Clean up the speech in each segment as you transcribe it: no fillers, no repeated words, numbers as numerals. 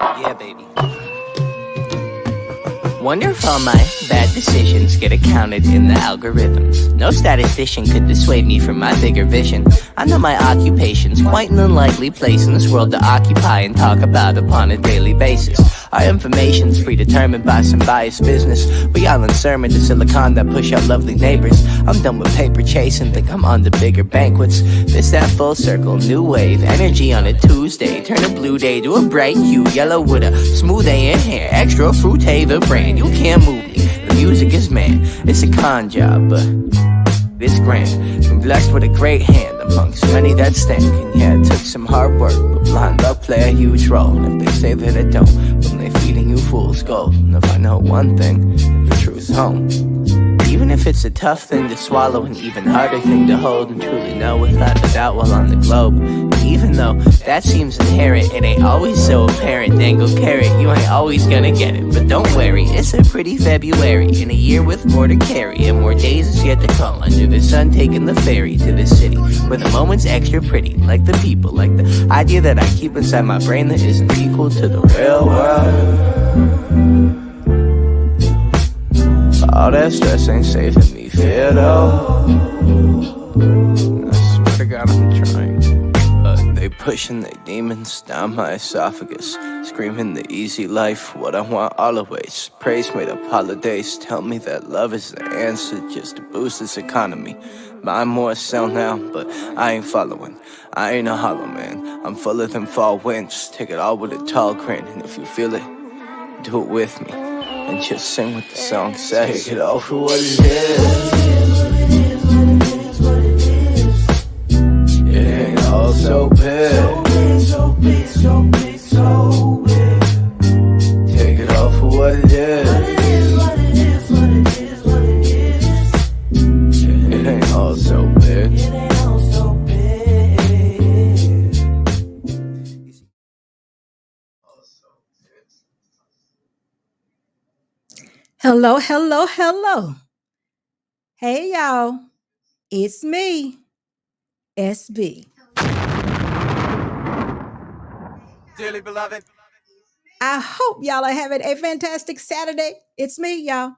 Yeah, baby. Wonder if all my bad decisions get accounted in the algorithms. No statistician could dissuade me from my bigger vision. I know my occupation's quite an unlikely place in this world to occupy and talk about upon a daily basis. Our information's predetermined by some biased business. We all in sermon to Silicon that push out lovely neighbors. I'm done with paper chasing, think I'm on to bigger banquets. This that full circle, new wave, energy on a Tuesday. Turn a blue day to a bright hue, yellow with a smooth A in hair. Extra fruit, the brand, you can't move me. The music is man, it's a con job, but this grand. Been blessed with a great hand amongst many that stank. And yeah, it took some hard work, but blind luck play a huge role. And if they say that it don't, when they feeding you fool's gold. And if I know one thing, the truth's home. Even if it's a tough thing to swallow, an even harder thing to hold and truly know without a doubt while on the globe. And even though that seems inherent, it ain't always so apparent. Dangle carrot, you ain't always gonna get it. But don't worry, it's a pretty February in a year with more to carry and more days is yet to come. Under the sun, taking the ferry to the city where the moment's extra pretty, like the people, like the idea that I keep inside my brain that isn't equal to the real world. All that stress ain't saving me fear though. I swear to God I'm trying. They pushing their demons down my esophagus, screaming the easy life, what I want always. Praise made up holidays, tell me that love is the answer just to boost this economy. Buy more, sell now, but I ain't following. I ain't a hollow man, I'm full of them fall winds. Take it all with a tall grin, and if you feel it, do it with me. And just sing what the song says. Take it all for what it is. It ain't all so big. So big, so big, so big. Take it all for what it is. What it is, what it is, what it is, what it is. It ain't all so big. It ain't all so big. Hello, hello, hello. Hey, y'all. It's me, SB. Dearly beloved, I hope y'all are having a fantastic Saturday. It's me, y'all.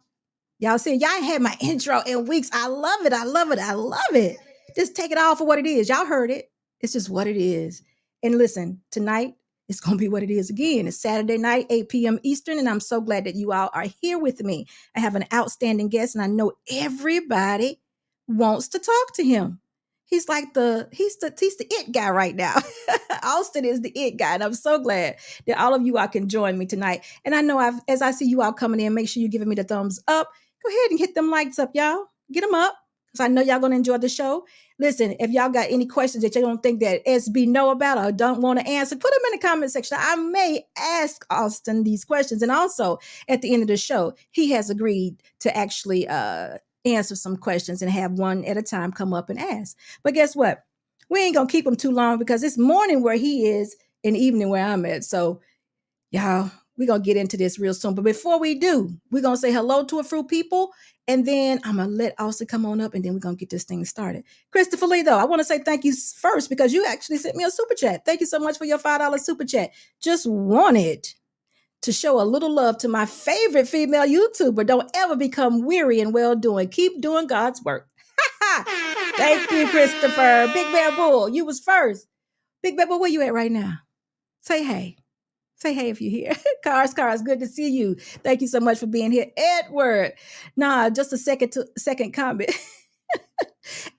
Y'all see, y'all ain't had my intro in weeks. I love it. I love it. I love it. Just take it all for what it is. Y'all heard it. It's just what it is. And listen, tonight, it's going to be what it is again. It's Saturday night, 8 p.m. Eastern, and I'm so glad that you all are here with me. I have an outstanding guest, and I know everybody wants to talk to him. He's like he's the it guy right now. Auston is the it guy, and I'm so glad that all of you all can join me tonight. And I know as I see you all coming in, make sure you're giving me the thumbs up. Go ahead and hit them likes up, y'all. Get them up, because I know y'all going to enjoy the show. Listen, if y'all got any questions that you don't think that SB know about or don't want to answer, put them in the comment section. I may ask Auston these questions. And also, at the end of the show, he has agreed to actually answer some questions and have one at a time come up and ask. But guess what? We ain't going to keep him too long because it's morning where he is and evening where I'm at. So, y'all, we're going to get into this real soon. But before we do, we're going to say hello to a few people. And then I'm going to let Auston come on up, and then we're going to get this thing started. Christopher Lee, though, I want to say thank you first because you actually sent me a super chat. Thank you so much for your $5 super chat. Just wanted to show a little love to my favorite female YouTuber. Don't ever become weary in well-doing. Keep doing God's work. Thank you, Christopher. Big Bear Bull, you was first. Big Bear Bull, where you at right now? Say hey. Say hey if you're here. Cars, good to see you. Thank you so much for being here. Edward. Nah, just a second comment.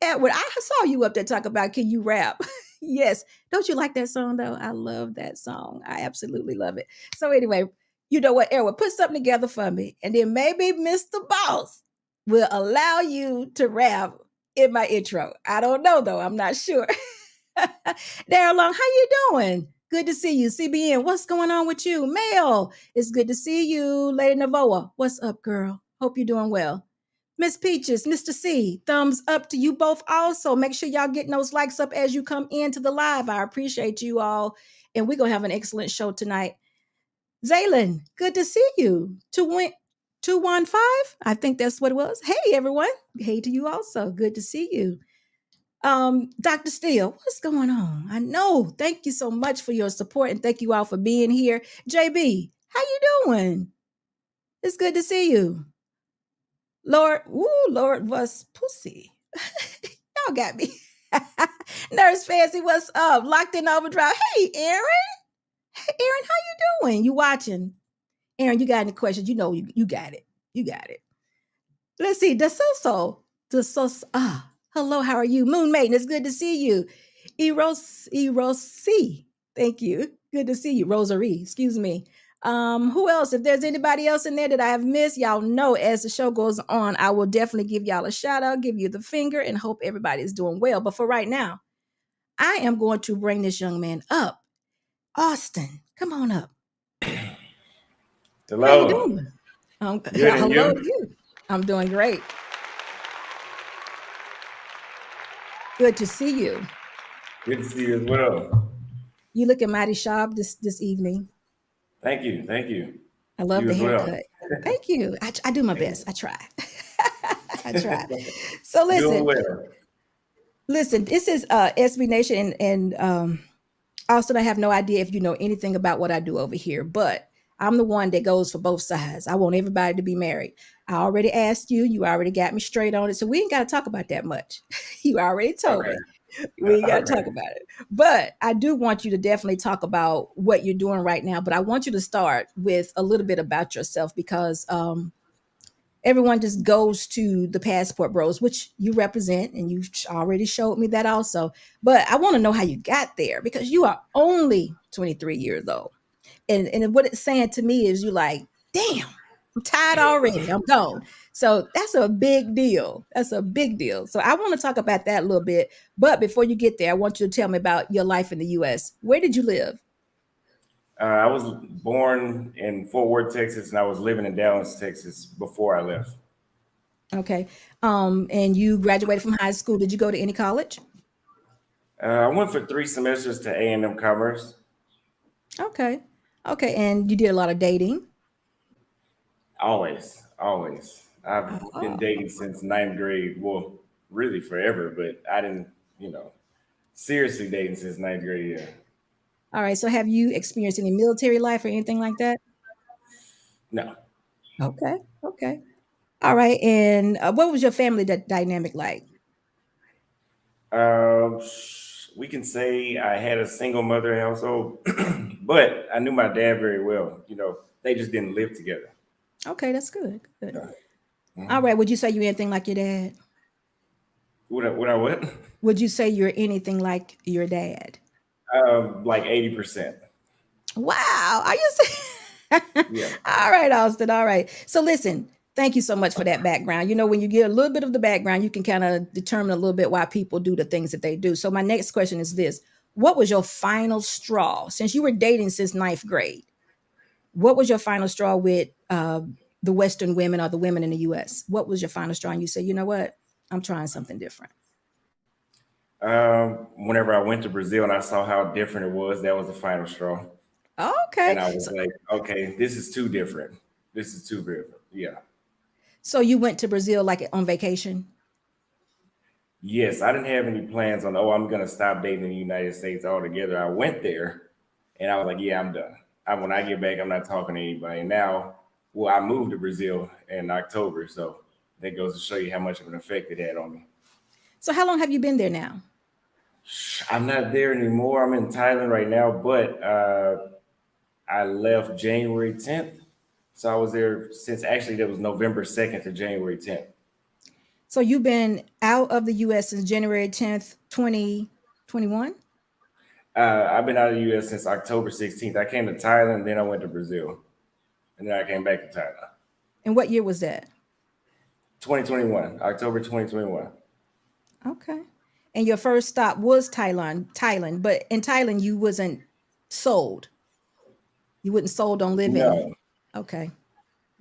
Edward, I saw you up there talk about can you rap? Yes. Don't you like that song though? I love that song. I absolutely love it. So anyway, you know what, Edward, put something together for me. And then maybe Mr. Boss will allow you to rap in my intro. I don't know though. I'm not sure. Darryl Long, how you doing? Good to see you. CBN, what's going on with you? Mel, it's good to see you. Lady Navoa, what's up, girl? Hope you're doing well. Miss Peaches, Mr. C, thumbs up to you both also. Make sure y'all getting those likes up as you come into the live. I appreciate you all. And we're going to have an excellent show tonight. Zaylin, good to see you. 215, I think that's what it was. Hey, everyone. Hey to you also. Good to see you. Dr. Steele, what's going on? I know. Thank you so much for your support and thank you all for being here. JB, how you doing? It's good to see you. Lord was pussy. Y'all got me. Nurse Fancy, what's up? Locked in overdrive. Hey, Aaron. Hey, Aaron, how you doing? You watching? Aaron, you got any questions? You know you got it. You got it. Let's see. Hello, how are you? Moon Maiden, it's good to see you. Erosi. Thank you. Good to see you. Rosary, excuse me. Who else? If there's anybody else in there that I have missed, y'all know as the show goes on, I will definitely give y'all a shout out, give you the finger, and hope everybody's doing well. But for right now, I am going to bring this young man up. Auston, come on up. How you Hello. doing? Good, and Hello you? to you. I'm doing great. Good to see you. Good to see you as well. You looking mighty sharp this evening. Thank you. Thank you. I love You the as well. haircut. Thank you. I do my Thank best. you. I try. I try. So Doing listen, well. listen. This is SB Nation, and Austin, I have no idea if you know anything about what I do over here, but I'm the one that goes for both sides. I want everybody to be married. I already asked you. You already got me straight on it, so we ain't got to talk about that much. You already told Okay. me. We ain't got to talk Okay. about it. But I do want you to definitely talk about what you're doing right now. But I want you to start with a little bit about yourself because everyone just goes to the Passport Bros, which you represent, and you've already showed me that also. But I want to know how you got there because you are only 23 years old. And what it's saying to me is you like, damn, I'm tired already. I'm gone. So that's a big deal. That's a big deal. So I want to talk about that a little bit. But before you get there, I want you to tell me about your life in the US. Where did you live? I was born in Fort Worth, Texas, and I was living in Dallas, Texas before I left. Okay. And you graduated from high school. Did you go to any college? I went for 3 semesters to A&M Commerce. Okay. Okay. And you did a lot of dating. Always, always. I've been Oh, dating since ninth grade. Well, really forever, but I didn't, you know, seriously dating since ninth grade. Yeah. all right. So have you experienced any military life or anything like that? No. Okay. Okay. All right. And what was your family dynamic like? Um, we can say I had a single mother household, but I knew my dad very well. You know, they just didn't live together. Okay, that's good. Good. Yeah. All Mhm. right. Would you say you're anything like your dad? What I what? Would you say you're anything like your dad? Like 80%. Wow. Are you saying? Yeah. All right, Austin. All right. So listen, thank you so much for that background. You know, when you get a little bit of the background, you can kind of determine a little bit why people do the things that they do. So my next question is this. What was your final straw? Since you were dating since ninth grade, what was your final straw with the Western women or the women in the US? What was your final straw? And you said, you know what? I'm trying something different. Whenever I went to Brazil and I saw how different it was, that was the final straw. Okay. And I was like, okay, this is too different. This is too different. Yeah. So you went to Brazil like on vacation? Yes, I didn't have any plans on, oh, I'm going to stop dating in the United States altogether. I went there and I was like, yeah, I'm done. When I get back, I'm not talking to anybody. Now, well, I moved to Brazil in October. So that goes to show you how much of an effect it had on me. So how long have you been there now? I'm not there anymore. I'm in Thailand right now, but I left January 10th. So I was there since actually that was November 2nd to January 10th. So you've been out of the US since January 10th, 2021? I've been out of the US since October 16th. I came to Thailand, then I went to Brazil, and then I came back to Thailand. And what year was that? 2021, October 2021. Okay. And your first stop was Thailand, but in Thailand you wasn't sold. You wasn't sold on living. No, Okay.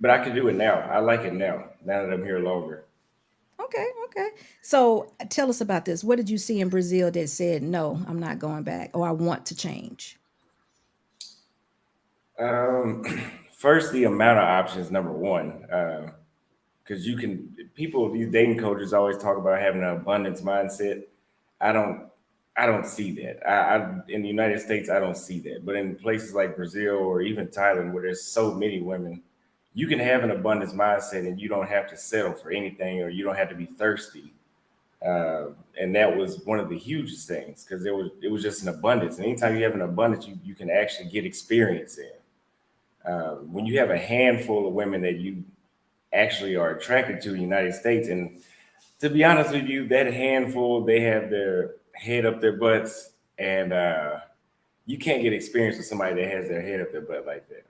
but I can do it now. I like it now that I'm here longer. Okay, okay. So tell us about this. What did you see in Brazil that said, no, I'm not going back or I want to change? Um, First, the amount of options, number one. Because you can, people, these dating coaches always talk about having an abundance mindset. I don't I don't see that. I in the United States I don't see that. But in places like Brazil or even Thailand where there's so many women, you can have an abundance mindset and you don't have to settle for anything or you don't have to be thirsty. And that was one of the hugest things because it was just an abundance. And anytime you have an abundance, you can actually get experience in. When you have a handful of women that you actually are attracted to in the United States, and to be honest with you, that handful they have their head up their butts, and you can't get experience with somebody that has their head up their butt like that.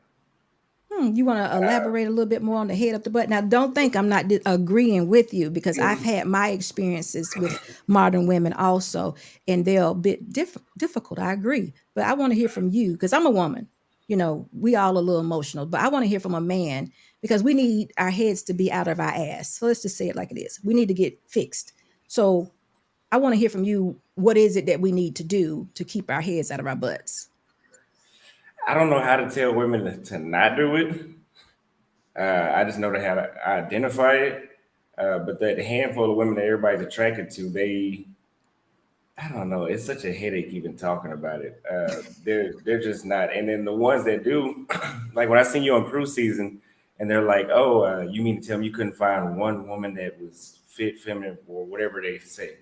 You want to elaborate a little bit more on the head up the butt? Now, don't think I'm not agreeing with you because I've had my experiences with modern women also, and they're a bit difficult. I agree, but I want to hear from you because I'm a woman. You know, we all a little emotional, but I want to hear from a man because we need our heads to be out of our ass. So let's just say it like it is. We need to get fixed. So I want to hear from you. What is it that we need to do to keep our heads out of our butts? I don't know how to tell women to not do it. I just know how to identify it. But that handful of women that everybody's attracted to, I don't know. It's such a headache even talking about it. They're just not. And then the ones that do, like when I seen you on cruise season, and they're like, "Oh, you mean to tell me you couldn't find one woman that was fit, feminine, or whatever they say?"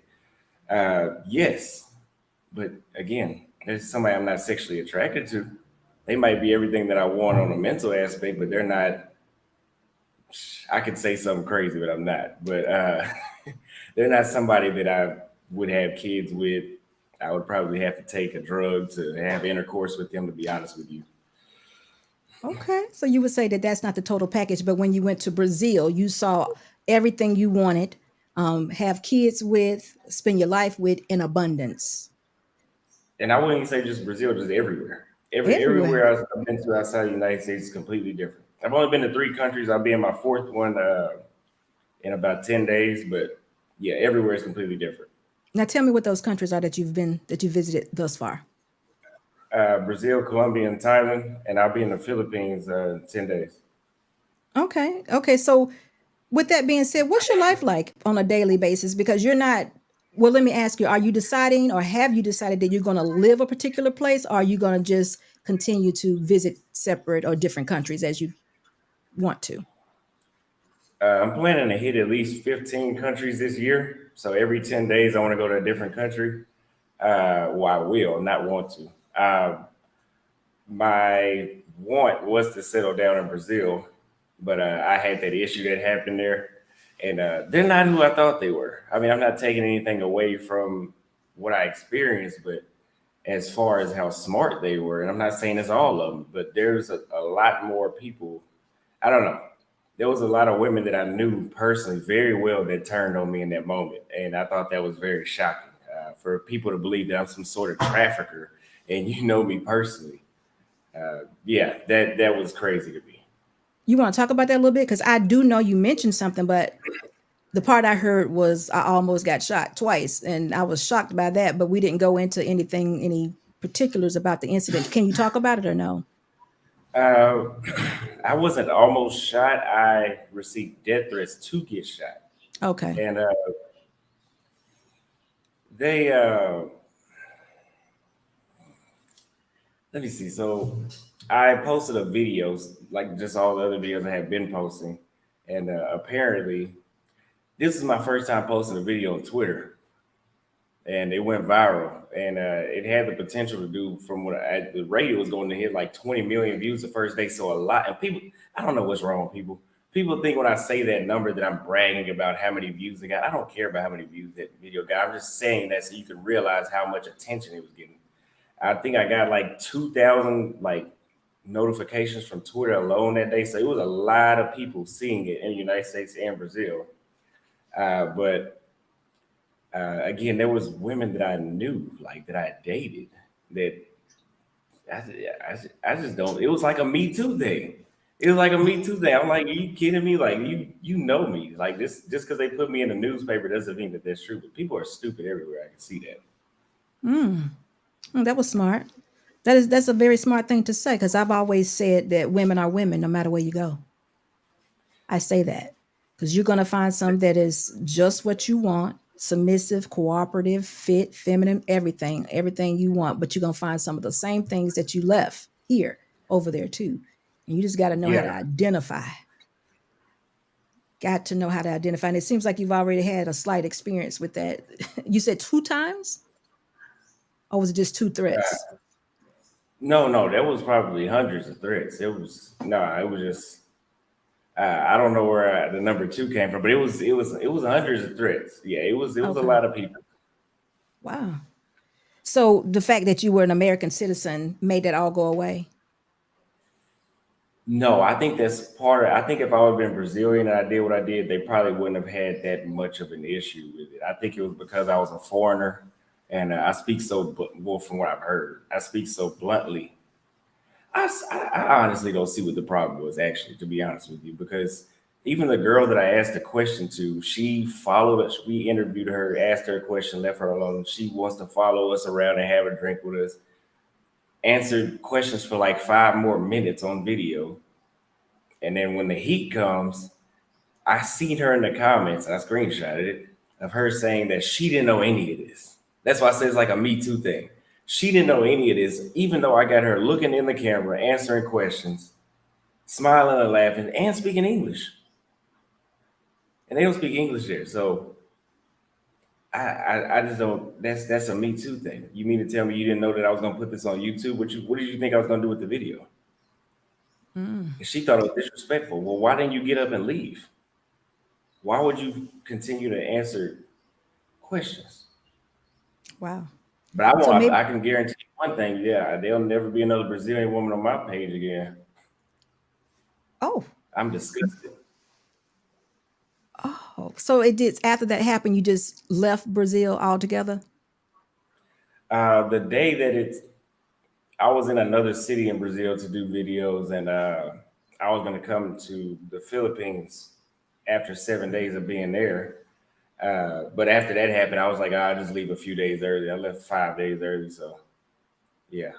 Yes, but again, there's somebody I'm not sexually attracted to. They might be everything that I want on a mental aspect, but they're not. I could say something crazy, but I'm not. But they're not somebody that I would have kids with. I would probably have to take a drug to have intercourse with them, to be honest with you. Okay. So you would say that that's not the total package, but when you went to Brazil, you saw everything you wanted, have kids with, spend your life with in abundance And I wouldn't even say just Brazil, just everywhere. everywhere. Everywhere I've been to outside the United States is completely different. I've only been to three countries. I'll be in my fourth one in about 10 days, but yeah, everywhere is completely different. Now tell me what those countries are that you visited thus far. Brazil, Colombia, and Thailand, and I'll be in the Philippines in 10 days. Okay. Okay. So with that being said, what's your life like on a daily basis? Because you're not, well, let me ask you, are you deciding or have you decided that you're going to live a particular place? Or are you going to just continue to visit separate or different countries as you want to? I'm planning to hit at least 15 countries this year. So every 10 days, I want to go to a different country. Well, I will, not want to. My want was to settle down in Brazil, but I had that issue that happened there. And they're not who I thought they were. I mean, I'm not taking anything away from what I experienced, but as far as how smart they were, and I'm not saying it's all of them, but there's a lot more people. I don't know. There was a lot of women that I knew personally very well that turned on me in that moment, and I thought that was very shocking for people to believe that I'm some sort of trafficker, and you know me personally. Yeah, that was crazy to me. You want to talk about that a little bit? Because I do know you mentioned something, but the part I heard was I almost got shot twice, and I was shocked by that. But we didn't go into anything, any particulars about the incident. Can you talk about it or no? Uh, I wasn't almost shot. I received death threats to get shot, Okay. and they let me see. So I posted a video, like just all the other videos I had been posting, and apparently this is my first time posting a video on Twitter, and it went viral, and it had the potential to do from the radio was going to hit like 20 million views the first day. So a lot, and people, I don't know what's wrong with people. People think when I say that number that I'm bragging about how many views it got. I don't care about how many views that video got. I'm just saying that so you can realize how much attention it was getting. I think I got like 2,000 like notifications from Twitter alone that day. So it was a lot of people seeing it in the United States and Brazil. But again, there was women that I knew, like that I dated, that I just don't. It was like a Me Too thing. It was like a Me Too thing. I'm like, are you kidding me? Like you know me. Like this, just because they put me in the newspaper doesn't mean that that's true. But people are stupid everywhere. I can see that. Mm. That was smart. That's a very smart thing to say because I've always said that women are women no matter where you go. I say that because you're going to find some that is just what you want, submissive, cooperative, fit, feminine, everything you want. But you're gonna find some of the same things that you left here over there too. And you just got to know how to Yeah. identify. Got to know how to identify. And it seems like you've already had a slight experience with that. You said 2 times, or was it just 2 threats? No, that was probably hundreds of threats. It was it was just I don't know where the number two came from, but it was hundreds of threats. Yeah, it was a Okay. lot of people. Wow. So the fact that you were an American citizen made that all go away. No, I think that's part of. I think if I would have been Brazilian and I did what I did, they probably wouldn't have had that much of an issue with it. I think it was because I was a foreigner and I speak so. Well, from what I've heard, I speak so bluntly. I honestly don't see what the problem was, actually, to be honest with you, because even the girl that I asked a question to, she followed us. We interviewed her, asked her a question, left her alone. She wants to follow us around and have a drink with us, answered questions for like 5 more minutes on video. And then when the heat comes, I seen her in the comments, I screenshotted it, of her saying that she didn't know any of this. That's why I say it's like a Me Too thing. She didn't know any of this, even though I got her looking in the camera, answering questions, smiling and laughing, and speaking English. And they don't speak English there. So I just don't. That's a Me Too thing. You mean to tell me you didn't know that I was gonna put this on YouTube? What did you think I was gonna do with the video? Mm, And she thought it was disrespectful. Well, why didn't you get up and leave? Why would you continue to answer questions? wow. But I So won't. maybe, I can guarantee you one thing. Yeah, there'll never be another Brazilian woman on my page again. oh, I'm disgusted. oh. So it did, after that happened, you just left Brazil altogether? The day that I was in another city in Brazil to do videos, and I was going to come to the Philippines after 7 days of being there. But after that happened, I was like, I'll just leave a few days early. I left 5 days early, so yeah.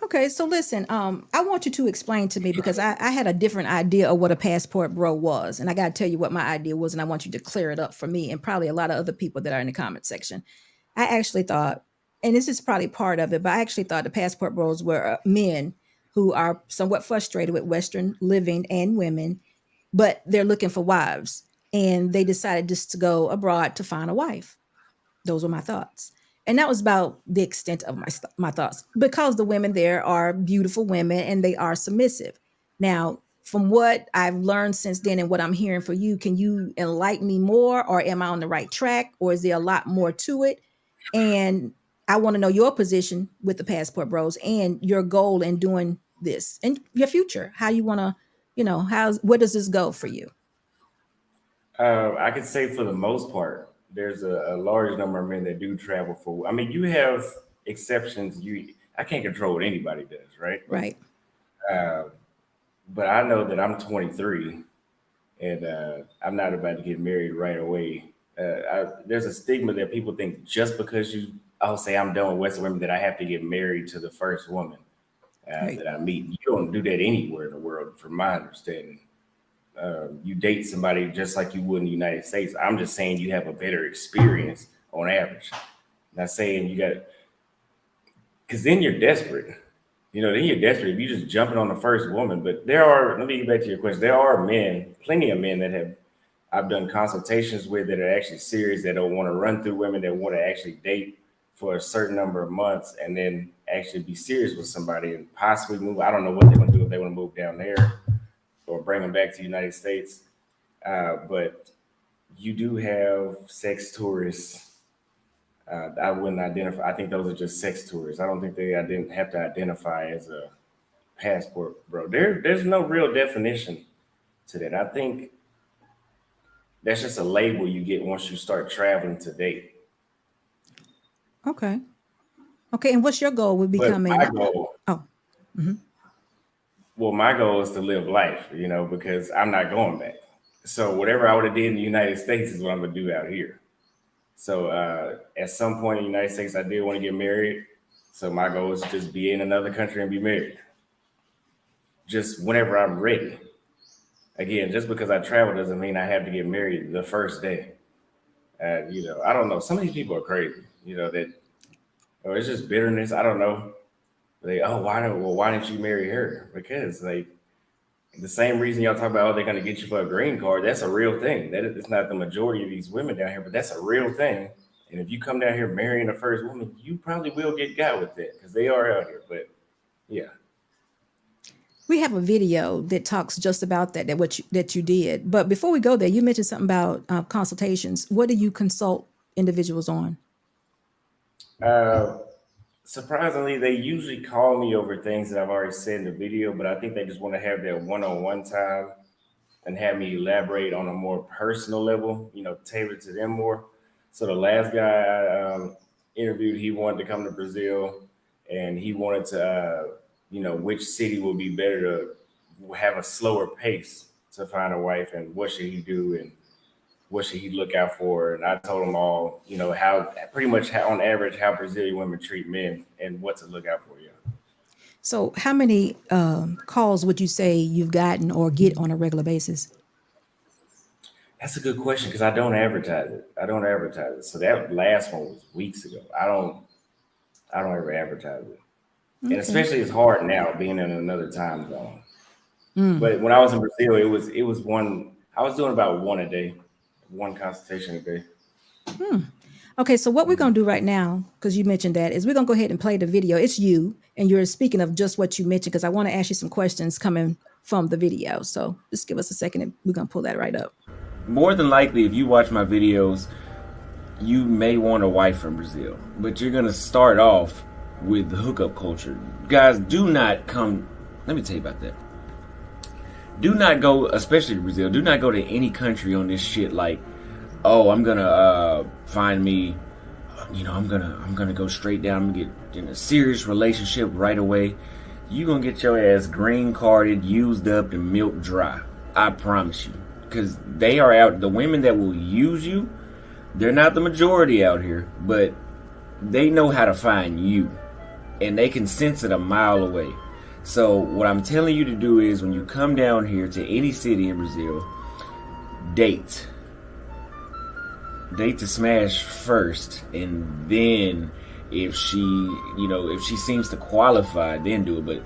Okay, so listen, I want you to explain to me because I had a different idea of what a passport bro was, and I got to tell you what my idea was, and I want you to clear it up for me and probably a lot of other people that are in the comment section. I actually thought, and this is probably part of it, but I actually thought the passport bros were men who are somewhat frustrated with Western living and women, but they're looking for wives, and they decided just to go abroad to find a wife. Those were my thoughts. And that was about the extent of my thoughts because the women there are beautiful women and they are submissive. Now, from what I've learned since then and what I'm hearing for you, can you enlighten me more, or am I on the right track, or is there a lot more to it? And I want to know your position with the passport bros and your goal in doing this and your future. How you want to, where does this go for you? I could say for the most part, there's a large number of men that do travel for. I mean, you have exceptions. I can't control what anybody does, right? Right. Uh, but I know that I'm 23 and I'm not about to get married right away. There's a stigma that people think just because I'll say I'm done with Western women that I have to get married to the first woman Right. that I meet. You don't do that anywhere in the world, from my understanding. You date somebody just like you would in the United States. I'm just saying you have a better experience on average. Not saying you got, because then you're desperate. Then you're desperate if you just jumping on the first woman. But let me get back to your question. There are men, plenty of men that I've done consultations with that are actually serious, that don't want to run through women, that want to actually date for a certain number of months and then actually be serious with somebody and possibly move. I don't know what they're going to do, if they want to move down there or bring them back to the United States. But you do have sex tourists. I wouldn't identify. I think those are just sex tourists. I don't think they didn't have to identify as a passport, bro. There's no real definition to that. I think that's just a label you get once you start traveling to date. Okay. Okay. And what's your goal with But becoming? Oh, mhm. my goal is to live life, because I'm not going back. So whatever I would have did in the United States is what I'm gonna do out here. So at some point in the United States, I did want to get married. So my goal is to just be in another country and be married. Just whenever I'm ready. Again, just because I travel doesn't mean I have to get married the first day. I don't know. Some of these people are crazy. That or it's just bitterness. I don't know. Why didn't you marry her? Because like the same reason y'all talk about, they're going to get you for a green card. That's a real thing. It's not the majority of these women down here, but that's a real thing. And if you come down here marrying the first woman, you probably will get got with that because they are out here. But yeah, We have a video that talks just about that you did. But before we go there, you mentioned something about consultations. What do you consult individuals on? uh, surprisingly, they usually call me over things that I've already said in the video, but I think they just want to have that one-on-one time and have me elaborate on a more personal level, tailored to them more. So the last guy I interviewed, he wanted to come to Brazil, and he wanted to, which city would be better to have a slower pace to find a wife, and what should he do, and what should he look out for. And I told him all, how pretty much on average how Brazilian women treat men and what to look out for. Yeah. So, how many calls would you say you've gotten or get on a regular basis? That's a good question because I don't advertise it. I don't advertise it. So that last one was weeks ago. I don't ever advertise it. And Okay. especially it's hard now being in another time zone. Mm. But when I was in Brazil, it was one. I was doing about one a day, one consultation a day. Okay, so what we're going to do right now, because you mentioned that, is we're going to go ahead and play the video. It's you, and you're speaking of just what you mentioned, because I want to ask you some questions coming from the video. So just give us a second, and we're going to pull that right up. More than likely, if you watch my videos, you may want a wife from Brazil, but you're gonna start off with the hookup culture. Guys, do not come. Let me tell you about that. Do not go, especially to Brazil. Do not go to any country on this shit like, oh, I'm gonna find me. I'm gonna go straight down and get in a serious relationship right away. You gonna get your ass green carded, used up, and milk dry. I promise you. Because they are out, the women that will use you, they're not the majority out here, but they know how to find you, and they can sense it a mile away. So what I'm telling you to do is, when you come down here to any city in Brazil, date to smash first, and then if she seems to qualify, then do it. But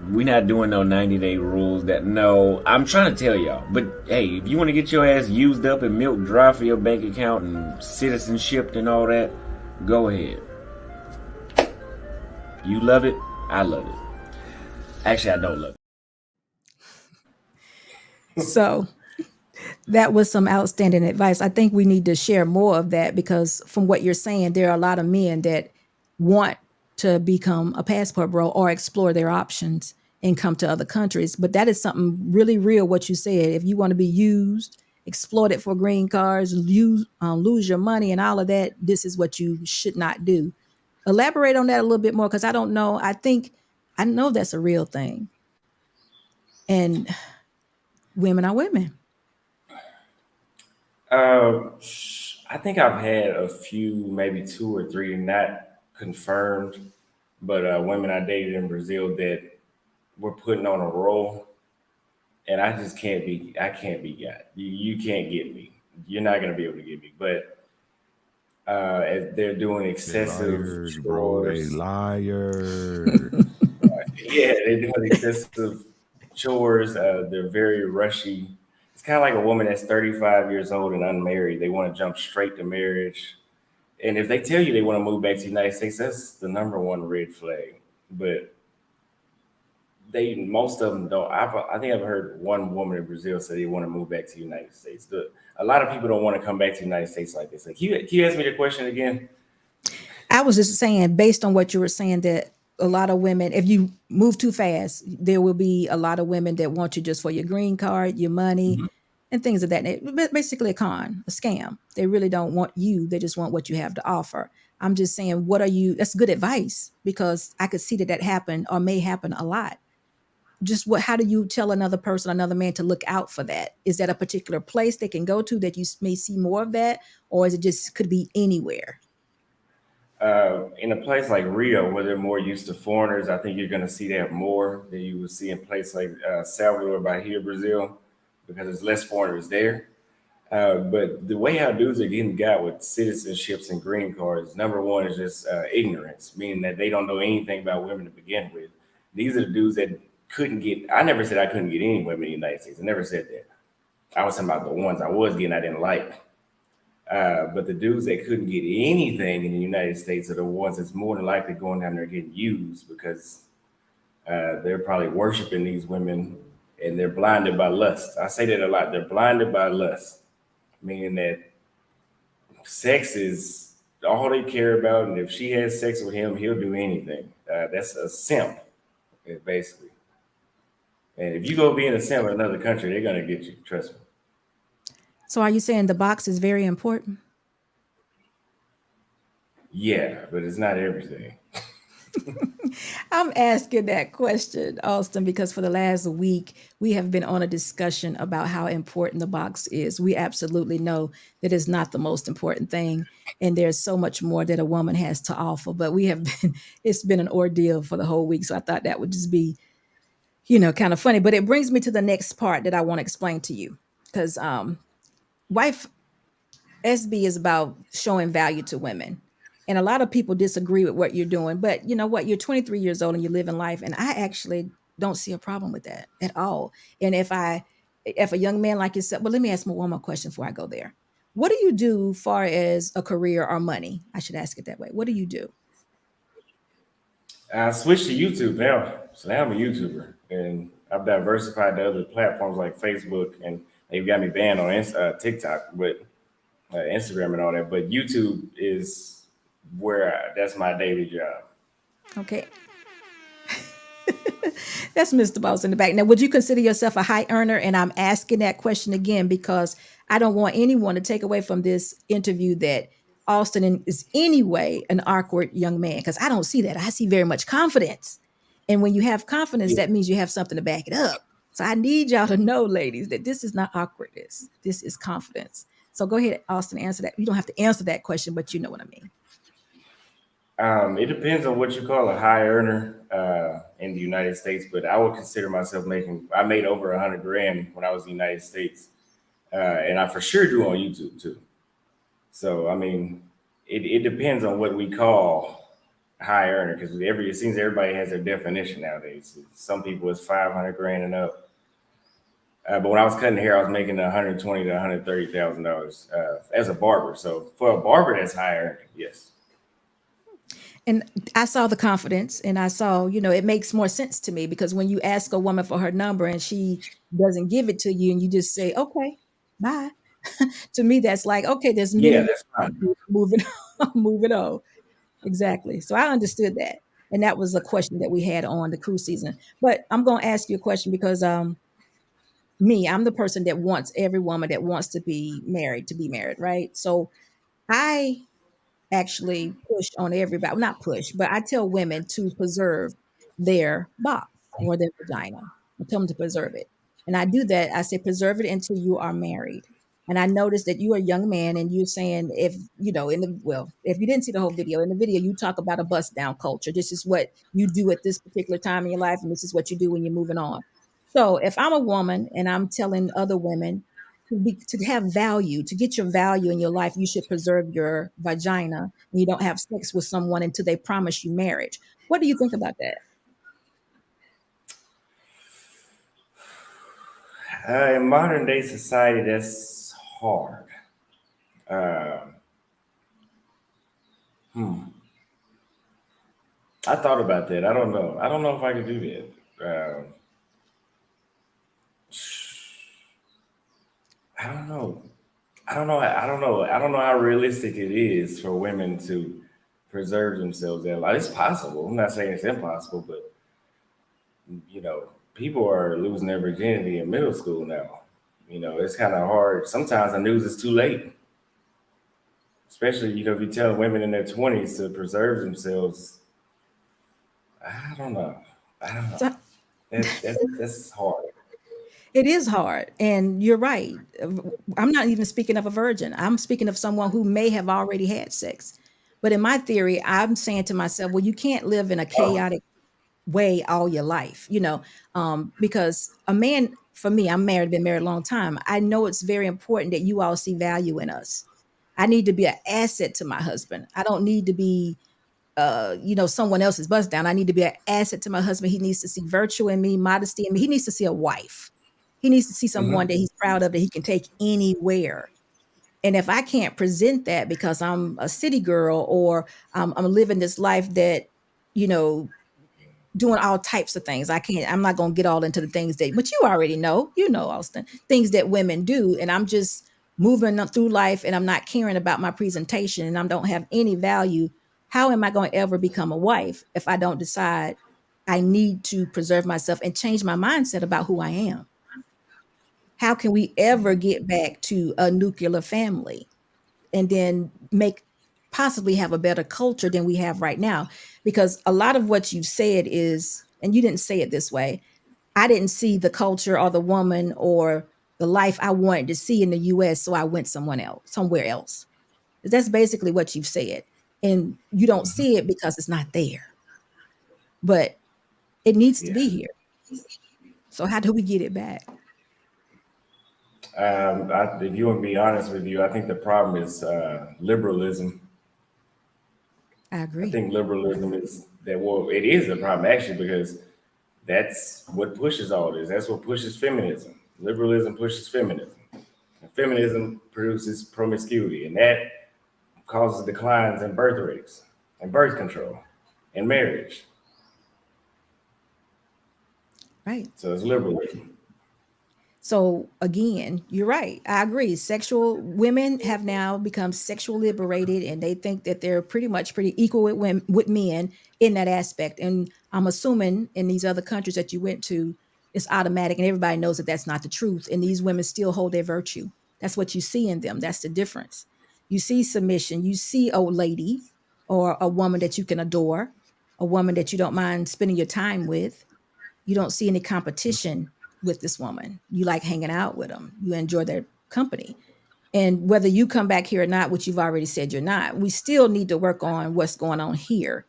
we're not doing no 90-day rules. No, I'm trying to tell y'all. But hey, if you want to get your ass used up and milk dry for your bank account and citizenship and all that, go ahead. You love it, I love it. Actually, I don't love it. So that was some outstanding advice. I think we need to share more of that, because from what you're saying, there are a lot of men that want to become a passport bro or explore their options and come to other countries. But that is something really real, what you said. If you want to be used, exploited for green cards, lose your money and all of that, this is what you should not do. Elaborate on that a little bit more, because I don't know. I know that's a real thing. And women are women. I think I've had a few, maybe two or three, not confirmed, but women I dated in Brazil that were putting on a roll, and I just can't be. I can't be got. You can't get me. You're not gonna be able to get me. But as they're doing excessive Liars, bro. They chores. liars. Yeah, they're doing excessive chores. They're very rushy. It's kind of like a woman that's 35 years old and unmarried. They want to jump straight to marriage. And if they tell you they want to move back to the United States, that's the number one red flag. But most of them don't. I think I've heard one woman in Brazil say they want to move back to the United States. A lot of people don't want to come back to the United States like this. Like, can you ask me the question again? I was just saying, based on what you were saying, that a lot of women, if you move too fast, there will be a lot of women that want you just for your green card, your money, and things of that nature. Basically a scam. They really don't want you. They just want what you have to offer. I'm just saying, that's good advice, because I could see that happen or may happen a lot. Just how do you tell another person, another man, to look out for that? Is that a particular place they can go to that you may see more of that? Or is it just could be anywhere? In a place like Rio, where they're more used to foreigners, I think you're going to see that more than you would see in places like Salvador, Bahia, Brazil, because there's less foreigners there. But the way how dudes are getting got with citizenships and green cards, number one is just ignorance, meaning that they don't know anything about women to begin with. These are the dudes that couldn't get. I never said I couldn't get any women in the United States. I never said that. I was talking about the ones I was getting I didn't like. But the dudes that couldn't get anything in the United States are the ones that's more than likely going down there getting used because they're probably worshiping these women and they're blinded by lust. I say that a lot. They're blinded by lust, meaning that sex is all they care about. And if she has sex with him, he'll do anything. That's a simp, basically. And if you go be in a simp in another country, they're going to get you. Trust me. So are you saying the box is very important? Yeah, but it's not everything. I'm asking that question, Austin, because for the last week, we have been on a discussion about how important the box is. We absolutely know that it's not the most important thing. And there's so much more that a woman has to offer. But it's been an ordeal for the whole week. So I thought that would just be, kind of funny. But it brings me to the next part that I want to explain to you. Because wife SB is about showing value to women. And a lot of people disagree with what you're doing. But you know what? You're 23 years old and you're living life. And I actually don't see a problem with that at all. And if a young man like yourself, well, let me ask one more question before I go there. What do you do far as a career or money? I should ask it that way. What do you do? I switched to YouTube now. So now I'm a YouTuber. And I've diversified to other platforms like Facebook. And they've got me banned on TikTok, but Instagram and all that. But YouTube is that's my daily job. Okay. That's Mr. Boss in the back. Now, would you consider yourself a high earner? And I'm asking that question again because I don't want anyone to take away from this interview that Austin is anyway an awkward young man, because I don't see that. I see very much confidence. And when you have confidence, Yeah. that means you have something to back it up. So I need y'all to know, ladies, that this is not awkwardness. This is confidence. So go ahead, Austin, answer that. You don't have to answer that question, but you know what I mean. It depends on what you call a high earner in the United States, but I would consider myself I made over 100 grand when I was in the United States. And I for sure do on YouTube too. So, I mean, it depends on what we call high earner because it seems everybody has their definition nowadays. Some people it's 500 grand and up. But when I was cutting hair, I was making 120 to $130,000 as a barber. So for a barber, that's high earning. Yes. And I saw the confidence and I saw, it makes more sense to me because when you ask a woman for her number and she doesn't give it to you and you just say, okay, bye. To me, that's like, okay, there's Yeah, millions that's fine. moving, moving on. Exactly. So I understood that. And that was a question that we had on the cruise season. But I'm going to ask you a question because I'm the person that wants every woman that wants to be married, right? So I actually push on everybody, well, not push, but I tell women to preserve their box or their vagina. I tell them to preserve it. And I do that. I say preserve it until you are married. And I noticed that you're a young man and you're saying if you didn't see the whole video, in the video, you talk about a bust down culture. This is what you do at this particular time in your life. And this is what you do when you're moving on. So if I'm a woman and I'm telling other women to have value, to get your value in your life, you should preserve your vagina. And you don't have sex with someone until they promise you marriage. What do you think about that? In modern day society, that's hard. Uh, hmm. I thought about that. I don't know. I don't know if I could do that. I don't know. I don't know. I don't know. I don't know how realistic it is for women to preserve themselves. Their life. It's possible. I'm not saying it's impossible, but people are losing their virginity in middle school now. It's kind of hard. Sometimes the news is too late, especially if you tell women in their 20s to preserve themselves. I don't know. I don't know. So That's hard. it is hard. And you're right. I'm not even speaking of a virgin. I'm speaking of someone who may have already had sex. But in my theory, I'm saying to myself, well, you can't live in a Oh, chaotic way all your life, because a man for me, I'm married, been married a long time. I know it's very important that you all see value in us. I need to be an asset to my husband. I don't need to be someone else's bust down. I need to be an asset to my husband. He needs to see virtue in me, modesty in me. He needs to see a wife. He needs to see someone that he's proud of, that he can take anywhere. And if I can't present that because I'm a city girl, or I'm living this life that, you know, doing all types of things, I'm not going to get all into the things but you already know, Austin, things that women do. And I'm just moving through life and I'm not caring about my presentation and I don't have any value. How am I going to ever become a wife if I don't decide I need to preserve myself and change my mindset about who I am? How can we ever get back to a nuclear family and then possibly have a better culture than we have right now? Because a lot of what you said is, and you didn't say it this way, I didn't see the culture or the woman or the life I wanted to see in the US, so I went somewhere else. That's basically what you've said. And you don't see it because it's not there. But it needs to Yeah. be here. So how do we get it back? If you want to be honest with you, I think the problem is liberalism. I I agree. think liberalism is that, well, it is a problem actually, because that's what pushes all this. That's what pushes feminism. Liberalism pushes feminism. And feminism produces promiscuity, and that causes declines in birth rates and birth control and marriage. Right. So it's liberalism. So again, you're right. I agree. Sexual women have now become sexual liberated, and they think that they're pretty equal with men in that aspect. And I'm assuming in these other countries that you went to, it's automatic, and everybody knows that that's not the truth. And these women still hold their virtue. That's what you see in them. That's the difference. You see submission. You see a lady or a woman that you can adore, a woman that you don't mind spending your time with. You don't see any competition with this woman. You like hanging out with them. You enjoy their company. And whether you come back here or not, which you've already said you're not, we still need to work on what's going on here.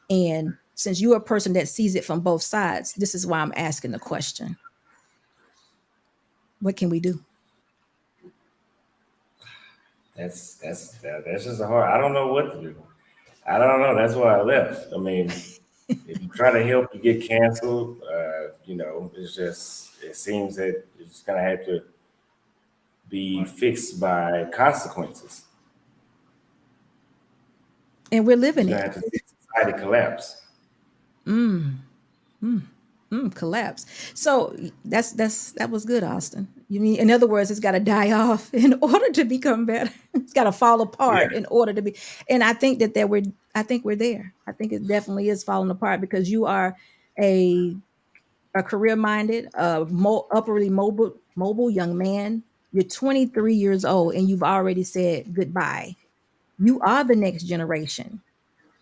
And since you're a person that sees it from both sides, this is why I'm asking the question. What can we do? That's just a hard. I don't know what to do. I don't know. That's why I left. I mean, if you try to help, you get canceled. It seems that it's gonna have to be fixed by consequences. And we're It's living gonna it. have to see society collapse. Mm, mm, collapse. So that was good, Austin. You mean, in other words, it's got to die off in order to become better. It's got to fall apart Yeah. in order to be. And I think I think we're there. I think it definitely is falling apart because you are a career minded, upwardly mobile young man. You're 23 years old and you've already said goodbye. You are the next generation.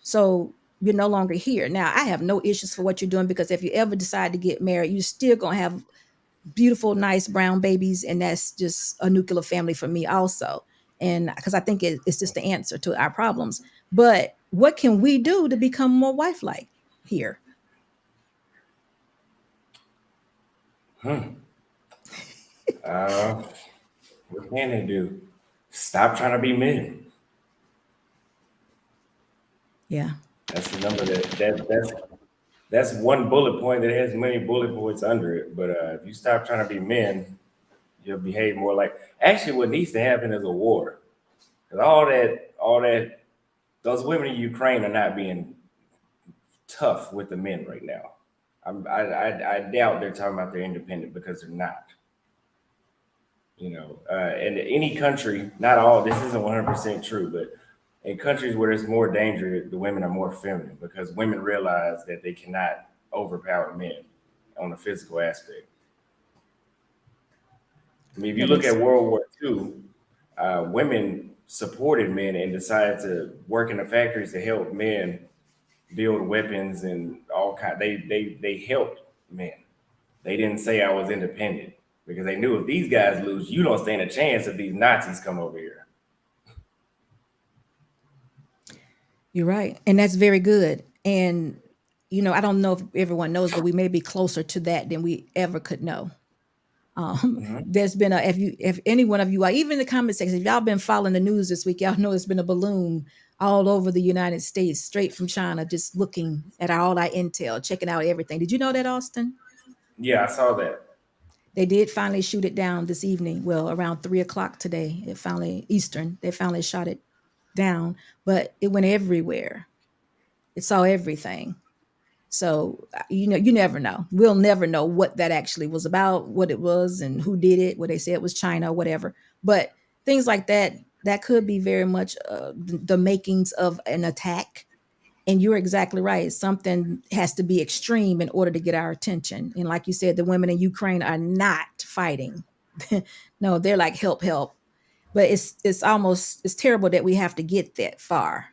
So you're no longer here. Now, I have no issues for what you're doing because if you ever decide to get married, you're still going to have beautiful, nice brown babies. And that's just a nuclear family for me, also. And because I think it's just the answer to our problems. But what can we do to become more wife like here? Hmm. Uh, what can they do? Stop trying to be men. Yeah. That's the number that's one bullet point that has many bullet points under it. But if you stop trying to be men, you'll behave more like. Actually, what needs to happen is a war. Because all that, those women in Ukraine are not being tough with the men right now. I doubt they're talking about they're independent because they're not. And any country, not all, this isn't 100% true, but in countries where there's more danger, the women are more feminine because women realize that they cannot overpower men on the physical aspect. I mean, if you That look makes at World War II, women supported men and decided to work in the factories to help men build weapons and all kind. They helped men. They didn't say I was independent because they knew if these guys lose, you don't stand a chance if these Nazis come over here. You're right. And that's very good. And, I don't know if everyone knows, but we may be closer to that than we ever could know. There's been if any one of you are even in the comment section, if y'all been following the news this week, y'all know it's been a balloon all over the United States, straight from China, just looking at all our intel, checking out everything. Did you know that, Austin? Yeah, I saw that. They did finally shoot it down this evening. Well, around 3 o'clock today, it finally Eastern. They finally shot it down, but it went everywhere. It saw everything. So you never know. We'll never know what that actually was about, what it was, and who did it. What they said it was China, or whatever. But things like that could be very much the makings of an attack. And you're exactly right. Something has to be extreme in order to get our attention. And like you said, the women in Ukraine are not fighting. No, they're like help, help. But it's terrible that we have to get that far.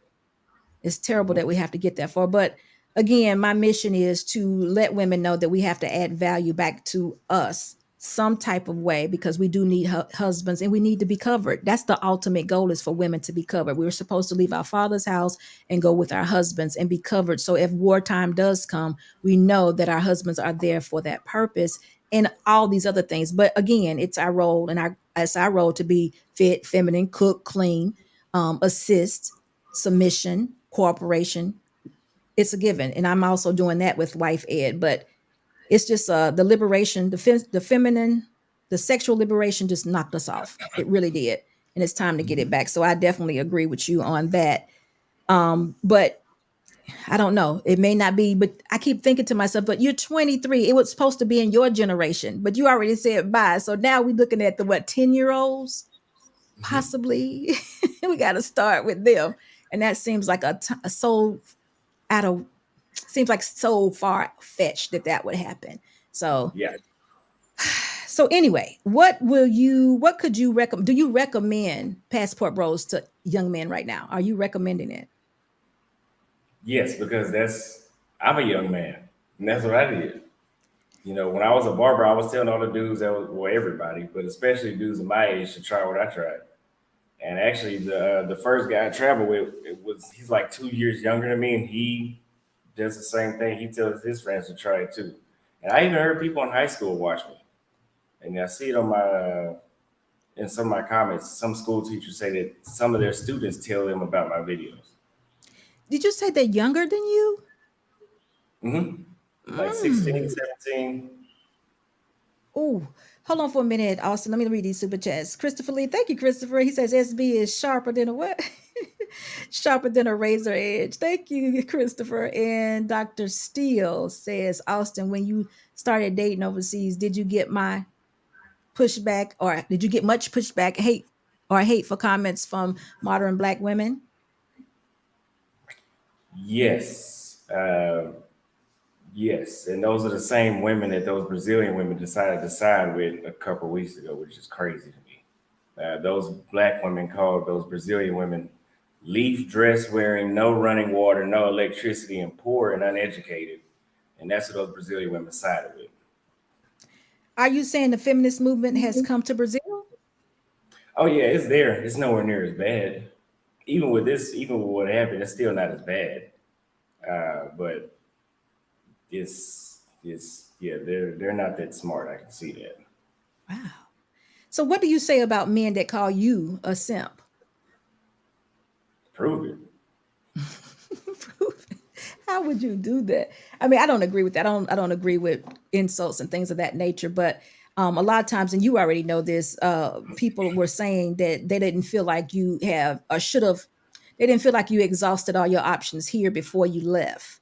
It's terrible that we have to get that far. But again, my mission is to let women know that we have to add value back to us some type of way, because we do need husbands and we need to be covered. That's the ultimate goal, is for women to be covered. We're supposed to leave our father's house and go with our husbands and be covered. So if wartime does come, we know that our husbands are there for that purpose and all these other things. But again, it's our role, and it's our role to be fit, feminine, cook, clean, assist, submission, cooperation. It's a given. And I'm also doing that with Wife Ed. But it's just the liberation, the feminine, the sexual liberation just knocked us off. It really did. And it's time to get it back. So I definitely agree with you on that. But I don't know. It may not be, but I keep thinking to myself, but you're 23. It was supposed to be in your generation, but you already said bye. So now we're looking at the 10-year-olds, possibly. We got to start with them. And that seems like seems like so far fetched that would happen. So Yeah. so anyway, what could you recommend? Do you recommend Passport Bros to young men right now? Are you recommending it? Yes, because I'm a young man, and that's what I did. When I was a barber, I was telling all the dudes everybody, but especially dudes of my age, to try what I tried. And actually, the first guy I traveled with, he's like 2 years younger than me, and he does the same thing. He tells his friends to try it too. And I even heard people in high school watch me, and I see it on my in some of my comments. Some school teachers say that some of their students tell them about my videos. Did you say they're younger than you? Like 16, 17. Oh, hold on for a minute, Austin. Let me read these super chats. Christopher Lee, thank you, Christopher. He says SB is sharper than a what? Sharper than a razor edge. Thank you, Christopher. And Dr. Steele says, Austin, when you started dating overseas, did you get my pushback, or did you get much pushback, hateful comments from modern Black women? Yes. Yes. And those are the same women that those Brazilian women decided to side with a couple of weeks ago, which is crazy to me. Those Black women called those Brazilian women leaf dress wearing, no running water, no electricity, and poor and uneducated. And that's what those Brazilian women sided with. Are you saying the feminist movement has come to Brazil? Oh yeah, it's there. It's nowhere near as bad. Even with what happened, it's still not as bad. But they're not that smart. I can see that. Wow. So what do you say about men that call you a simp? Prove it. How would you do that? I mean, I don't agree with that. I don't agree with insults and things of that nature. But a lot of times, and you already know this, people were saying that they didn't feel like you have or should have. They didn't feel like you exhausted all your options here before you left.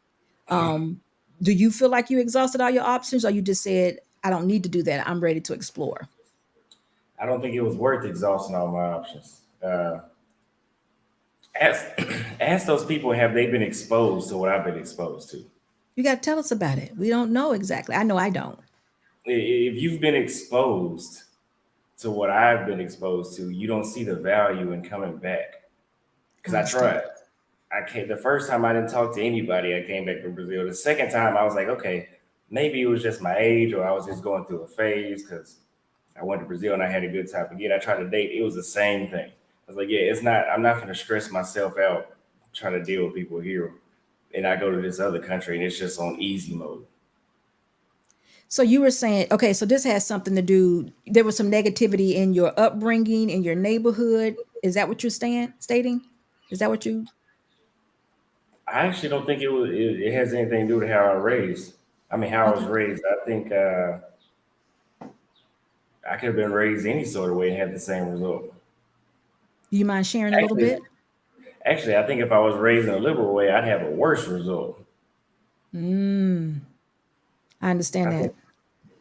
Do you feel like you exhausted all your options, or you just said, "I don't need to do that. I'm ready to explore"? I don't think it was worth exhausting all my options. Ask, ask those people, have they been exposed to what I've been exposed to? You got to tell us about it. We don't know exactly. I know I don't. If you've been exposed to what I've been exposed to, you don't see the value in coming back. Because I tried. The first time I didn't talk to anybody, I came back from Brazil. The second time I was like, okay, maybe it was just my age, or I was just going through a phase because I went to Brazil and I had a good time. Again, I tried to date. It was the same thing. I was like, yeah, I'm not going to stress myself out trying to deal with people here. And I go to this other country and it's just on easy mode. So you were saying, okay, so this has something to do. There was some negativity in your upbringing, in your neighborhood. Is that what you're stating? Is that what you? I actually don't think it has anything to do with how I raised. I mean, how I was Okay. raised. I think I could have been raised any sort of way and had the same result. Do you mind sharing a little Actually, bit? actually, I think if I was raised in a liberal way, I'd have a worse result. Mm, I understand I that. think,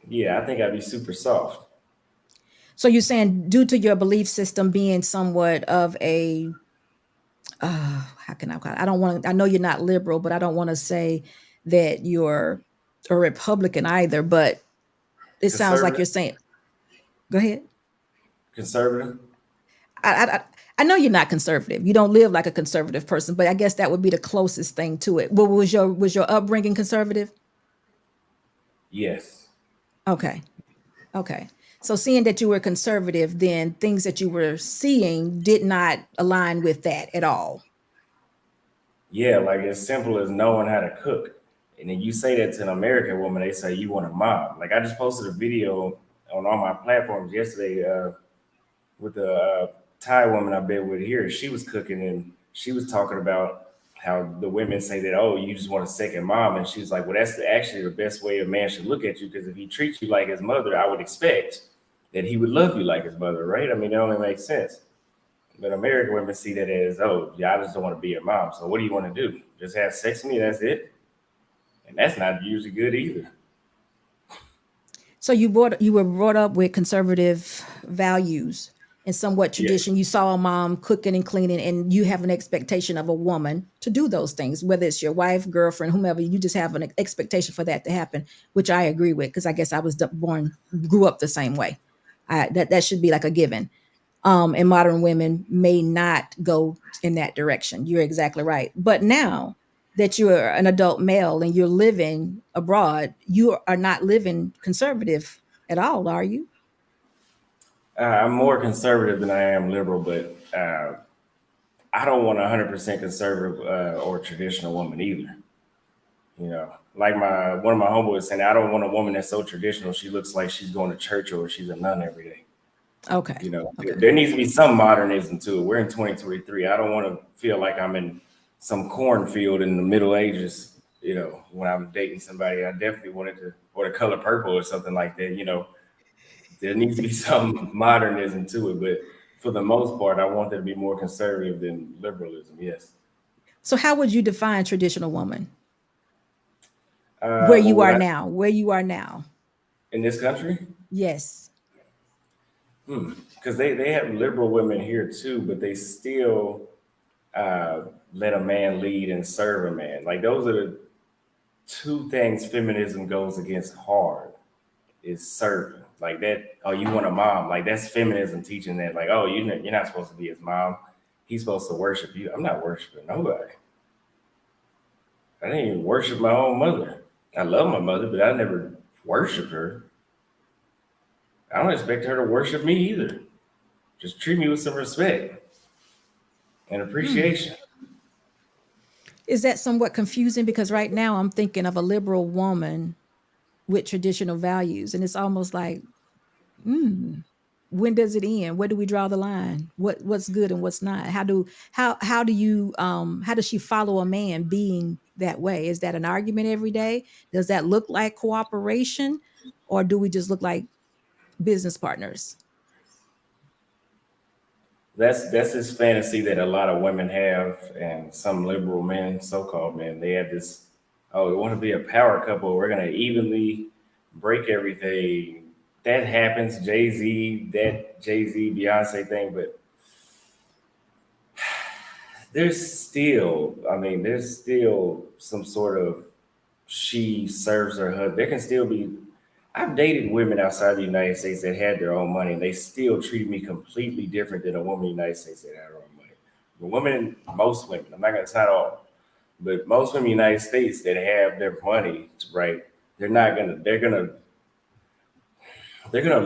yeah, I think I'd be super soft. So you're saying due to your belief system being somewhat of a, how can I call it? I don't want to, I know you're not liberal, but I don't want to say that you're a Republican either, but it sounds like Conservative, you're saying, go ahead. conservative. I, I know you're not conservative. You don't live like a conservative person, but I guess that would be the closest thing to it. What was your upbringing conservative? Yes. Okay. Okay. So seeing that you were conservative, then things that you were seeing did not align with that at all. Yeah, like as simple as knowing how to cook. And then you say that to an American woman, they say you want a mom. Like I just posted a video on all my platforms yesterday with the Thai woman I've been with here. She was cooking and she was talking about how the women say that, oh, you just want a second mom. And she's like, well, that's actually the best way a man should look at you because if he treats you like his mother, I would expect that he would love you like his mother, right? I mean, it only makes sense. But American women see that as, oh, yeah, I just don't want to be your mom. So what do you want to do? Just have sex with me? That's it? And that's not usually good either. So you were brought up with conservative values and somewhat Yeah. tradition. You saw a mom cooking and cleaning, and you have an expectation of a woman to do those things, whether it's your wife, girlfriend, whomever. You just have an expectation for that to happen, which I agree with because I guess I was grew up the same way. That should be like a given. And modern women may not go in that direction. You're exactly right. But now that you're an adult male and you're living abroad, you are not living conservative at all, are you? I'm more conservative than I am liberal, but I don't want a 100% conservative or traditional woman either. You know, like one of my homeboys saying, I don't want a woman that's so traditional she looks like she's going to church or she's a nun every day. Okay. You know, Okay. there needs to be some modernism to it. We're in 2023. I don't want to feel like I'm in some cornfield in the Middle Ages. You know, when I'm dating somebody, I definitely wanted to, or the color purple or something like that. You know, there needs to be some modernism to it. But for the most part, I want there to be more conservative than liberalism. Yes. So how would you define traditional woman? Well, what I Where you are now. in this country, Yes. because they have liberal women here too, but they still let a man lead and serve a man. Like those are the two things feminism goes against hard is serving. Like that, oh, you want a mom. Like that's feminism teaching that, like, oh, you're not supposed to be his mom. He's supposed to worship you. I'm not worshiping nobody. I didn't even worship my own mother. I love my mother, but I never worshiped her. I don't expect her to worship me either. Just treat me with some respect and appreciation. Is that somewhat confusing? Because right now I'm thinking of a liberal woman with traditional values, and it's almost like, when does it end? Where do we draw the line? What's good and what's not? How do you how does she follow a man being that way? Is that an argument every day? Does that look like cooperation, or do we just look like business partners? That's this fantasy that a lot of women have, and some liberal men, so-called men, they have this. Oh, we want to be a power couple. We're gonna evenly break everything. That happens. Jay Z, Beyonce thing, but there's still some sort of she serves her husband. There can still be. I've dated women outside the United States that had their own money, and they still treated me completely different than a woman in the United States that had her own money. Most women, I'm not gonna, it's not all, but most women in the United States that have their money, right? They're not gonna, they're gonna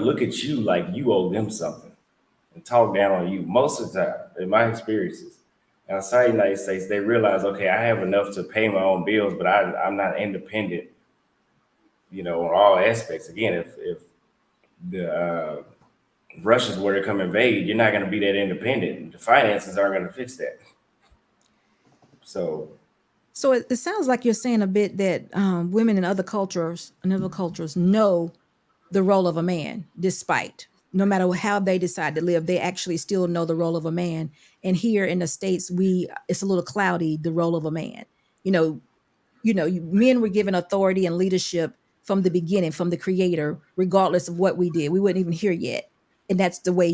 look at you like you owe them something and talk down on you most of the time, in my experiences. Outside the United States, they realize, okay, I have enough to pay my own bills, but I'm not independent on all aspects. Again, if the Russians were to come invade, you're not going to be that independent. The finances aren't going to fix that. So So it sounds like you're saying a bit that women in other cultures know the role of a man, despite no matter how they decide to live, they actually still know the role of a man. And here in the States, it's a little cloudy, the role of a man. You know, men were given authority and leadership from the beginning, from the creator, regardless of what we did. We weren't even here yet. And that's the way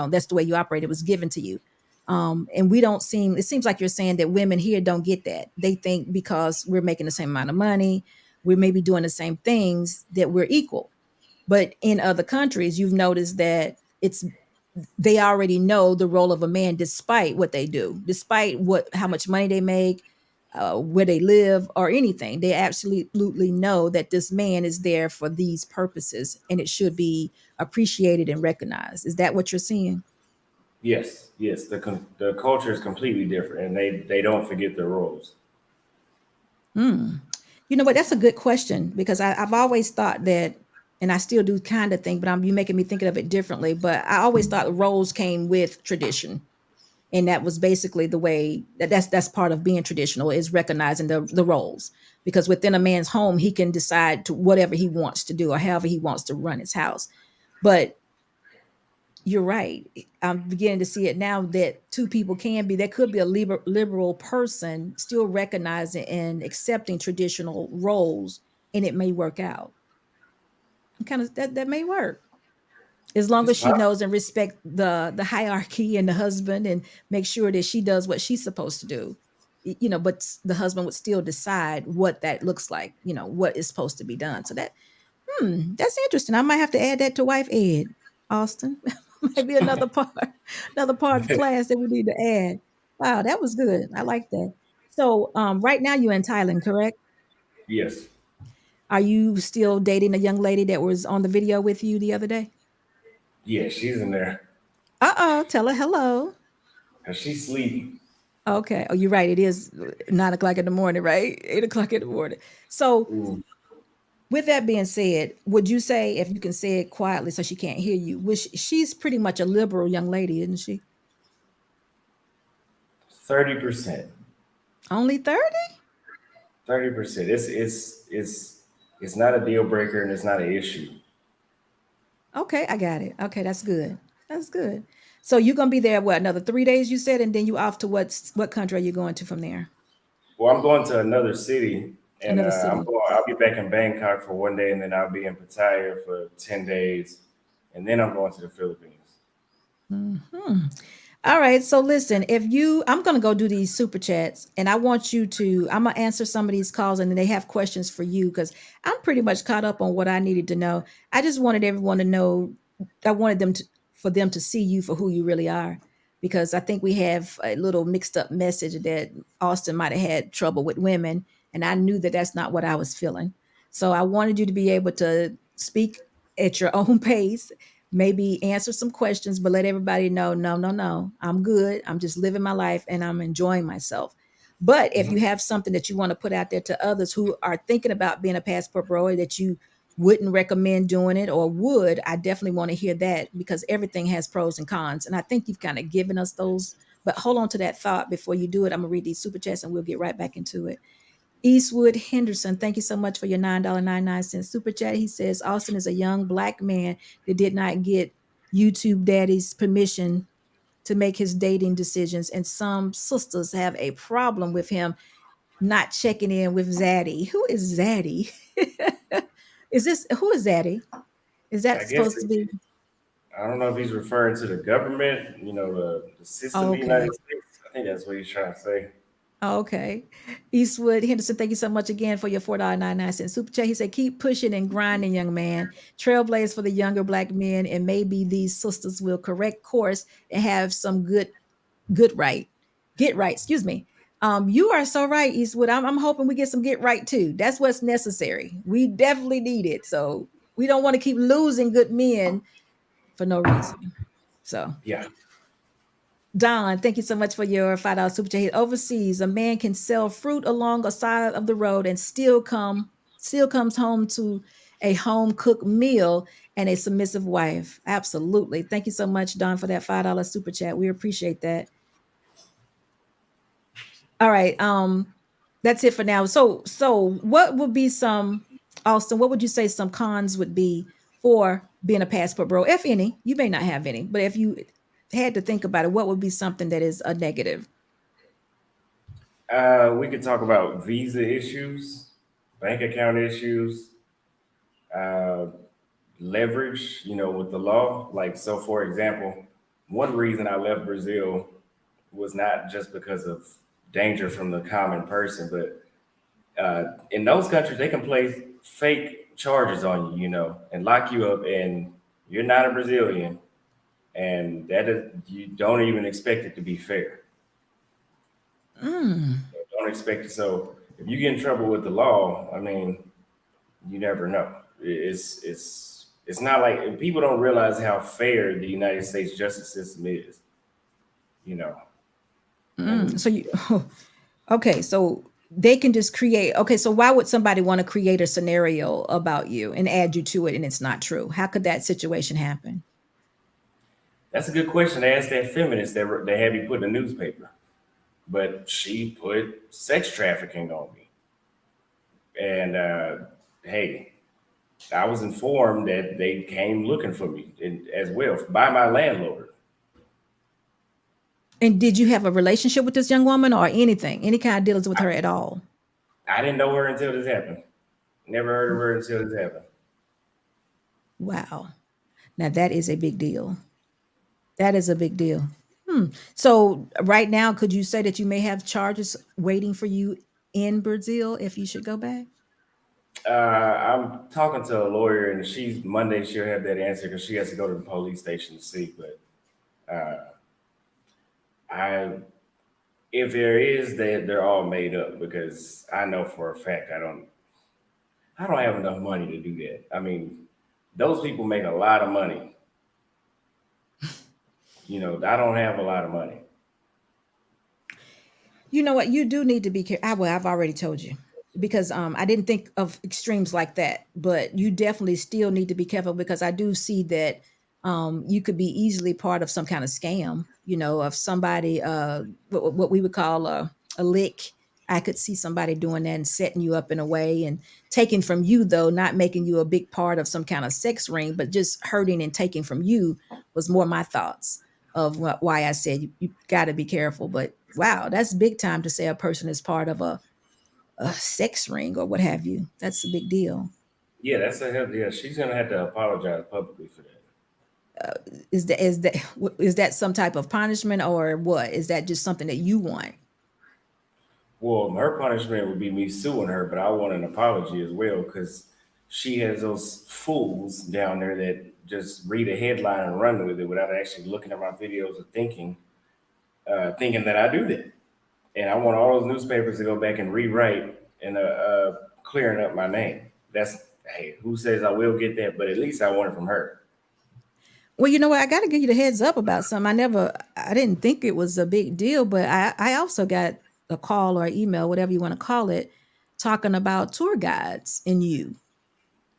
that's the way you operate. It was given to you. And it seems like you're saying that women here don't get that. They think because we're making the same amount of money, we're maybe doing the same things, that we're equal. But in other countries, you've noticed that they already know the role of a man despite what they do, despite how much money they make, where they live, or anything. They absolutely know that this man is there for these purposes, and it should be appreciated and recognized. Is that what you're seeing? yes, the culture is completely different, and they don't forget their roles. Hmm. You know what? That's a good question, because I've always thought that, and I still do kind of think, but you making me think of it differently. But I always thought roles came with tradition, and that was basically the way that's part of being traditional, is recognizing the roles, because within a man's home he can decide to whatever he wants to do or however he wants to run his house. But you're right, I'm beginning to see it now that two people there could be a liberal person still recognizing and accepting traditional roles, and it may work out. Kind of that may work, as long It's as she possible. knows and respect the hierarchy and the husband, and make sure that she does what she's supposed to do. But the husband would still decide what that looks like, what is supposed to be done. So that's interesting. I might have to add that to wife ed, Austin. Maybe another part of class that we need to add. Wow, that was good. I like that. So right now you're in Thailand, correct? Yes, Are you still dating a young lady that was on the video with you the other day? yes, she's in there Uh-oh, tell her hello. because she's sleepy. Okay. Oh, you're right. It is 9 o'clock in the morning, right? 8 o'clock in the morning. So, Ooh, with that being said, would you say, if you can say it quietly so she can't hear you, she's pretty much a liberal young lady, isn't she? 30%. Only 30? 30%. It's not a deal breaker and it's not an issue. Okay, I got it. Okay, that's good. That's good. So you're gonna be there, what, another 3 days, you said, and then you off to what country are you going to from there? Well, I'm going to another city, and Another city. I'll be back in Bangkok for one day, and then I'll be in Pattaya for 10 days, and then I'm going to the Philippines. Hmm. All right. So listen, I'm going to go do these super chats, and I'm going to answer some of these calls, and then they have questions for you, because I'm pretty much caught up on what I needed to know. I just wanted everyone to know, I wanted for them to see you for who you really are, because I think we have a little mixed up message that Austin might have had trouble with women. And I knew that that's not what I was feeling. So I wanted you to be able to speak at your own pace, maybe answer some questions, but let everybody know, no, no, no, I'm good. I'm just living my life and I'm enjoying myself. But if you Mhm. have something that you want to put out there to others who are thinking about being a passport bro, that you wouldn't recommend doing it or would, I definitely want to hear that, because everything has pros and cons. And I think you've kind of given us those. But hold on to that thought before you do it. I'm going to read these super chats and we'll get right back into it. Eastwood Henderson, thank you so much for your $9.99 super chat. He says Austin is a young black man that did not get YouTube daddy's permission to make his dating decisions, and some sisters have a problem with him not checking in with Zaddy. Who is Zaddy? Who is Zaddy? Is that I guess supposed to be? I don't know if he's referring to the government, the system Oh, of the okay. United States. I think that's what he's trying to say. Okay. Eastwood Henderson, thank you so much again for your $4.99 super chat. He said, keep pushing and grinding, young man. Trailblaze for the younger black men, and maybe these sisters will correct course and have some good right. Get right, excuse me. You are so right, Eastwood. I'm hoping we get some get right too. That's what's necessary. We definitely need it. So we don't want to keep losing good men for no reason. So Yeah. Don, thank you so much for your $5 super chat. Overseas, a man can sell fruit along a side of the road and still come still comes home to a home cooked meal and a submissive wife. Absolutely. Thank you so much, Don, for that $5 super chat. We appreciate that. All right. That's it for now. So what would be some, Austin, what would you say some cons would be for being a passport bro? If any, you may not have any, but if you had to think about it, what would be something that is a negative? We could talk about visa issues, bank account issues, uh, leverage, with the law. Like, so for example, one reason I left Brazil was not just because of danger from the common person, but in those countries, they can place fake charges on you, and lock you up, and you're not a Brazilian, and that is, you don't even expect it to be fair. Mm. Don't expect it. So if you get in trouble with the law, I mean, you never know. It's not like people don't realize how fair the United States justice system is, you know. And So you okay, so they can just create. Okay, so why would somebody want to create a scenario about you and add you to it and it's not true? How could that situation happen? that's a good question to ask that feminist that they had me put in the newspaper. But she put sex trafficking on me. And hey, I was informed that they came looking for me as well by my landlord. And did you have a relationship with this young woman or anything, any kind of dealings with I, her at all? I didn't know her until this happened. Never heard of her until this happened. Wow. Now that is a big deal. That is a big deal. So right now, could you say that you may have charges waiting for you in Brazil if you should go back? I'm talking to a lawyer, and she's Monday. She'll have that answer because she has to go to the police station to see. But I, if there is, they're all made up because I know for a fact I don't have enough money to do that. I mean, those people make a lot of money. I don't have a lot of money. You know what? You do need to be careful. Well, I've already told you because I didn't think of extremes like that, but you definitely still need to be careful because I do see that you could be easily part of some kind of scam. Of somebody, what we would call a lick. I could see somebody doing that and setting you up in a way and taking from you, though, not making you a big part of some kind of sex ring, but just hurting and taking from you was more my thoughts of why I said you got to be careful. But wow, that's big time to say a person is part of a sex ring or what have you. That's a big deal. Yeah, that's a hell. Yeah, she's gonna have to apologize publicly for that. Is that some type of punishment or what? Is that just something that you want? Well, her punishment would be me suing her, but I want an apology as well because she has those fools down there that just read a headline and run with it without actually looking at my videos or thinking that I do that. And I want all those newspapers to go back and rewrite and clearing up my name. That's hey, who says I will get that? But at least I want it from her. Well, you know what? I got to give you the heads up about something. I didn't think it was a big deal, but I also got a call or email, whatever you want to call it, talking about tour guides and you.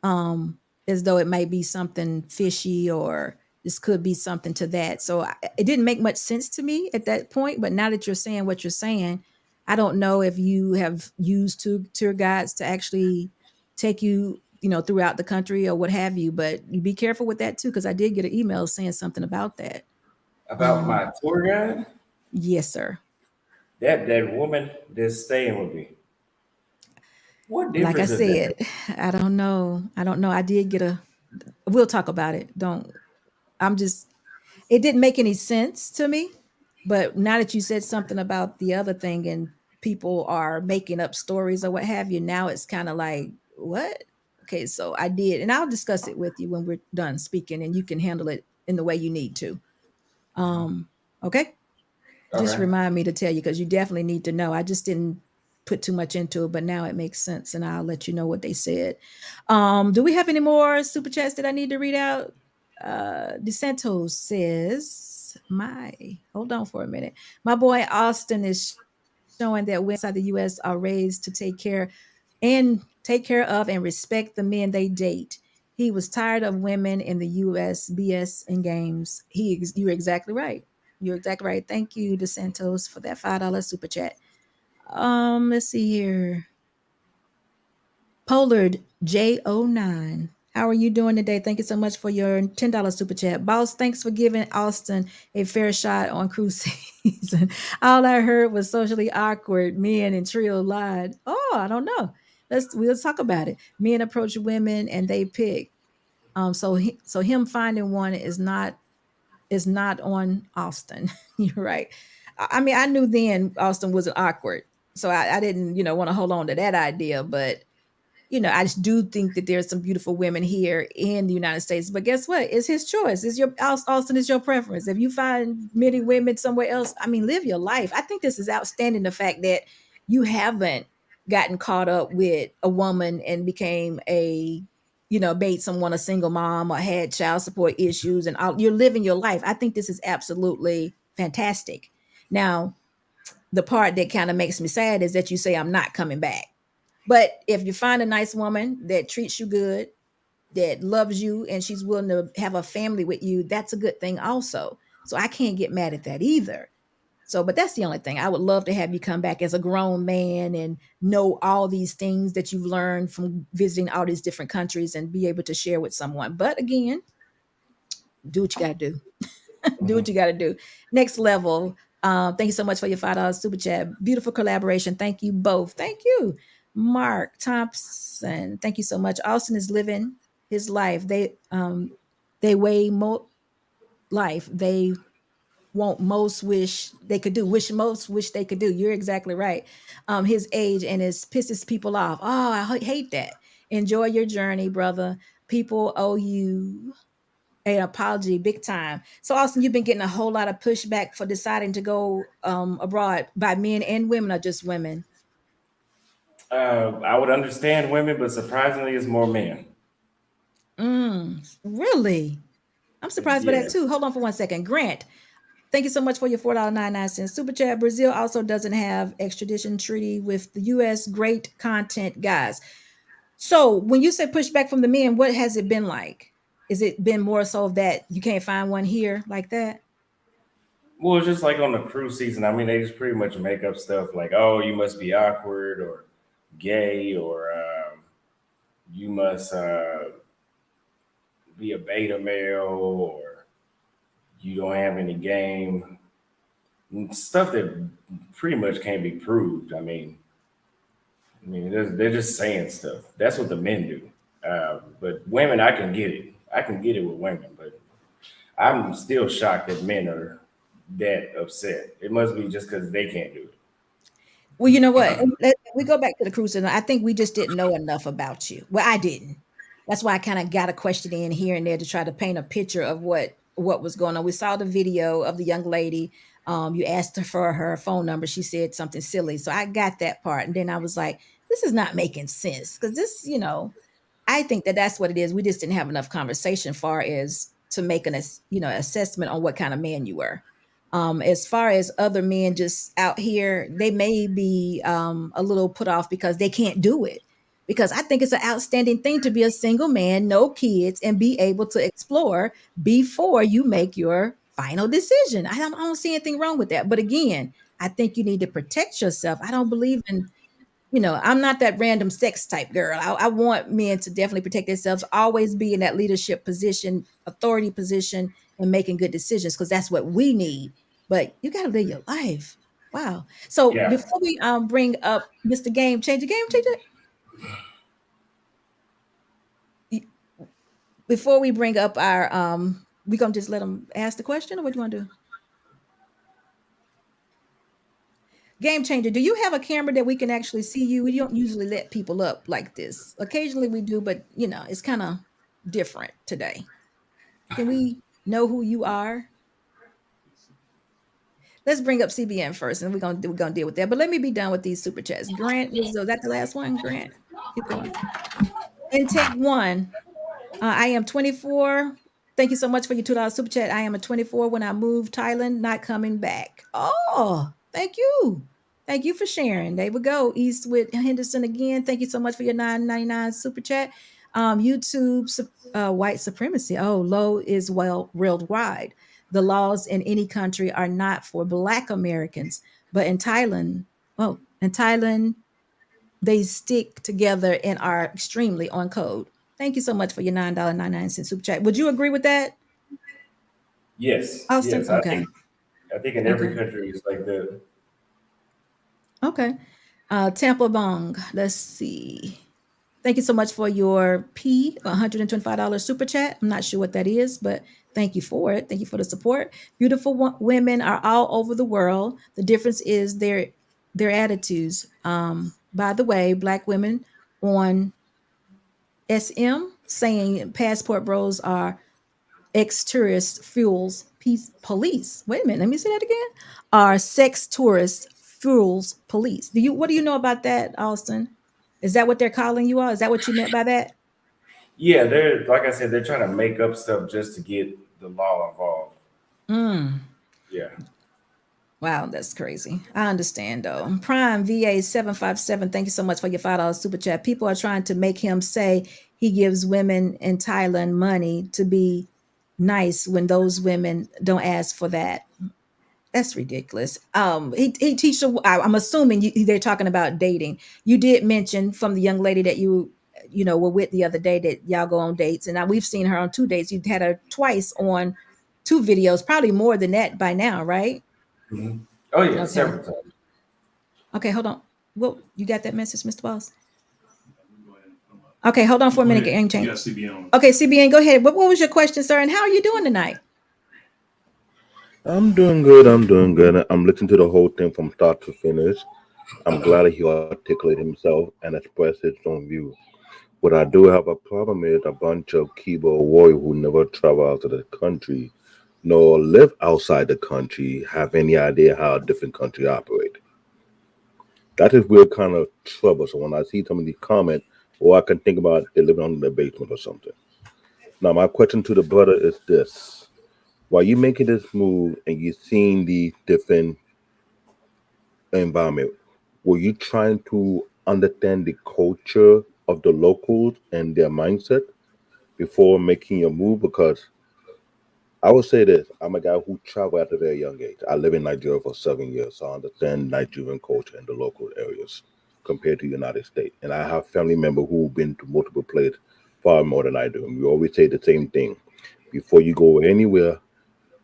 um, as though it might be something fishy or this could be something to that. So it didn't make much sense to me at that point. But now that you're saying what you're saying, I don't know if you have used tour guides to actually take you, throughout the country or what have you. But you be careful with that too, because I did get an email saying something about that. About Um, my tour guide, yes, sir. that woman that's staying with me. What Like I difference does that said, I don't know. I don't know. I did get a. We'll talk about it. Don't. I'm just it didn't make any sense to me. But now that you said something about the other thing and people are making up stories or what have you, now it's kind of like, what? Okay, so I did, and I'll discuss it with you when we're done speaking, and you can handle it in the way you need to. Um, okay? Just okay? remind me to tell you because you definitely need to know. I just didn't put too much into it, but now it makes sense, and I'll let you know what they said. Do we have any more super chats that I need to read out? DeSantos says, "My hold on for a minute. My boy Austin is showing that women inside the U.S. are raised to take care and take care of and respect the men they date. He was tired of women in the US BS and games. You're exactly right. You're exactly right. Thank you, DeSantos, for that $5 super chat. Let's see here. Pollard J09. How are you doing today? Thank you so much for your $10 super chat. Boss, thanks for giving Austin a fair shot on Krew season. All I heard was socially awkward. Men and trio lied. Oh, I don't know. We'll talk about it. Men approach women and they pick. So him finding one is not on Austin. You're right. I mean, I knew then Austin wasn't awkward. So I didn't, want to hold on to that idea, but I just do think that there's some beautiful women here in the United States. But guess what? It's his choice. It's Austin is your preference. If you find many women somewhere else, I mean, live your life. I think this is outstanding. The fact that you haven't gotten caught up with a woman and became made someone a single mom or had child support issues and you're living your life. I think this is absolutely fantastic. Now, the part that kind of makes me sad is that you say I'm not coming back. But if you find a nice woman that treats you good, that loves you, and she's willing to have a family with you, that's a good thing also. So I can't get mad at that either. So, but that's the only thing. I would love to have you come back as a grown man and know all these things that you've learned from visiting all these different countries and be able to share with someone. But again, do what you got to do. Do what you got to do. Next level. Thank you so much for your $5 super chat. Beautiful collaboration. Thank you both. Thank you, Mark Thompson. Thank you so much. Austin is living his life. They weigh life. They want most wish they could do. Most wish they could do. You're exactly right. His age and it pisses people off. Oh, I hate that. Enjoy your journey, brother. People owe you an apology big time. So Austin, you've been getting a whole lot of pushback for deciding to go abroad by men and women or just women. I would understand women, but surprisingly, it's more men. Really? I'm surprised by Yeah. that too. Hold on for 1 second. Grant, thank you so much for your $4.99 super chat. Brazil also doesn't have extradition treaty with the US. Great content, guys. So when you say pushback from the men, what has it been like? Is it been more so that you can't find one here like that? Well, it's just like on the cruise season. I mean, they just pretty much make up stuff like, "Oh, you must be awkward or gay, or you must be a beta male, or you don't have any game." Stuff that pretty much can't be proved. I mean, they're just saying stuff. That's what the men do. But women, I can get it. I can get it with women, but I'm still shocked that men are that upset. It must be just because they can't do it. Well, you know what? We go back to the cruise, and I think we just didn't know enough about you. Well, I didn't. That's why I kind of got a question in here and there to try to paint a picture of what was going on. We saw the video of the young lady. You asked her for her phone number. She said something silly, so I got that part, and then I was like, "This is not making sense," because I think that that's what it is. We just didn't have enough conversation far as to make an assessment on what kind of man you were. As far as other men just out here, they may be a little put off because they can't do it. Because I think it's an outstanding thing to be a single man, no kids, and be able to explore before you make your final decision. I don't see anything wrong with that. But again, I think you need to protect yourself. I don't believe in I'm not that random sex type girl. I want men to definitely protect themselves, always be in that leadership position, authority position, and making good decisions because that's what we need. But you got to live your life. Wow. So Yeah. before we bring up Mr. Game Changer, before we bring up our we gonna just let them ask the question, or what do you want to do? Game Changer, do you have a camera that we can actually see you? We don't usually let people up like this. Occasionally we do, but it's kind of different today. Can we know who you are? Let's bring up CBN first, and we're gonna deal with that. But let me be done with these super chats. Grant, was that the last one? Grant, keep going. And take one. I am 24. Thank you so much for your $2 super chat. I am a 24 when I moved Thailand, not coming back. Oh, thank you. Thank you for sharing. There we go. Eastwood Henderson again. Thank you so much for your $9.99 super chat. YouTube white supremacy. Oh, low is well worldwide. The laws in any country are not for Black Americans, but in Thailand, they stick together and are extremely on code. Thank you so much for your $9.99 super chat. Would you agree with that, Yes, Austin? yes. Okay. I think in every Okay. country it's like that. Okay. Tampa Bong. Let's see. Thank you so much for your $125 super chat. I'm not sure what that is, but thank you for it. Thank you for the support. Beautiful women are all over the world. The difference is their attitudes. By the way, Black women on SM saying passport bros are ex-tourist fuels police. Wait a minute, let me say that again. Are sex tourist fuels police. What do you know about that, Austin? Is that what they're calling you all? Is that what you meant by that? Yeah, they're like I said, they're trying to make up stuff just to get the law involved. Mm. Yeah. Wow, that's crazy. I understand though. Prime VA 757. Thank you so much for your $5 super chat. People are trying to make him say he gives women in Thailand money to be nice when those women don't ask for that. That's ridiculous. He teach. I'm assuming they're talking about dating. You did mention from the young lady that you were with the other day that y'all go on dates, and now we've seen her on 2 dates. You've had her twice on 2 videos, probably more than that by now, right? Hmm. Oh yeah, Okay. several times. Okay, hold on. Well, you got that message, Mr. Boss? Okay, hold on for a minute. Gang change. Okay, CBN, go ahead. What was your question, sir? And how are you doing tonight? I'm doing good. I'm doing good. I'm listening to the whole thing from start to finish. I'm glad he articulated himself and expressed his own view. What I do have a problem is a bunch of keyboard warriors who never travel out of the country nor live outside the country have any idea how a different country operate. That is real kind of troublesome when I see some of these comments, or I can think about they living on their basement or something. Now, my question to the brother is this: while you making this move and you seeing the different environment, were you trying to understand the culture of the locals and their mindset before making your move? Because I would say this: I'm a guy who traveled at a very young age. I live in Nigeria for 7 years, so I understand Nigerian culture in the local areas compared to the United States. And I have family members who've been to multiple places far more than I do. And we always say the same thing: before you go anywhere,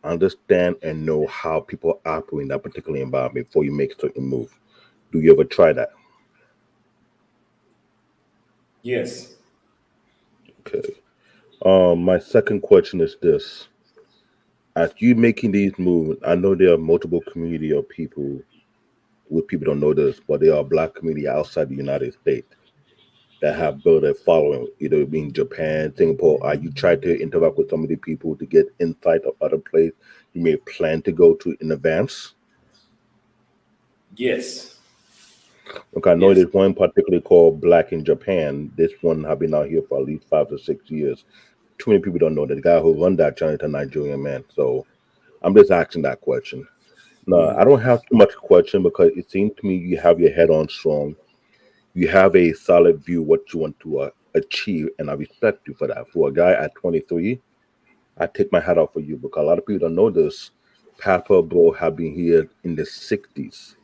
understand and know how people operate in that particular environment before you make a certain move. Do you ever try that? Yes. Okay. My second question is this: as you making these moves, I know there are multiple community of people. What people don't know this, but there are black community outside the United States that have built a following, either in Japan, Singapore. Are you try to interact with some of the people to get insight of other place you may plan to go to in advance? Yes. Okay, I know Yes. there's one particularly called Black in Japan. This one have been out here for at least 5 to 6 years. Too many people don't know that the guy who run that channel is a Nigerian man. So I'm just asking that question. No, I Hmm. don't have too much question because it seems to me you have your head on strong. You have a solid view what you want to achieve, and I respect you for that. For a guy at 23, I take my hat off for you because a lot of people don't know this. Papa Bro have been here in the 60s.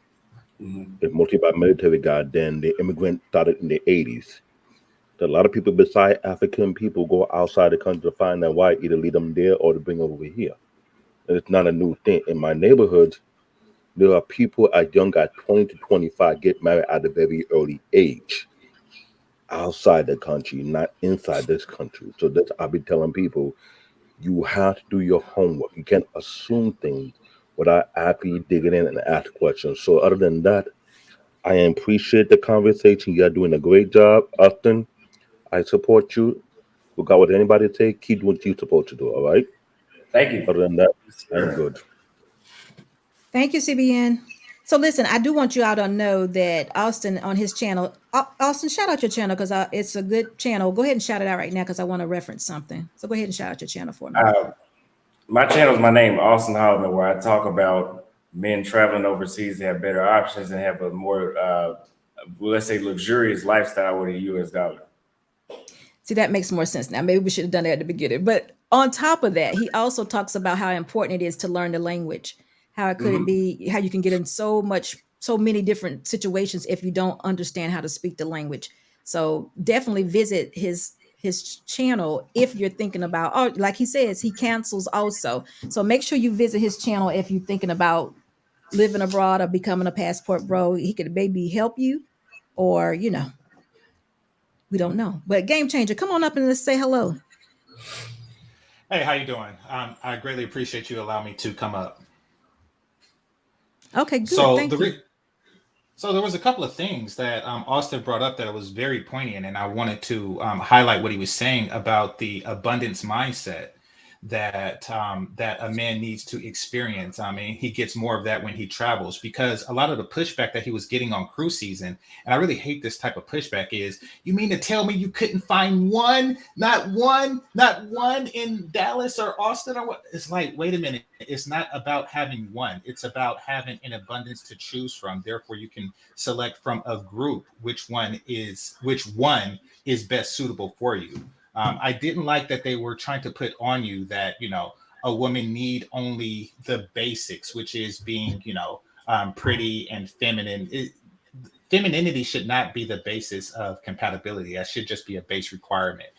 Hmm. It's mostly by military guy. Then the immigrant started in the 80s. A lot of people beside African people go outside the country to find their white, either lead them there or to bring them over here. And it's not a new thing. In my neighborhood, there are people as young as 20 to 25 get married at a very early age outside the country, not inside this country. So that's I'll be telling people you have to do your homework. You can't assume things without actually digging in and ask questions. So other than that, I appreciate the conversation. You're doing a great job, Austin. I support you. Regard what anybody say, keep doing what you're supposed to do, all right? Thank you. Other than that, Yes, I'm sir. good. Thank you, CBN. So listen, I do want you all to know that Austin on his channel, Austin, shout out your channel because it's a good channel. Go ahead and shout it out right now because I want to reference something. So go ahead and shout out your channel for me. My channel is my name, Auston Holleman, where I talk about men traveling overseas have better options and have a more, let's say, luxurious lifestyle with a U.S. dollar. See, that makes more sense now. Maybe we should have done that at the beginning. But on top of that, he also talks about how important it is to learn the language. How it couldn't be, how you can get in so many different situations if you don't understand how to speak the language. So definitely visit his channel if you're thinking about, oh, like he says, he cancels also. So make sure you visit his channel if you're thinking about living abroad or becoming a passport bro. He could maybe help you, or we don't know. But Game Changer, come on up and let's say hello. Hey, how you doing? I greatly appreciate you allowing me to come up. Okay, good. So Thank you. so there was a couple of things that Austin brought up that was very poignant, and I wanted to highlight what he was saying about the abundance mindset that a man needs to experience. I mean, he gets more of that when he travels, because a lot of the pushback that he was getting on Krew season, and I really hate this type of pushback, is, you mean to tell me you couldn't find not one in Dallas or Austin or what? It's like, wait a minute. It's not about having one. It's about having an abundance to choose from. Therefore, you can select from a group which one is best suitable for you. I didn't like that they were trying to put on you that, a woman need only the basics, which is being, pretty and feminine. Femininity should not be the basis of compatibility. That should just be a base requirement.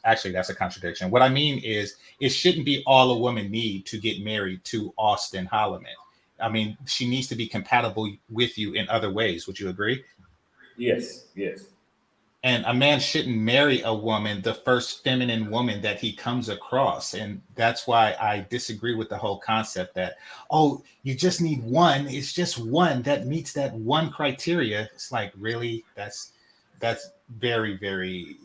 Actually, that's a contradiction. What I mean is, it shouldn't be all a woman need to get married to Auston Holleman. I mean, she needs to be compatible with you in other ways. Would you agree? Yes. And a man shouldn't marry a woman, the first feminine woman that he comes across. And that's why I disagree with the whole concept that, oh, you just need one. It's just one that meets that one criteria. It's like, really? That's very, very,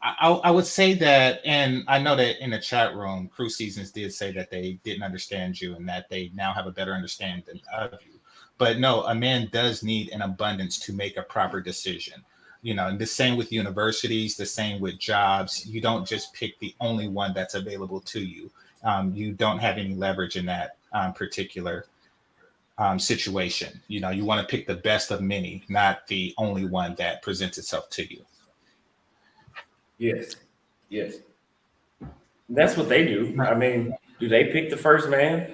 I would say that. And I know that in the chat room, Krew Seasons did say that they didn't understand you and that they now have a better understanding of you. But no, a man does need an abundance to make a proper decision. And the same with universities, the same with jobs. You don't just pick the only one that's available to you. You don't have any leverage in that particular situation. You want to pick the best of many, not the only one that presents itself to you. Yes. That's what they do. I mean, do they pick the first man?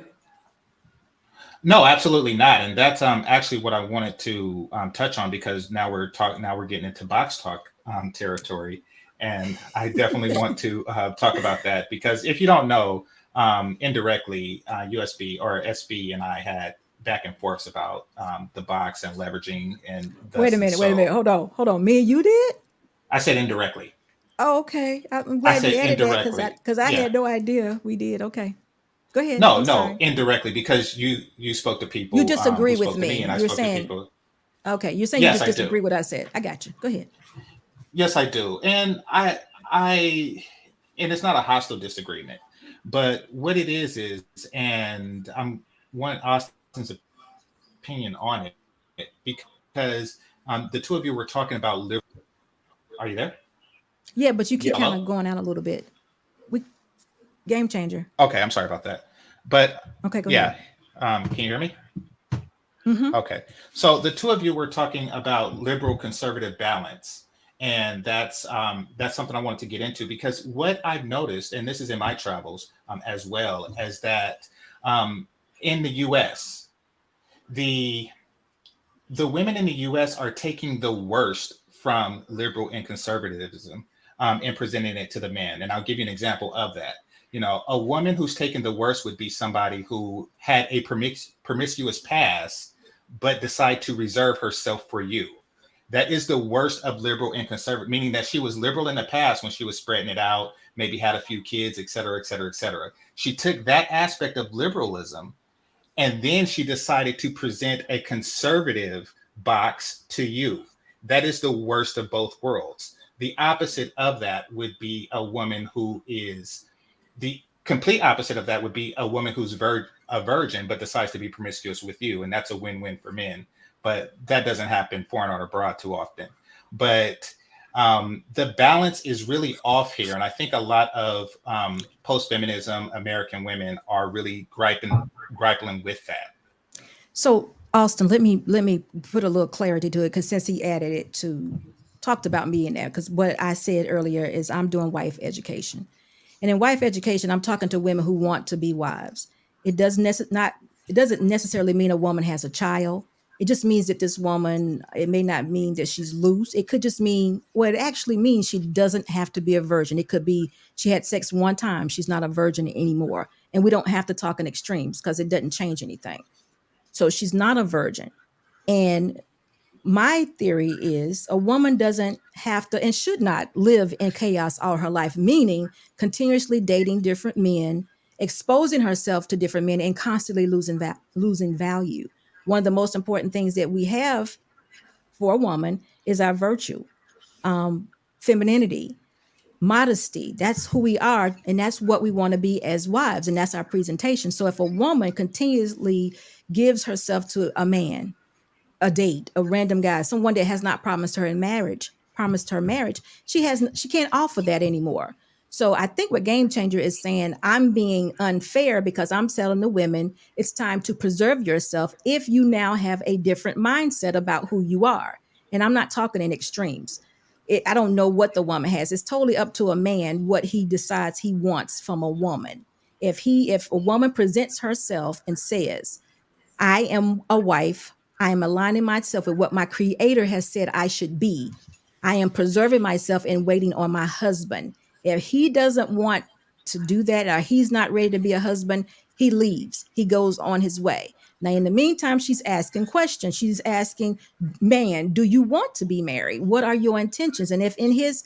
No, absolutely not. And that's actually what I wanted to touch on, because now we're getting into box talk territory. And I definitely want to talk about that, because if you don't know, indirectly, USB or SB and I had back and forths about the box and leveraging. And wait a minute. Hold on. Me and you did? I said indirectly. Oh, okay. I'm I glad said you added that, indirectly. because I had no idea we did. Okay. Go ahead. No, indirectly, because you spoke to people. You disagree who with spoke to me. and I You're spoke saying, to people. Okay, you're saying Yes, you just I do. disagree with what I said. I got you. Go ahead. Yes, I do. And and it's not a hostile disagreement, but what it is, and I'm want Austin's opinion on it, because the two of you were talking about liberal. Are you there? Yeah, but you keep Hello? kind of going out a little bit. Game Changer. Okay, I'm sorry about that. But okay, go ahead. Can you hear me? Mm-hmm. Okay. So the two of you were talking about liberal conservative balance. And that's something I wanted to get into, because what I've noticed, and this is in my travels as well, as that in the US, the women in the US are taking the worst from liberal and conservatism and presenting it to the man. And I'll give you an example of that. A woman who's taken the worst would be somebody who had a promiscuous past, but decide to reserve herself for you. That is the worst of liberal and conservative, meaning that she was liberal in the past when she was spreading it out, maybe had a few kids, et cetera, et cetera, et cetera. She took that aspect of liberalism, and then she decided to present a conservative box to you. That is the worst of both worlds. The opposite of that would be a woman who is the complete opposite of that would be a woman who's a virgin, but decides to be promiscuous with you. And that's a win-win for men. But that doesn't happen foreign or abroad too often. But the balance is really off here. And I think a lot of post-feminism American women are really grappling with that. So Austin, let me put a little clarity to it, because since he added it to talked about me in there, because what I said earlier is I'm doing wife education. And in wife education, I'm talking to women who want to be wives. It doesn't not it doesn't necessarily mean a woman has a child. It just means that this woman, it may not mean that she's loose. It could just mean, well, it actually means she doesn't have to be a virgin. It could be she had sex one time, she's not a virgin anymore. And we don't have to talk in extremes because it doesn't change anything. So she's not a virgin. And my theory is a woman doesn't have to and should not live in chaos all her life, meaning continuously dating different men, exposing herself to different men, and constantly losing value. One of the most important things that we have for a woman is our virtue, femininity, modesty. That's who we are, and that's what we want to be as wives, and that's our presentation. So if a woman continuously gives herself to a man, a date, a random guy, someone that has not promised her marriage, she can't offer that anymore. So I think what Game Changer is saying, I'm being unfair because I'm telling the women it's time to preserve yourself if you now have a different mindset about who you are. And I'm not talking in extremes. I don't know what the woman has. It's totally up to a man what he decides he wants from a woman. If a woman presents herself and says, I am a wife, I am aligning myself with what my creator has said I should be, I am preserving myself and waiting on my husband. If he doesn't want to do that, or he's not ready to be a husband, he leaves. He goes on his way. Now, in the meantime, she's asking questions. She's asking, man, do you want to be married? What are your intentions? And if in his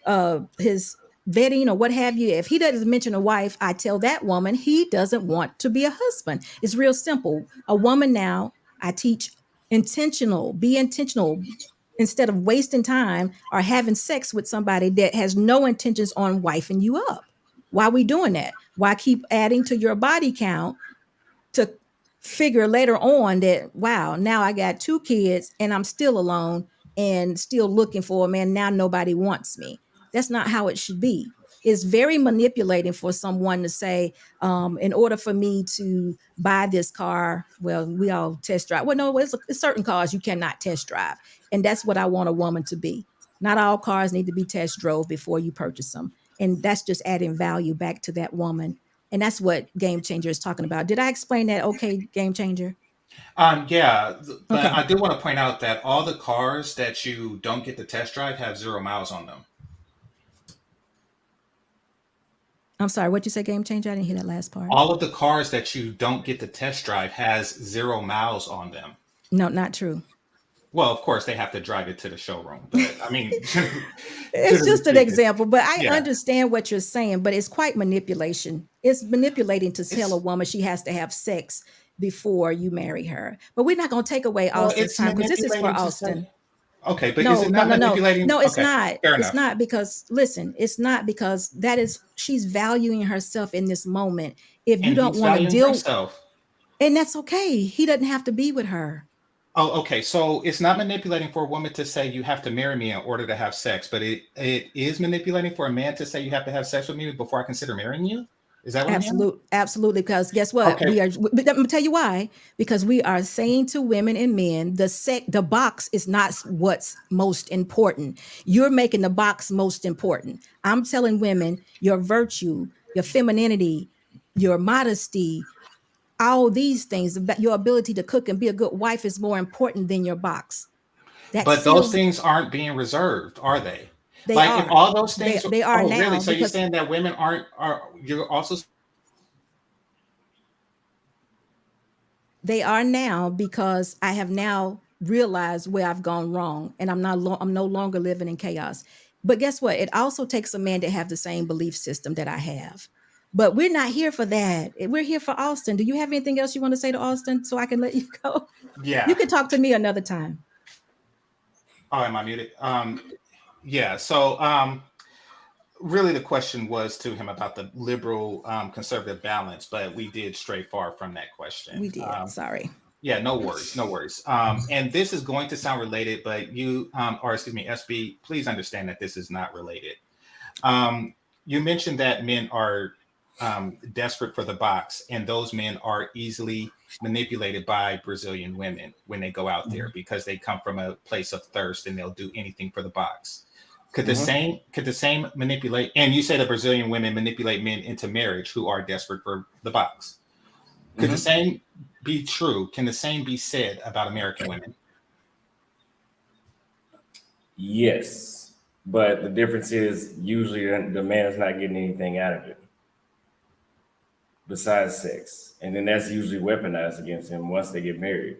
vetting or what have you, if he doesn't mention a wife, I tell that woman he doesn't want to be a husband. It's real simple. A woman now, I teach be intentional instead of wasting time or having sex with somebody that has no intentions on wifing you up. Why are we doing that? Why keep adding to your body count to figure later on that, wow, now I got 2 kids and I'm still alone and still looking for a man. Now nobody wants me. That's not how it should be. It's very manipulating for someone to say, in order for me to buy this car, well, we all test drive. Well, no, it's certain cars you cannot test drive. And that's what I want a woman to be. Not all cars need to be test drove before you purchase them. And that's just adding value back to that woman. And that's what Game Changer is talking about. Did I explain that okay, Game Changer? Yeah, but Okay. I do want to point out that all the cars that you don't get to test drive have 0 miles on them. I'm sorry, what'd you say, Game Changer? I didn't hear that last part. All of the cars that you don't get to test drive has 0 miles on them. No, not true. Well, of course, they have to drive it to the showroom, but I mean, It's just an speaking, example, but I yeah, understand what you're saying, but it's quite manipulation. It's manipulating to tell a it's woman she has to have sex before you marry her. But we're not going to take away well, Austin's it's time because this is for manipulating to Austin. say, okay, but is No, it no, not no, no. manipulating? No, it's Okay, not. fair It's enough. not because, listen, it's not because she's valuing herself in this moment. If you And don't he's want to valuing deal, herself. and that's okay. He doesn't have to be with her. Oh, okay. So it's not manipulating for a woman to say you have to marry me in order to have sex, but it is manipulating for a man to say you have to have sex with me before I consider marrying you. Is that what I'm hearing? Absolutely. Because guess what? Okay, But let me tell you why. Because we are saying to women and men, the box is not what's most important. You're making the box most important. I'm telling women your virtue, your femininity, your modesty, all these things, your ability to cook and be a good wife is more important than your box. That but those seals, things aren't being reserved, are they? they Like if are. all those things, They are oh, really? now So you're because saying that women aren't, are, you're also, They are now because I have now realized where I've gone wrong, and I'm no longer living in chaos. But guess what? It also takes a man to have the same belief system that I have. But we're not here for that. We're here for Austin. Do you have anything else you want to say to Austin so I can let you go? You yeah. can talk to me another time. Oh, am I muted? Yeah. So, really the question was to him about the liberal conservative balance, but we did stray far from that We question. did. Sorry. Yeah, no worries, no worries. And this is going to sound related, but you, or excuse me, SB, please understand that this is not related. You mentioned that men are desperate for the box, and those men are easily manipulated by Brazilian women when they go out there because they come from a place of thirst and they'll do anything for the box. Could the same manipulate? And you say the Brazilian women manipulate men into marriage who are desperate for the box. Could the same be true? Can the same be said about American women? Yes, but the difference is usually the man is not getting anything out of it besides sex, and then that's usually weaponized against him once they get married.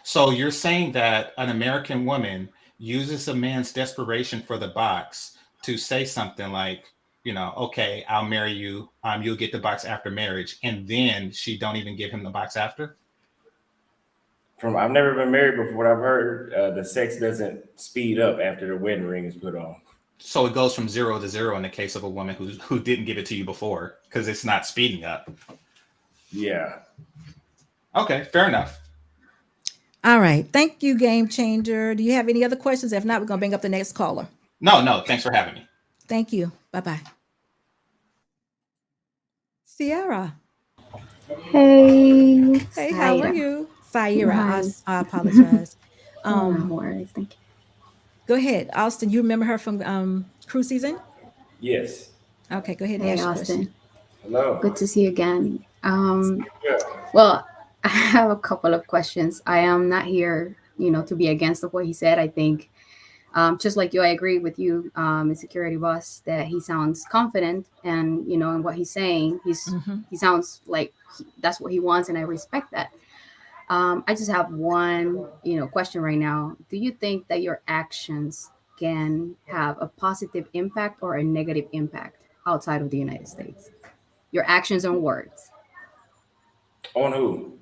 So you're saying that an American woman uses a man's desperation for the box to say something like, okay, I'll marry you. You'll get the box after marriage, and then she don't even give him the box after. I've never been married before. What I've heard, the sex doesn't speed up after the wedding ring is put on. So it goes from 0 to 0 in the case of a woman who didn't give it to you before because it's not speeding up. Yeah. Okay, fair enough. All right. Thank you, Game Changer. Do you have any other questions? If not, we're going to bring up the next caller. No. Thanks for having me. Thank you. Bye-bye. Sierra. Hey. Hey, how are you? Saira. Hi. I apologize. No worries. Thank you. Go ahead. Austin, you remember her from Krew season? Yes. Okay, go ahead and Hey, ask your Austin. question. Hello. Good to see you again. Yeah. Well, I have a couple of questions. I am not here, to be against what he said. I think, just like you, I agree with you, Security Boss, that he sounds confident and, in what he's saying. He sounds like that's what he wants, and I respect that. I just have one, question right now. Do you think that your actions can have a positive impact or a negative impact outside of the United States? Your actions and words. On who?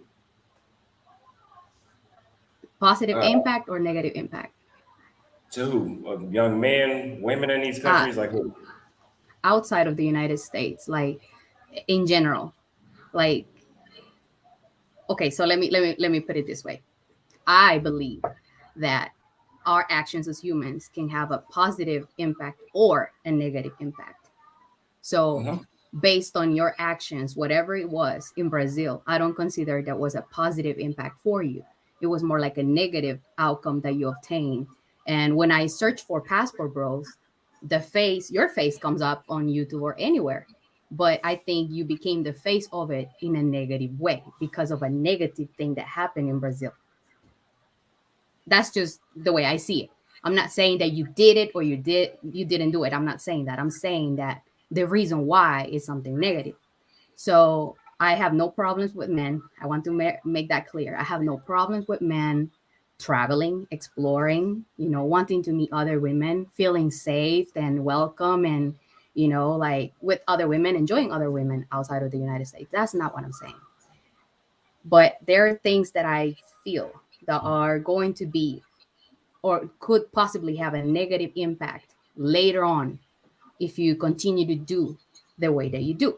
Positive impact or negative impact? To who? Young men, women in these countries, like who? Outside of the United States, like in general. Like, okay, so let me put it this way. I believe that our actions as humans can have a positive impact or a negative impact. So based on your actions, whatever it was in Brazil, I don't consider that was a positive impact for you. It was more like a negative outcome that you obtained. And when I search for passport bros, your face comes up on YouTube or anywhere. But I think you became the face of it in a negative way because of a negative thing that happened in Brazil. That's just the way I see it. I'm not saying that you did it or you didn't do it. I'm not saying that. I'm saying that the reason why is something negative. So I have no problems with men. I want to make that clear. I have no problems with men traveling, exploring, wanting to meet other women, feeling safe and welcome and, like with other women, enjoying other women outside of the United States. That's not what I'm saying. But there are things that I feel that are going to be or could possibly have a negative impact later on if you continue to do the way that you do.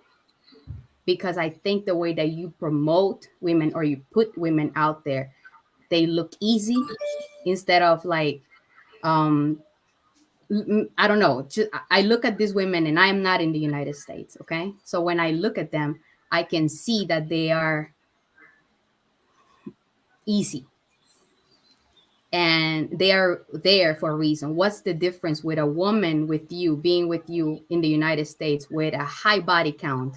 Because I think the way that you promote women or you put women out there, they look easy instead of like, I don't know. I look at these women and I am not in the United States. Okay. So when I look at them, I can see that they are easy. And they are there for a reason. What's the difference with a woman being with you in the United States with a high body count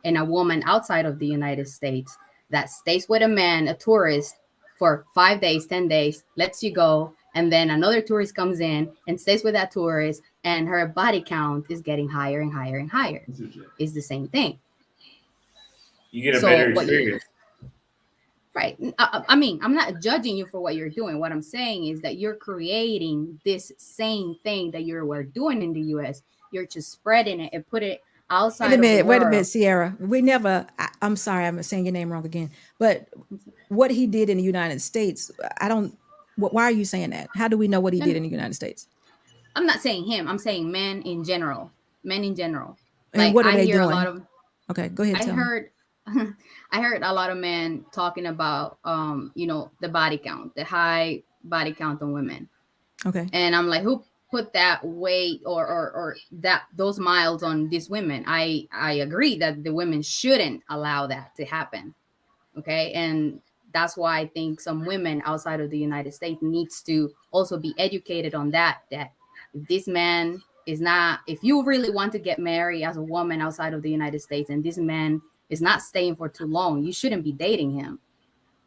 and a woman outside of the United States that stays with a man, a tourist, for 5 days, 10 days, lets you go, and then another tourist comes in and stays with that tourist, and her body count is getting higher and higher and higher. It's the same thing. You get a better experience. Right. I mean, I'm not judging you for what you're doing. What I'm saying is that you're creating this same thing that we're doing in the U.S. You're just spreading it and put it outside. Wait a minute, Sierra. I'm sorry, I'm saying your name wrong again. But what he did in the United States, why are you saying that? How do we know what he did in the United States? I'm not saying him. I'm saying men in general. And like, what are they doing? Okay, go ahead. I heard a lot of men talking about, the body count, the high body count on women. Okay. And I'm like, put that weight or that those miles on these women. I agree that the women shouldn't allow that to happen. Okay. And that's why I think some women outside of the United States needs to also be educated on that if this man is not, if you really want to get married as a woman outside of the United States and this man is not staying for too long, you shouldn't be dating him.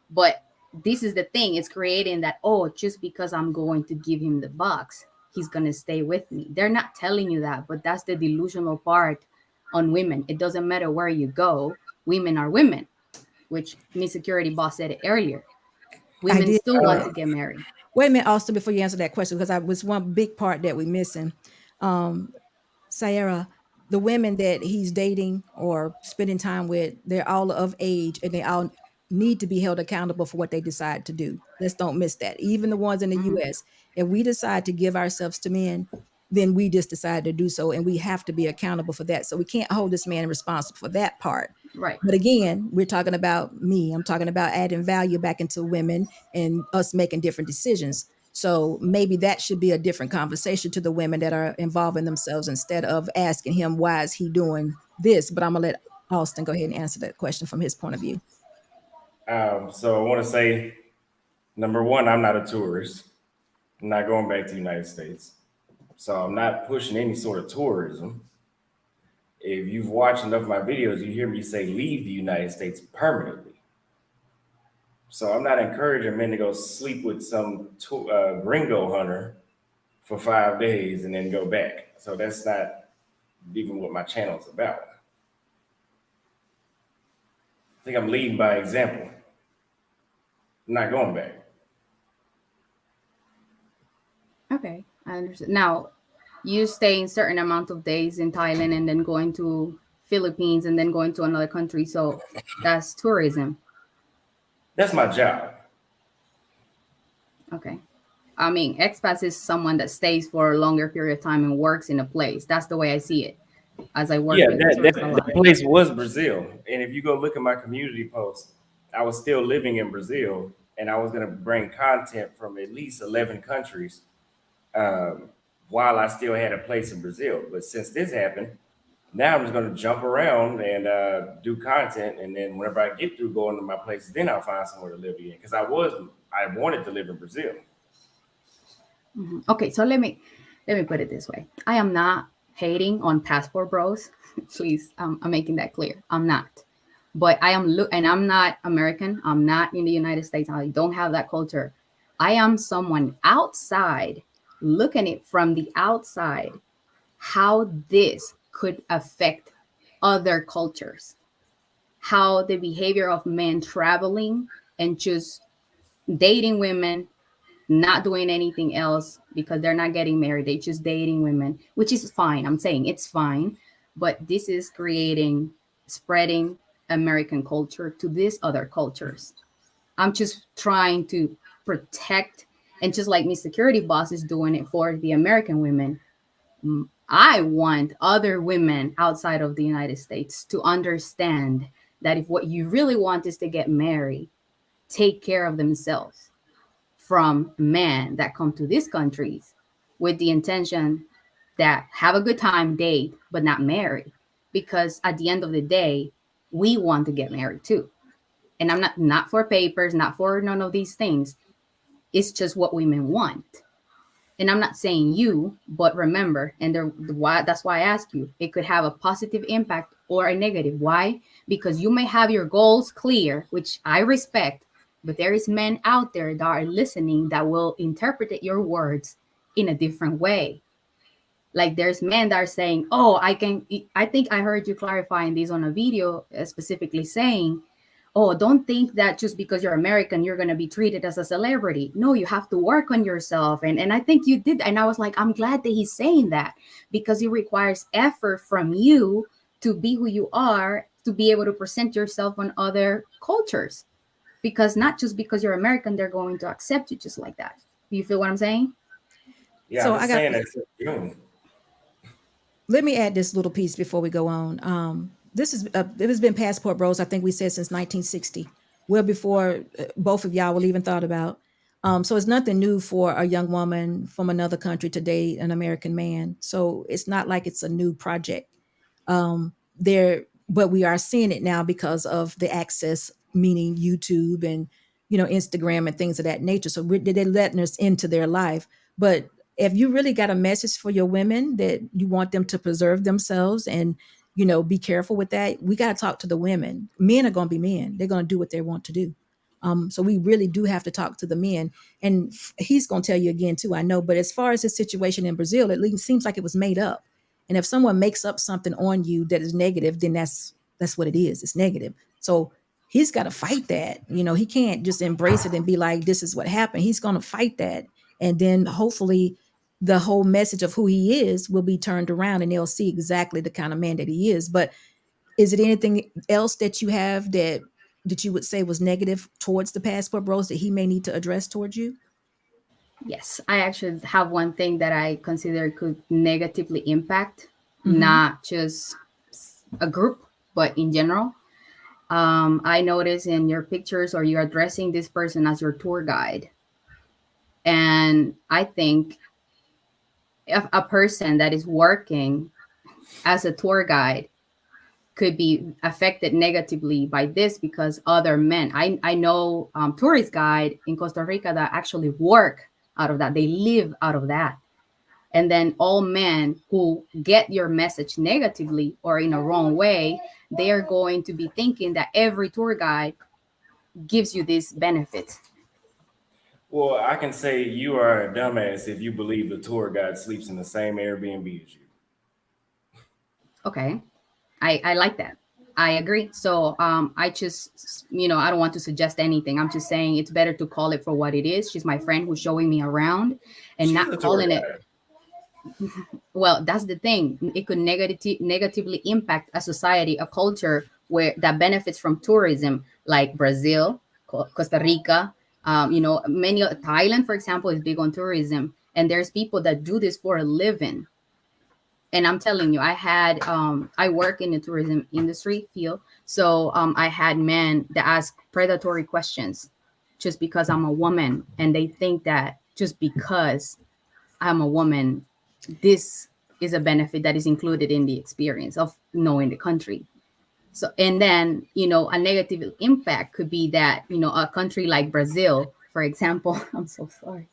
But this is the thing, it's creating that, oh, just because I'm going to give him the box, he's going to stay with me. They're not telling you that, but that's the delusional part on women. It doesn't matter where you go, women are women, which Miss Security Boss said it earlier. Women did. still want to get married. Wait a minute, Austin, before you answer that question, because I was one big part that we're missing. Sierra, the women that he's dating or spending time with, they're all of age and they all need to be held accountable for what they decide to do. Let's don't miss that. Even the ones in the US, if we decide to give ourselves to men, then we just decide to do so, and we have to be accountable for that. So we can't hold this man responsible for that part. Right. But again, we're talking about me. I'm talking about adding value back into women and us making different decisions. So maybe that should be a different conversation to the women that are involving themselves instead of asking him, why is he doing this? But I'm going to let Austin go ahead and answer that question from his point of view. So I want to say, number one, I'm not a tourist. I'm not going back to the United States. So I'm not pushing any sort of tourism. If you've watched enough of my videos, you hear me say leave the United States permanently. So I'm not encouraging men to go sleep with some gringo hunter for 5 days and then go back. So that's not even what my channel's about. I think I'm leading by example. I'm not going back. Okay, I understand. Now, you stay in certain amount of days in Thailand and then going to Philippines and then going to another country. So that's tourism. That's my job. Okay. I mean, expats is someone that stays for a longer period of time and works in a place. That's the way I see it. As I work with tourists a lot. that place was Brazil. And if you go look at my community posts, I was still living in Brazil and I was going to bring content from at least 11 countries while I still had a place in Brazil. But since this happened, now I'm just going to jump around and do content. And then whenever I get through going to my places, then I'll find somewhere to live again. Because I wanted to live in Brazil. Mm-hmm. Okay, so let me put it this way. I am not hating on passport bros. Please, I'm making that clear. I'm not. But I am and I'm not American. I'm not in the United States. I don't have that culture. I am someone outside looking at it from the outside, how this could affect other cultures, how the behavior of men traveling and just dating women, not doing anything else because they're not getting married. They're just dating women, which is fine. I'm saying it's fine. But this is spreading American culture to these other cultures. I'm just trying to protect, and just like Miss Security Boss is doing it for the American women, I want other women outside of the United States to understand that if what you really want is to get married, take care of themselves from men that come to these countries with the intention that have a good time, date, but not marry. Because at the end of the day, we want to get married too. And I'm not for papers, not for none of these things. It's just what women want. And I'm not saying you, but remember, and that's why I ask you, it could have a positive impact or a negative. Why? Because you may have your goals clear, which I respect, but there is men out there that are listening that will interpret your words in a different way. Like there's men that are saying, oh, I think I heard you clarifying this on a video, specifically saying, oh, don't think that just because you're American, you're going to be treated as a celebrity. No, you have to work on yourself. And I think you did. And I was like, I'm glad that he's saying that, because it requires effort from you to be who you are, to be able to present yourself on other cultures. Because not just because you're American, they're going to accept you just like that. Do you feel what I'm saying? Yeah, So I'm saying that. Let me add this little piece before we go on. This is it has been Passport Bros, I think we said, since 1960, well before both of y'all will even thought about. So it's nothing new for a young woman from another country to date an American man. So it's not like it's a new project. But we are seeing it now because of the access, meaning YouTube and Instagram and things of that nature. So they're letting us into their life. But if you really got a message for your women that you want them to preserve themselves and be careful with that, we got to talk to the women. Men are going to be men. They're going to do what they want to do. So we really do have to talk to the men. And he's going to tell you again too, I know. But as far as his situation in Brazil, at least seems like it was made up. And if someone makes up something on you that is negative, then that's what it is. It's negative. So he's got to fight that. He can't just embrace it and be like, this is what happened. He's going to fight that. And then hopefully the whole message of who he is will be turned around and they'll see exactly the kind of man that he is. But is it anything else that you have that you would say was negative towards the passport bros that he may need to address towards you? Yes, I actually have one thing that I consider could negatively impact not just a group, but in general. I notice in your pictures or you're addressing this person as your tour guide. And I think if a person that is working as a tour guide could be affected negatively by this because other men, I know tourist guide in Costa Rica that actually work out of that. They live out of that. And then all men who get your message negatively or in a wrong way, they are going to be thinking that every tour guide gives you these benefits. Well, I can say you are a dumbass if you believe the tour guide sleeps in the same Airbnb as you. Okay. I like that. I agree. So I just, I don't want to suggest anything. I'm just saying it's better to call it for what it is. She's my friend who's showing me around and She's not calling it. Well, that's the thing. It could negatively impact a society, a culture that benefits from tourism, like Brazil, Costa Rica. Thailand, for example, is big on tourism, and there's people that do this for a living. And I'm telling you, I work in the tourism industry field, so I had men that ask predatory questions just because I'm a woman, and they think that just because I'm a woman, this is a benefit that is included in the experience of knowing the country. So, and then, a negative impact could be that, a country like Brazil, for example, I'm so sorry.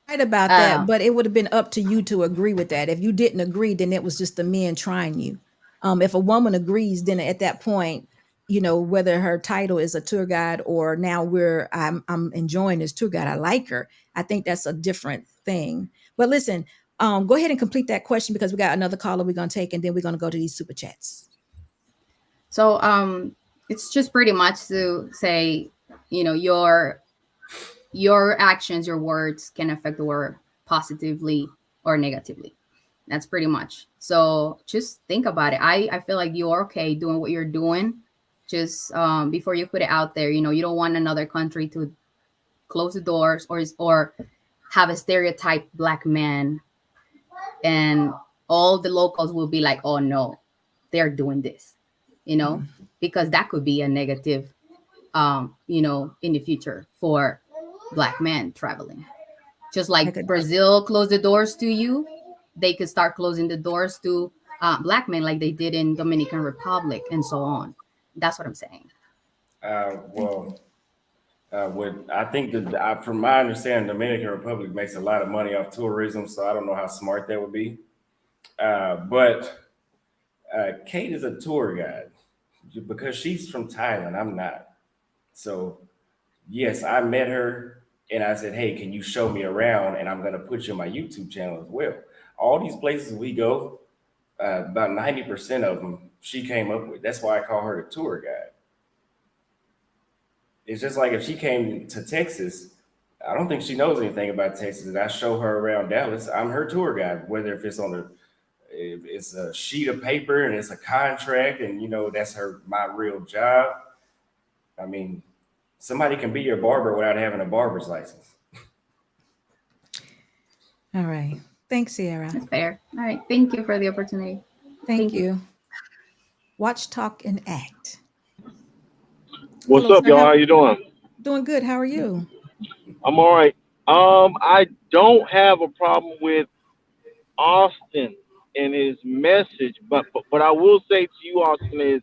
Right about that, but it would have been up to you to agree with that. If you didn't agree, then it was just the men trying you. If a woman agrees, then at that point, whether her title is a tour guide or now I'm enjoying this tour guide, I like her. I think that's a different thing. But listen, go ahead and complete that question because we got another caller we're gonna take, and then we're gonna go to these super chats. So it's just pretty much to say, your actions, your words can affect the world positively or negatively. That's pretty much. So just think about it. I feel like you're okay doing what you're doing. Just before you put it out there, you don't want another country to close the doors or have a stereotype black man, and all the locals will be like, oh no, they're doing this, because that could be a negative, in the future for black men traveling. Just like Brazil closed the doors to you, they could start closing the doors to black men like they did in Dominican Republic and so on. That's what I'm saying. I think that from my understanding, Dominican Republic makes a lot of money off tourism, so I don't know how smart that would be. But Kate is a tour guide because she's from Thailand. I'm not. So yes, I met her and I said, hey, can you show me around? And I'm going to put you on my YouTube channel as well. All these places we go, about 90% of them she came up with. That's why I call her the tour guide. It's just like if she came to Texas, I don't think she knows anything about Texas. And I show her around Dallas, I'm her tour guide, whether if it's a sheet of paper and it's a contract and, that's my real job. I mean, somebody can be your barber without having a barber's license. All right. Thanks, Sierra. That's fair. All right. Thank you for the opportunity. Thank you. Watch, talk, and act. What's up, y'all? How you doing? Doing good. How are you? I'm all right. I don't have a problem with Austin and his message, but what I will say to you, Austin, is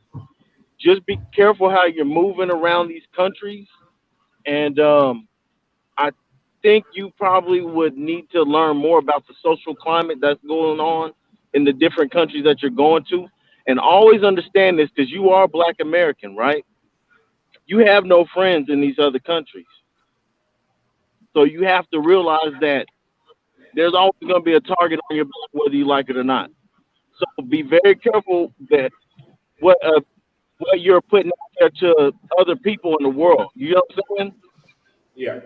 just be careful how you're moving around these countries, and I think you probably would need to learn more about the social climate that's going on in the different countries that you're going to, and always understand this because you are Black American, right? You have no friends in these other countries, so you have to realize that there's always going to be a target on your back, whether you like it or not. So be very careful that what uh, what you're putting out there to other people in the world. You know what I'm saying? Yeah.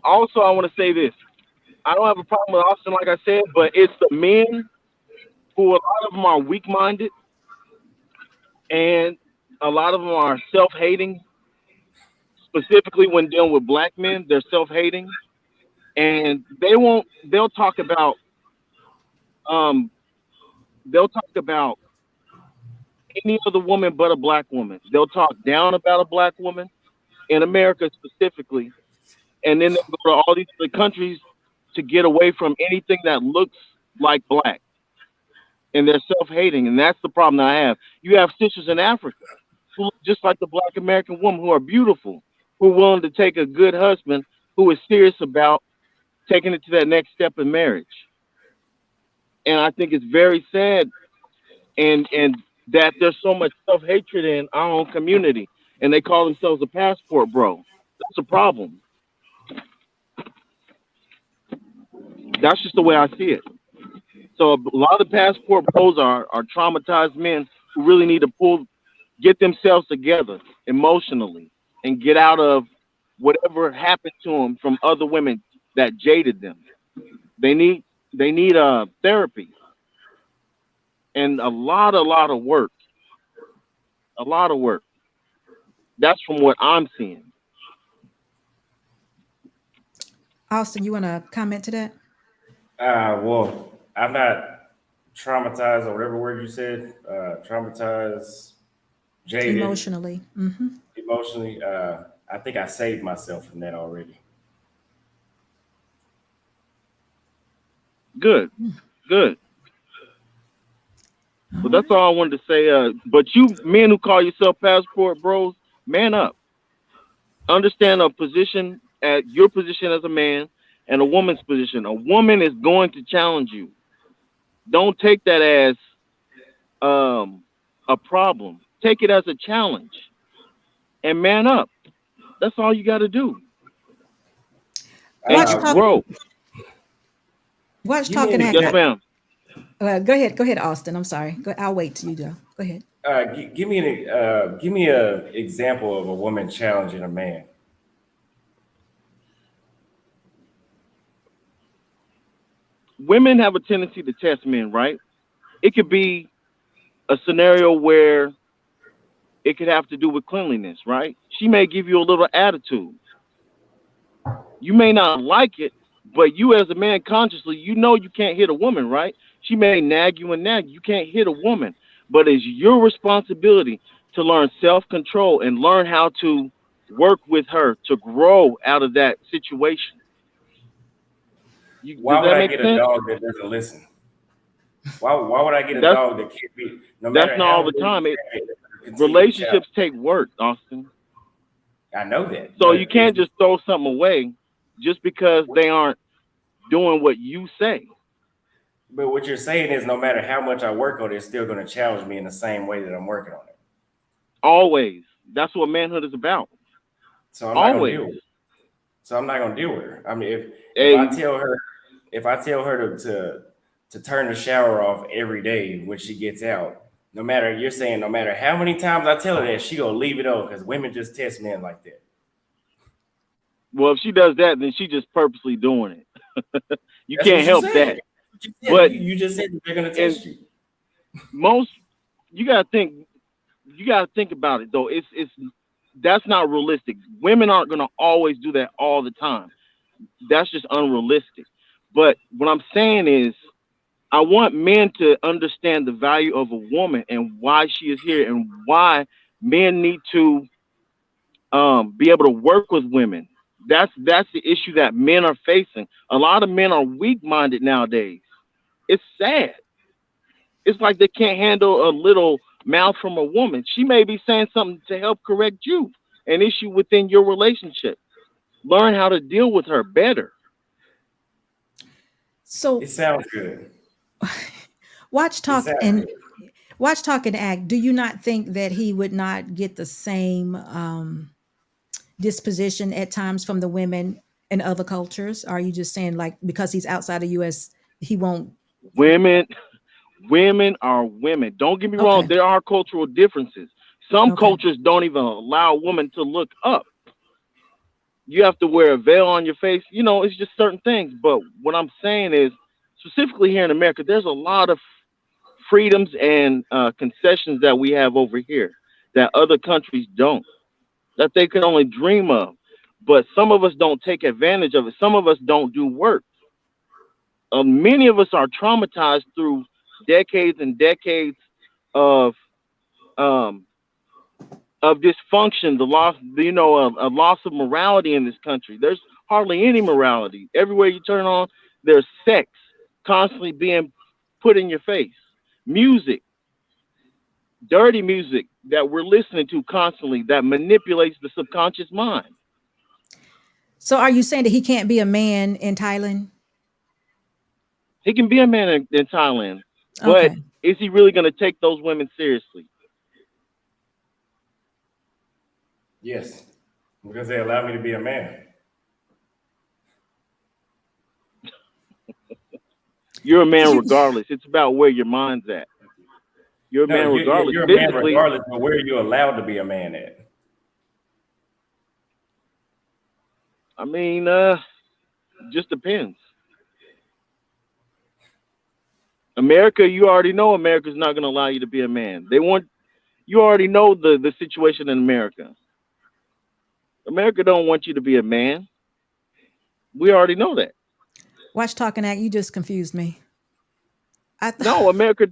Also, I want to say this. I don't have a problem with Austin, like I said, but it's the men who a lot of them are weak-minded and a lot of them are self-hating. Specifically, when dealing with black men, they're self-hating, and They'll talk about um. They'll talk about any other woman but a black woman. They'll talk down about a black woman in America specifically, and then they'll go to all these other countries to get away from anything that looks like black. And they're self-hating, and that's the problem that I have. You have sisters in Africa who look just like the black American woman, who are beautiful, who are willing to take a good husband, who is serious about taking it to that next step in marriage. And I think it's very sad, and that there's so much self-hatred in our own community, and they call themselves a passport bro. That's a problem. That's just the way I see it. So a lot of the passport bros are traumatized men who really need to get themselves together emotionally and get out of whatever happened to them from other women that jaded them. They need therapy and a lot of work. A lot of work. That's from what I'm seeing. Austin, you want to comment to that? Well, I'm not traumatized or whatever word you said. Traumatized, jaded, Emotionally. Mm-hmm. emotionally. I think I saved myself from that already. Good. Good. All Well, that's right. all I wanted to say. But you men who call yourself passport bros, man up. Understand a position at your position as a man and a woman's position. A woman is going to challenge you. Don't take that as a problem. Take it as a challenge and man up. That's all you got to do. And Watch you Uh, talk. grow. Watch give me talking an Yes, accurate. example. ma'am. Go ahead. Go ahead, Austin. I'm sorry. I'll wait till you go. Go ahead. Give me a example of a woman challenging a man. Women have a tendency to test men, right? It could be a scenario where it could have to do with cleanliness, right? She may give you a little attitude. You may not like it, but you as a man consciously, you know you can't hit a woman, right? She may nag you and nag you. You can't hit a woman, but it's your responsibility to learn self-control and learn how to work with her to grow out of that situation. Why Does would that I make get a sense? dog that doesn't listen? Why would I get a That's dog that can't be, no that's matter not all how the good you time. have it, continue to challenge? Relationships take work, Austin. I know that, So you but it's can't just throw something away just because they aren't doing what you say. but what you're saying is no matter how much I work on it, it's still going to challenge me in the same way that I'm working on it. Always. That's what manhood is about. So I'm not going to Always. deal with it. So I'm not going to deal with her. I mean, if I Hey, tell her to turn the shower off every day when she gets out, no matter you're saying no matter how many times I tell her that, she gonna leave it on because women just test men like that. well, if she does that, then she just purposely doing it. You That's what can't you help said. that. That's what you said. But You just said that they're gonna in test you. most, you gotta think. You gotta think about it though. It's that's not realistic. Women aren't gonna always do that all the time. That's just unrealistic. But what I'm saying is, I want men to understand the value of a woman and why she is here and why men need to be able to work with women. That's the issue that men are facing. A lot of men are weak-minded nowadays. It's sad. It's like they can't handle a little mouth from a woman. She may be saying something to help correct you, an issue within your relationship. Learn how to deal with her better. So It sounds good. watch It talk sounds and good. watch talk and act. Do you not think that he would not get the same disposition at times from the women in other cultures? Are you just saying like because he's outside the US, he won't? Women, women are women. Don't get me wrong. Okay. There are cultural differences. Some Okay. cultures don't even allow a woman to look up. You have to wear a veil on your face. You know, it's just certain things. But what I'm saying is, specifically here in America, there's a lot of freedoms and concessions that we have over here that other countries don't, that they can only dream of. But some of us don't take advantage of it. Some of us don't do work. Many of us are traumatized through decades and decades of um, dysfunction, the loss, a loss of morality in this country. There's hardly any morality. Everywhere you turn on, there's sex constantly being put in your face. Music, dirty music that we're listening to constantly that manipulates the subconscious mind. So are you saying that he can't be a man in Thailand? He can be a man in Thailand, but Okay. is he really going to take those women seriously? Yes, because they allow me to be a man. You're a So man you, regardless. It's about where your mind's at. You're a No, man regardless. you're a man Physically, regardless, but where are you allowed to be a man at? I mean, just depends. America, you already know America's not going to allow you to be a man. You already know the situation in America. America don't want you to be a man. We already know that. watch talk and act. You just confused me. I th- No, America.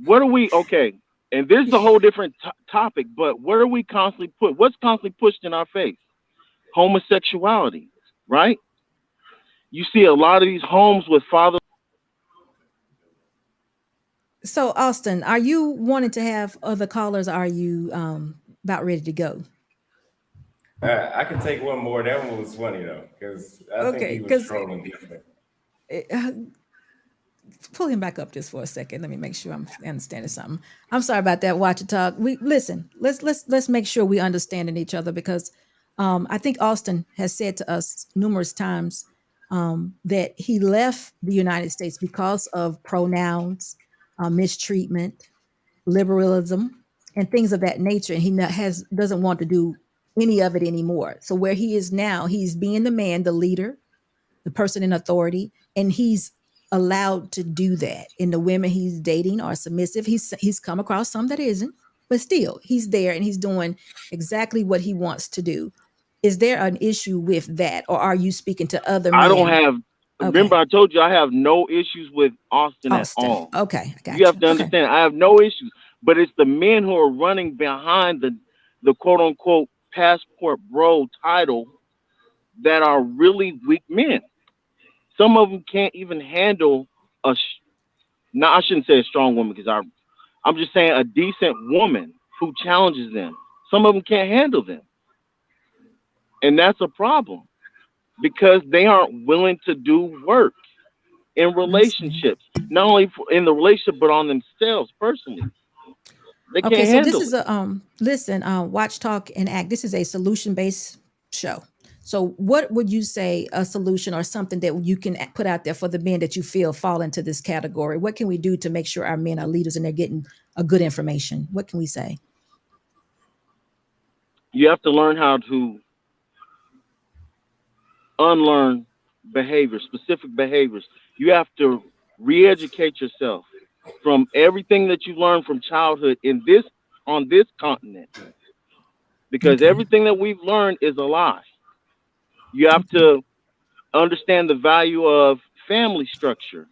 What are we? Okay, and this is a whole different topic. But what are we constantly put? What's constantly pushed in our face? Homosexuality, right? You see a lot of these homes with fathers. So Austin, are you wanting to have other callers? Are you about ready to go? I can take one more. That one was funny though, because I think Okay, he was because trolling different. pull him back up just for a second. Let me make sure I'm understanding something. I'm sorry about that. Watch it talk. We listen. Let's make sure we understanding each other because I think Austin has said to us numerous times that he left the United States because of pronouns, mistreatment, liberalism, and things of that nature, and he doesn't want to do any of it anymore. So where he is now, he's being the man, the leader, the person in authority, and he's allowed to do that. And the women he's dating are submissive. He's come across some that isn't, but still he's there and he's doing exactly what he wants to do. Is there an issue with that, or are you speaking to other I don't men? have. Remember, Okay, I told you I have no issues with Austin at Austin. all. Okay, I You got have you. to Okay, understand, I have no issues. But it's the men who are running behind the quote unquote passport bro title that are really weak men. Some of them can't even handle no, I shouldn't say a strong woman because I'm just saying a decent woman who challenges them. Some of them can't handle them, and that's a problem because they aren't willing to do work in I understand. relationships, not only in the relationship but on themselves personally. They Okay, can't so this handle is it. a listen, watch talk and act. This is a solution based show. So what would you say a solution or something that you can put out there for the men that you feel fall into this category? What can we do to make sure our men are leaders and they're getting a good information? What can we say? You have to learn how to unlearn behaviors, specific behaviors. You have to re-educate yourself from everything that you learned from childhood in this on this continent, because Okay. everything that we've learned is a lie. You have Okay. to understand the value of family structure.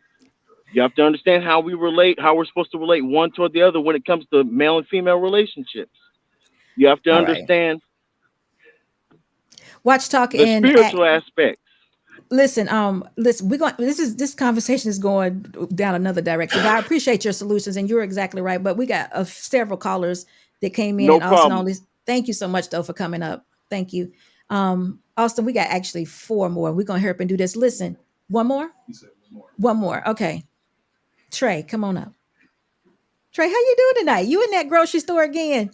You have to understand how we relate, how we're supposed to relate one toward the other when it comes to male and female relationships. You have to All right. understand. Watch Talk The and act. spiritual aspects. Listen, we're going. This conversation is going down another direction. But I appreciate your solutions, and you're exactly right. But we got several callers that came in, No and Austin, all problem. these. Thank you so much, though, for coming up. Thank you, Austin. We got actually 4 more. We're gonna hurry up and do this. Listen, one more. One more. Okay, Trey, come on up. Trey, how you doing tonight? You in that grocery store again?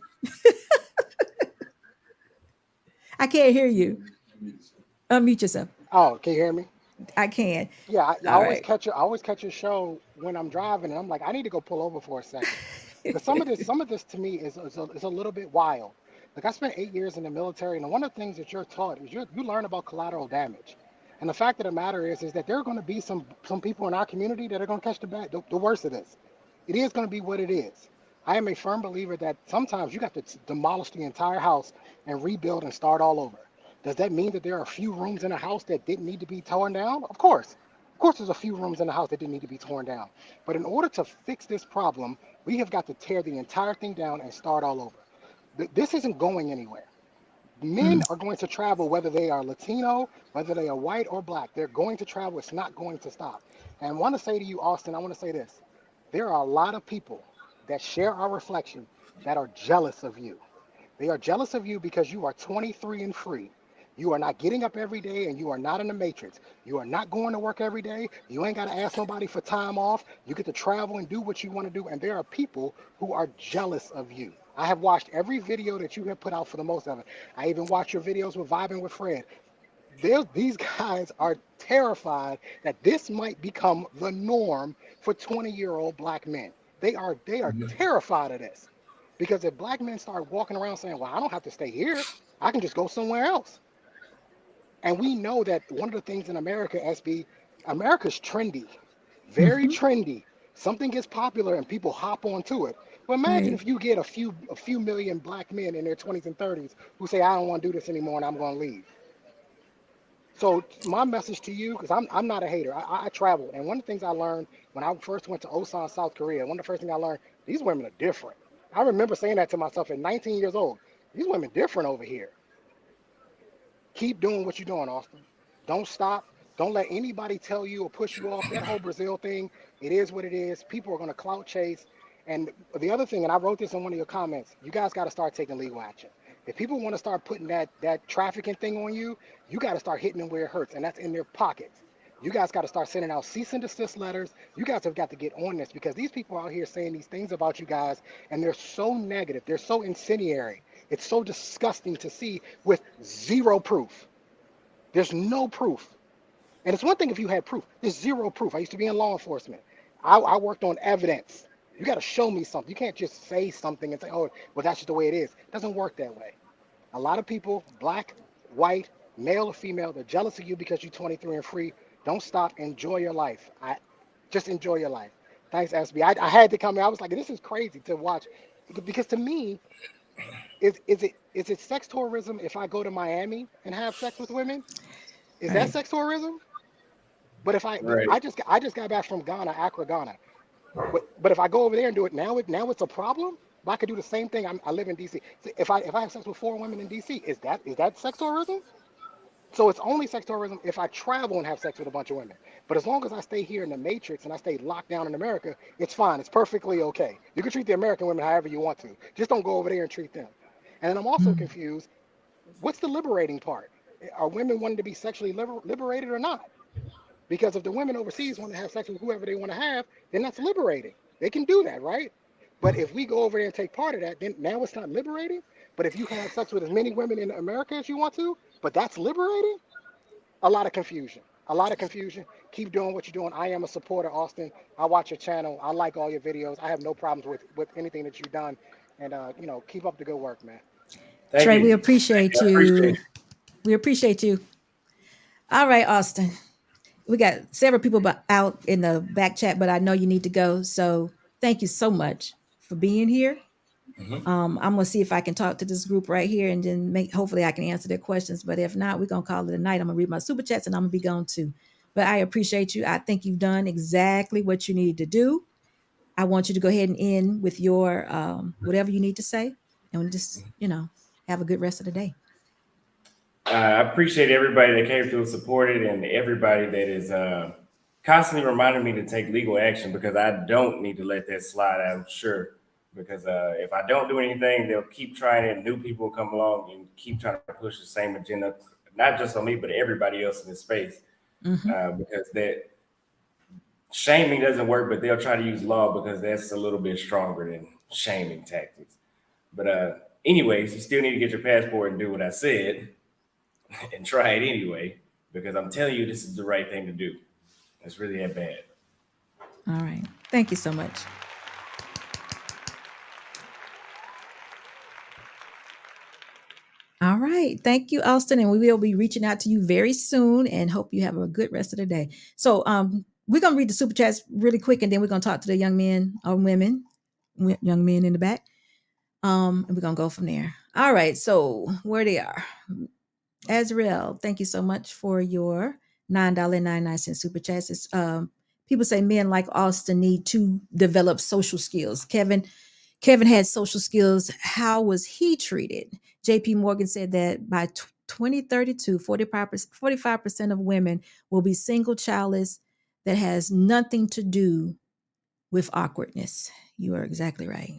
I can't hear you. Unmute yourself. Oh, can you hear me? I can. Yeah, I All always right. catch your show when I'm driving, and I'm like, I need to go pull over for a second because some of this to me is a little bit wild. Like I spent 8 years in the military, and one of the things that you're taught is you learn about collateral damage. And the fact of the matter is that there are going to be some people in our community that are going to catch the worst of this. It is going to be what it is. I am a firm believer that sometimes you got to demolish the entire house and rebuild and start all over. Does that mean that there are a few rooms in a house that didn't need to be torn down? Of course. Of course, there's a few rooms in the house that didn't need to be torn down. But in order to fix this problem, we have got to tear the entire thing down and start all over. This isn't going anywhere. Men are going to travel, whether they are Latino, whether they are white or black. They're going to travel. It's not going to stop. And I want to say to you, Austin, I want to say this. There are a lot of people that share our reflection that are jealous of you. They are jealous of you because you are 23 and free. You are not getting up every day and you are not in the matrix. You are not going to work every day. You ain't got to ask nobody for time off. You get to travel and do what you want to do. And there are people who are jealous of you. I have watched every video that you have put out for the most of it. I even watched your videos with Vibing with Fred. These guys are terrified that this might become the norm for 20-year-old black men. They are terrified of this. Because if black men start walking around saying, well, I don't have to stay here. I can just go somewhere else. And we know that one of the things in America, SB, America's trendy, very trendy. Something gets popular and people hop onto it. But imagine Right. if you get a few million black men in their 20s and 30s who say, I don't want to do this anymore and I'm going to leave. So my message to you, because I'm not a hater, I travel. And one of the things I learned when I first went to Osan, South Korea, one of the first things I learned, these women are different. I remember saying that to myself at 19 years old. These women different over here. Keep doing what you're doing, Austin. Don't stop. Don't let anybody tell you or push you off. That whole Brazil thing, it is what it is. People are going to clout chase. And the other thing, and I wrote this in one of your comments, you guys got to start taking legal action. If people want to start putting that trafficking thing on you, you got to start hitting them where it hurts, and that's in their pockets. You guys got to start sending out cease and desist letters. You guys have got to get on this because these people out here saying these things about you guys, and they're so negative. They're so incendiary. It's so disgusting to see with zero proof. There's no proof. And it's one thing if you had proof. There's zero proof. I used to be in law enforcement. I worked on evidence. You got to show me something. You can't just say something and say, oh, well, that's just the way it is. It doesn't work that way. A lot of people, black, white, male or female, they're jealous of you because you're 23 and free. Don't stop. Enjoy your life. Just enjoy your life. Thanks, SB. I had to come in. I was like, this is crazy to watch. Because to me, is it sex tourism if I go to Miami and have sex with women? Is that Right. sex tourism? But if Right. I just got back from Ghana, Accra, Ghana. But if I go over there and do it now, it's a problem. But I could do the same thing. I live in DC. So if I have sex with 4 women in DC, is that sex tourism? So it's only sex tourism if I travel and have sex with a bunch of women. But as long as I stay here in the matrix and I stay locked down in America, it's fine. It's perfectly okay. You can treat the American women however you want to. Just don't go over there and treat them. And then I'm also confused. What's the liberating part? Are women wanting to be sexually liberated or not? Because if the women overseas want to have sex with whoever they want to have, then that's liberating. They can do that, right? But if we go over there and take part of that, then now it's not liberating. But if you can have sex with as many women in America as you want to, but that's liberating, a lot of confusion. A lot of confusion. Keep doing what you're doing. I am a supporter, Austin. I watch your channel. I like all your videos. I have no problems with anything that you've done. And, keep up the good work, man. Thank Trey, you. we appreciate I you. appreciate it. We appreciate you. All right, Austin. We got several people out in the back chat, but I know you need to go. So thank you so much for being here. I'm gonna see if I can talk to this group right here, and then hopefully I can answer their questions. But if not, we're gonna call it a night. I'm gonna read my super chats, and I'm gonna be gone too. But I appreciate you. I think you've done exactly what you needed to do. I want you to go ahead and end with your whatever you need to say, and just have a good rest of the day. I appreciate everybody that came through and supported, and everybody that is constantly reminding me to take legal action, because I don't need to let that slide, I'm sure. Because if I don't do anything, they'll keep trying it, and new people will come along and keep trying to push the same agenda, not just on me, but everybody else in this space. Because that shaming doesn't work, but they'll try to use law because that's a little bit stronger than shaming tactics. But anyways, you still need to get your passport and do what I said and try it anyway, because I'm telling you, this is the right thing to do. It's really that bad. All right. Thank you so much. All right. Thank you, Austin. And we will be reaching out to you very soon and hope you have a good rest of the day. So we're going to read the super chats really quick, and then we're going to talk to the young men or women, young men in the back. And we're going to go from there. All right. So where they are. Azrael, thank you so much for your $9.99 super chats. It's, people say men like Austin need to develop social skills. Kevin had social skills. How was he treated? JP Morgan said that by 2032, 45% of women will be single, childless. That has nothing to do with awkwardness. You are exactly right.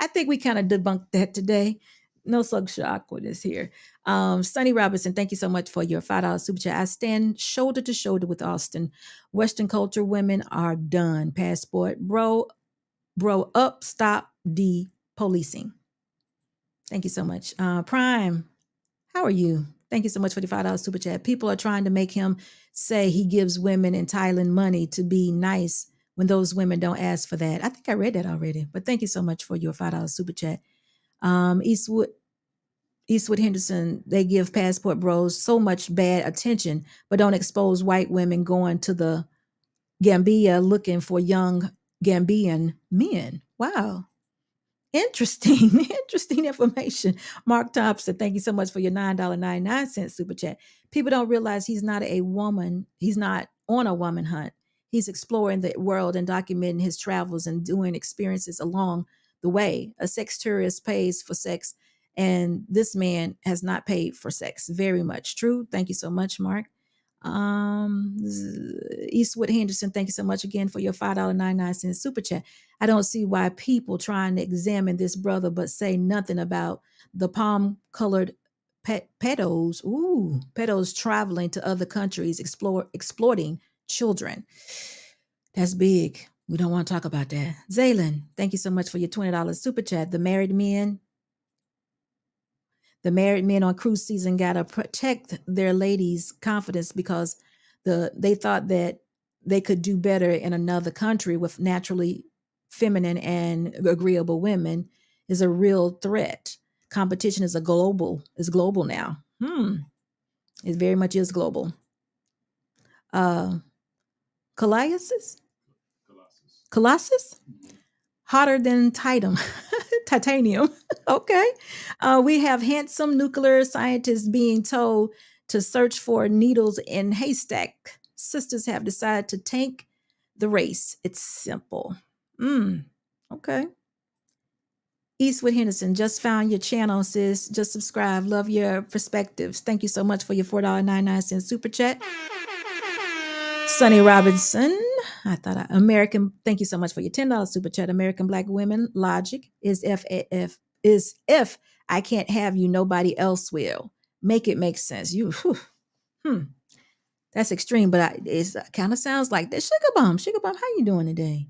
I think we kind of debunked that today. No such awkwardness here. Sonny Robinson, thank you so much for your $5 super chat. I stand shoulder to shoulder with Austin. Western culture women are done. Passport, bro up, stop the policing. Thank you so much. Prime, how are you? Thank you so much for the $5 super chat. People are trying to make him say he gives women in Thailand money to be nice when those women don't ask for that. I think I read that already, but thank you so much for your $5 super chat. Eastwood Henderson, they give passport bros so much bad attention, but don't expose white women going to the Gambia looking for young Gambian men. Wow. Interesting, interesting information. Mark Thompson, thank you so much for your $9.99 super chat. People don't realize he's not a woman. He's not on a woman hunt. He's exploring the world and documenting his travels and doing experiences along the way. A sex tourist pays for sex, and this man has not paid for sex. Very much true. Thank you so much, Mark. Eastwood Henderson, thank you so much again for your $5.99 super chat. I don't see why people trying to examine this brother but say nothing about the palm-colored pedos traveling to other countries, exploiting children. That's big. We don't want to talk about that. Zaylin, thank you so much for your $20 super chat. The married men on cruise season gotta protect their ladies' confidence because they thought that they could do better in another country with naturally feminine and agreeable women is a real threat. Competition is global now. It very much is global. Colossus? Hotter than titanium. Okay. We have handsome nuclear scientists being told to search for needles in haystack. Sisters have decided to tank the race. It's simple. Okay. Eastwood Henderson, just found your channel, sis. Just subscribe. Love your perspectives. Thank you so much for your $4.99 super chat. Sonny Robinson, American, thank you so much for your $10 super chat. American Black women logic is if I can't have you, nobody else will. Make it make sense. That's extreme, but it kind of sounds like this. Sugar Bomb, how you doing today?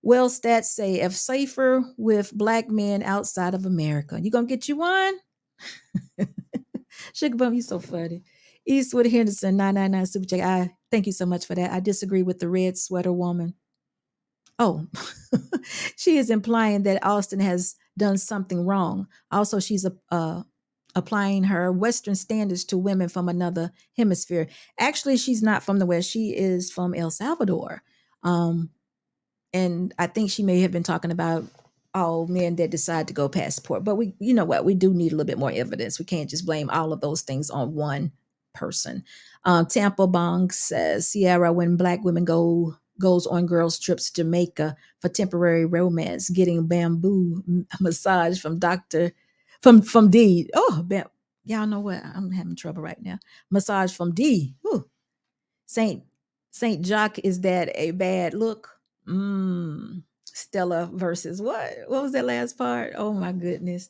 Well, stats say if safer with Black men outside of America. You gonna get you one? Sugar Bomb, you so funny. Eastwood Henderson, 999 super check. I thank you so much for that. I disagree with the red sweater woman. Oh, she is implying that Austin has done something wrong. Also, she's applying her Western standards to women from another hemisphere. Actually, she's not from the West. She is from El Salvador. And I think she may have been talking about all men that decide to go passport. But you know what? We do need a little bit more evidence. We can't just blame all of those things on one person. Tampa Bong says, Sierra, when Black women goes on girls' trips to Jamaica for temporary romance, getting bamboo massage from D. Oh, Y'all know what? I'm having trouble right now. Massage from D. Whew. Saint Jacques, is that a bad look? Stella versus what? What was that last part? Oh my goodness.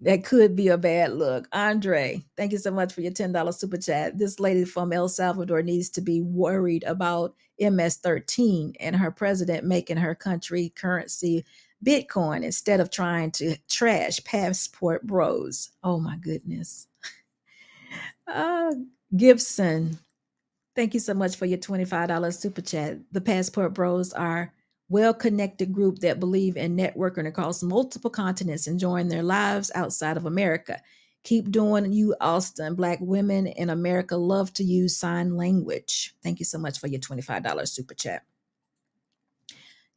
That could be a bad look. Andre, thank you so much for your $10 super chat. This lady from El Salvador needs to be worried about MS-13 and her president making her country currency Bitcoin instead of trying to trash passport bros. Oh my goodness. Uh, Gibson, thank you so much for your $25 super chat. The Passport Bros are well-connected group that believe in networking across multiple continents, enjoying their lives outside of America. Keep doing you, Austin. Black women in America love to use sign language. Thank you so much for your $25 super chat.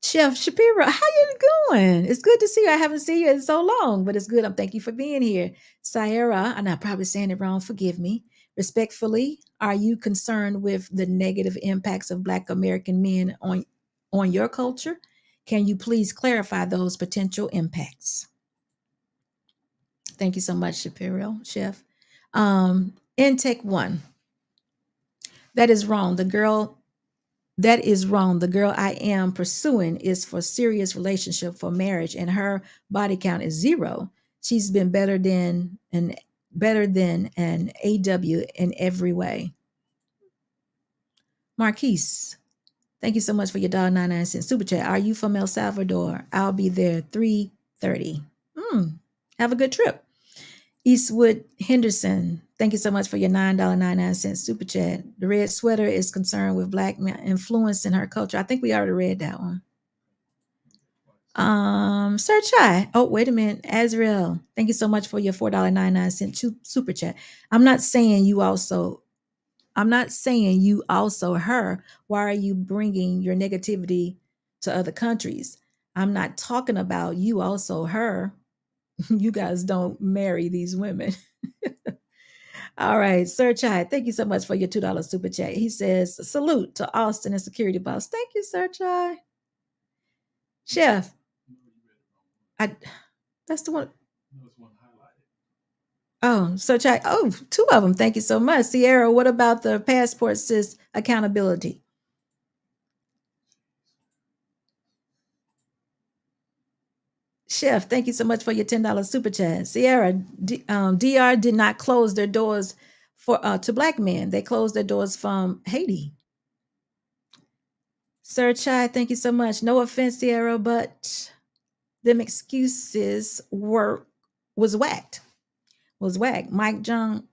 Chef Shapiro, how you doing? It's good to see you. I haven't seen you in so long, but it's good. I'm thank you for being here. Sierra, and I'm probably saying it wrong, forgive me. Respectfully, are you concerned with the negative impacts of Black American men on your culture? Can you please clarify those potential impacts? Thank you so much, Shapiro, Chef. Intake 1. That is wrong. That is wrong. The girl I am pursuing is for serious relationship for marriage, and her body count is 0. She's been better than an AW in every way. Marquise, thank you so much for your $1.99 super chat. Are you from El Salvador? I'll be there 3:30. Have a good trip. Eastwood Henderson, thank you so much for your $9.99 super chat. The red sweater is concerned with Black men influence in her culture. I think we already read that one. Sir Chai. Oh, wait a minute. Azrael, thank you so much for your $4.99 super chat. I'm not saying you also her. Why are you bringing your negativity to other countries? I'm not talking about you also her. You guys don't marry these women. All right, Sir Chai, thank you so much for your $2 super chat. He says, salute to Austin and Security Boss. Thank you, Sir Chai. Chef, that's the one. Oh, Sir Chai. Oh, 2 of them. Thank you so much. Sierra, what about the passport sis accountability? Chef, thank you so much for your $10 super chat. Sierra, DR did not close their doors to Black men. They closed their doors from Haiti. Sir Chai, thank you so much. No offense, Sierra, but them excuses was whacked. Mike Jones,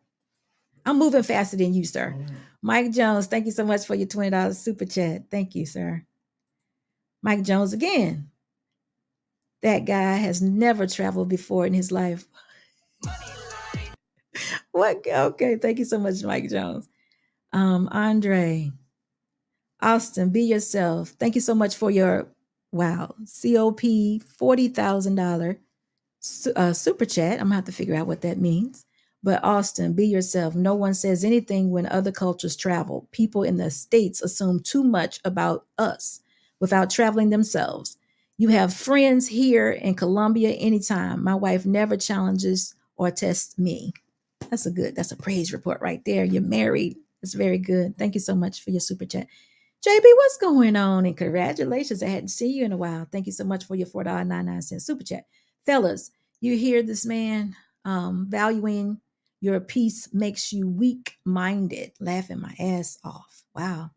I'm moving faster than you, sir. Mike Jones, thank you so much for your $20 super chat. Thank you, sir. Mike Jones again. That guy has never traveled before in his life. What? Okay, thank you so much, Mike Jones. Andre, Austin, be yourself. Thank you so much for your COP $40,000 super chat. I'm gonna have to figure out what that means. But Austin, be yourself. No one says anything when other cultures travel. People in the States assume too much about us without traveling themselves. You have friends here in Colombia anytime. My wife never challenges or tests me. That's a praise report right there. You're married. It's very good. Thank you so much for your super chat. JB, what's going on? And congratulations. I hadn't seen you in a while. Thank you so much for your $4.99 super chat. Fellas, you hear this man valuing your peace makes you weak-minded. Laughing my ass off. Wow.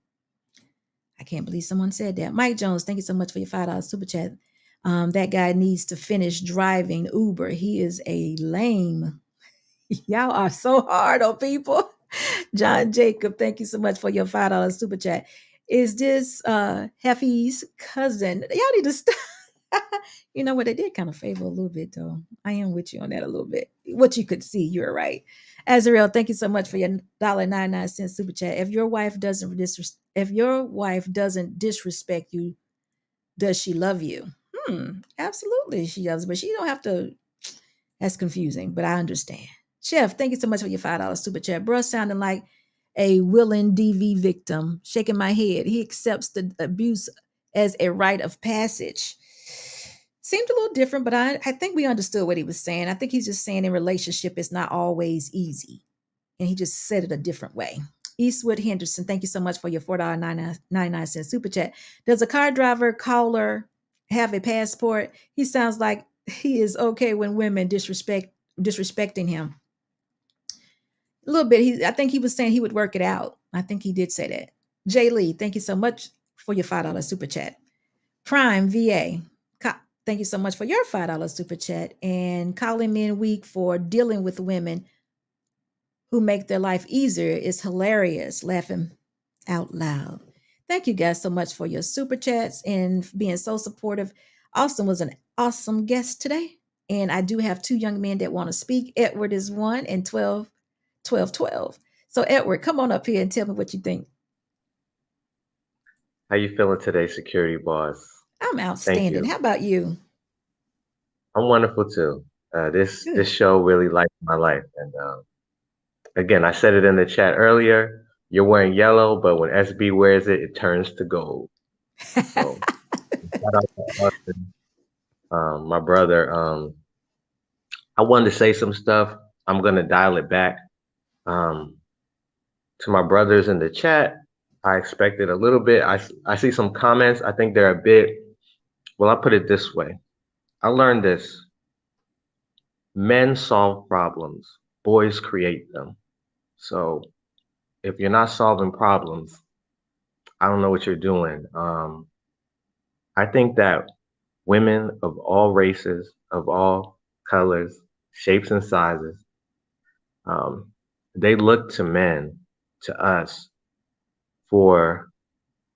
I can't believe someone said that. Mike Jones, thank you so much for your $5 super chat. That guy needs to finish driving Uber. He is a lame. Y'all are so hard on people. John Jacob, thank you so much for your $5 super chat. Is this Heffy's cousin? Y'all need to stop. You know what? They did kind of favor a little bit, though. I am with you on that a little bit. What you could see, you're right. Azrael, thank you so much for your $1.99 super chat. If your wife doesn't disrespect you, does she love you? Absolutely, she does, but she don't have to. That's confusing, but I understand. Chef, thank you so much for your $5 super chat. Bruh sounding like a willing DV victim, shaking my head. He accepts the abuse as a rite of passage. seemed a little different, but I think we understood what he was saying. I think he's just saying in relationship, it's not always easy. And he just said it a different way. Eastwood Henderson, thank you so much for your $4.99 super chat. Does a car driver caller have a passport? He sounds like he is okay when women disrespecting him. A little bit. I think he was saying he would work it out. I think he did say that. Jay Lee, thank you so much for your $5 super chat. Prime VA, thank you so much for your $5 super chat. And Calling Men Week for dealing with women who make their life easier is hilarious. Laughing out loud. Thank you guys so much for your super chats and being so supportive. Austin was an awesome guest today. And I do have 2 young men that want to speak. Edward is 1 and 12. So Edward, come on up here and tell me what you think. How you feeling today, security boss? I'm outstanding. How about you? I'm wonderful too. This show really lights my life. And again, I said it in the chat earlier. You're wearing yellow, but when SB wears it, it turns to gold. So shout out to Austin, my brother. I wanted to say some stuff. I'm gonna dial it back. To my brothers in the chat, I expected a little bit. I see some comments. I think they're a bit, well, I'll put it this way. I learned this. Men solve problems. Boys create them. So if you're not solving problems, I don't know what you're doing. I think that women of all races, of all colors, shapes and sizes, they look to men, to us, for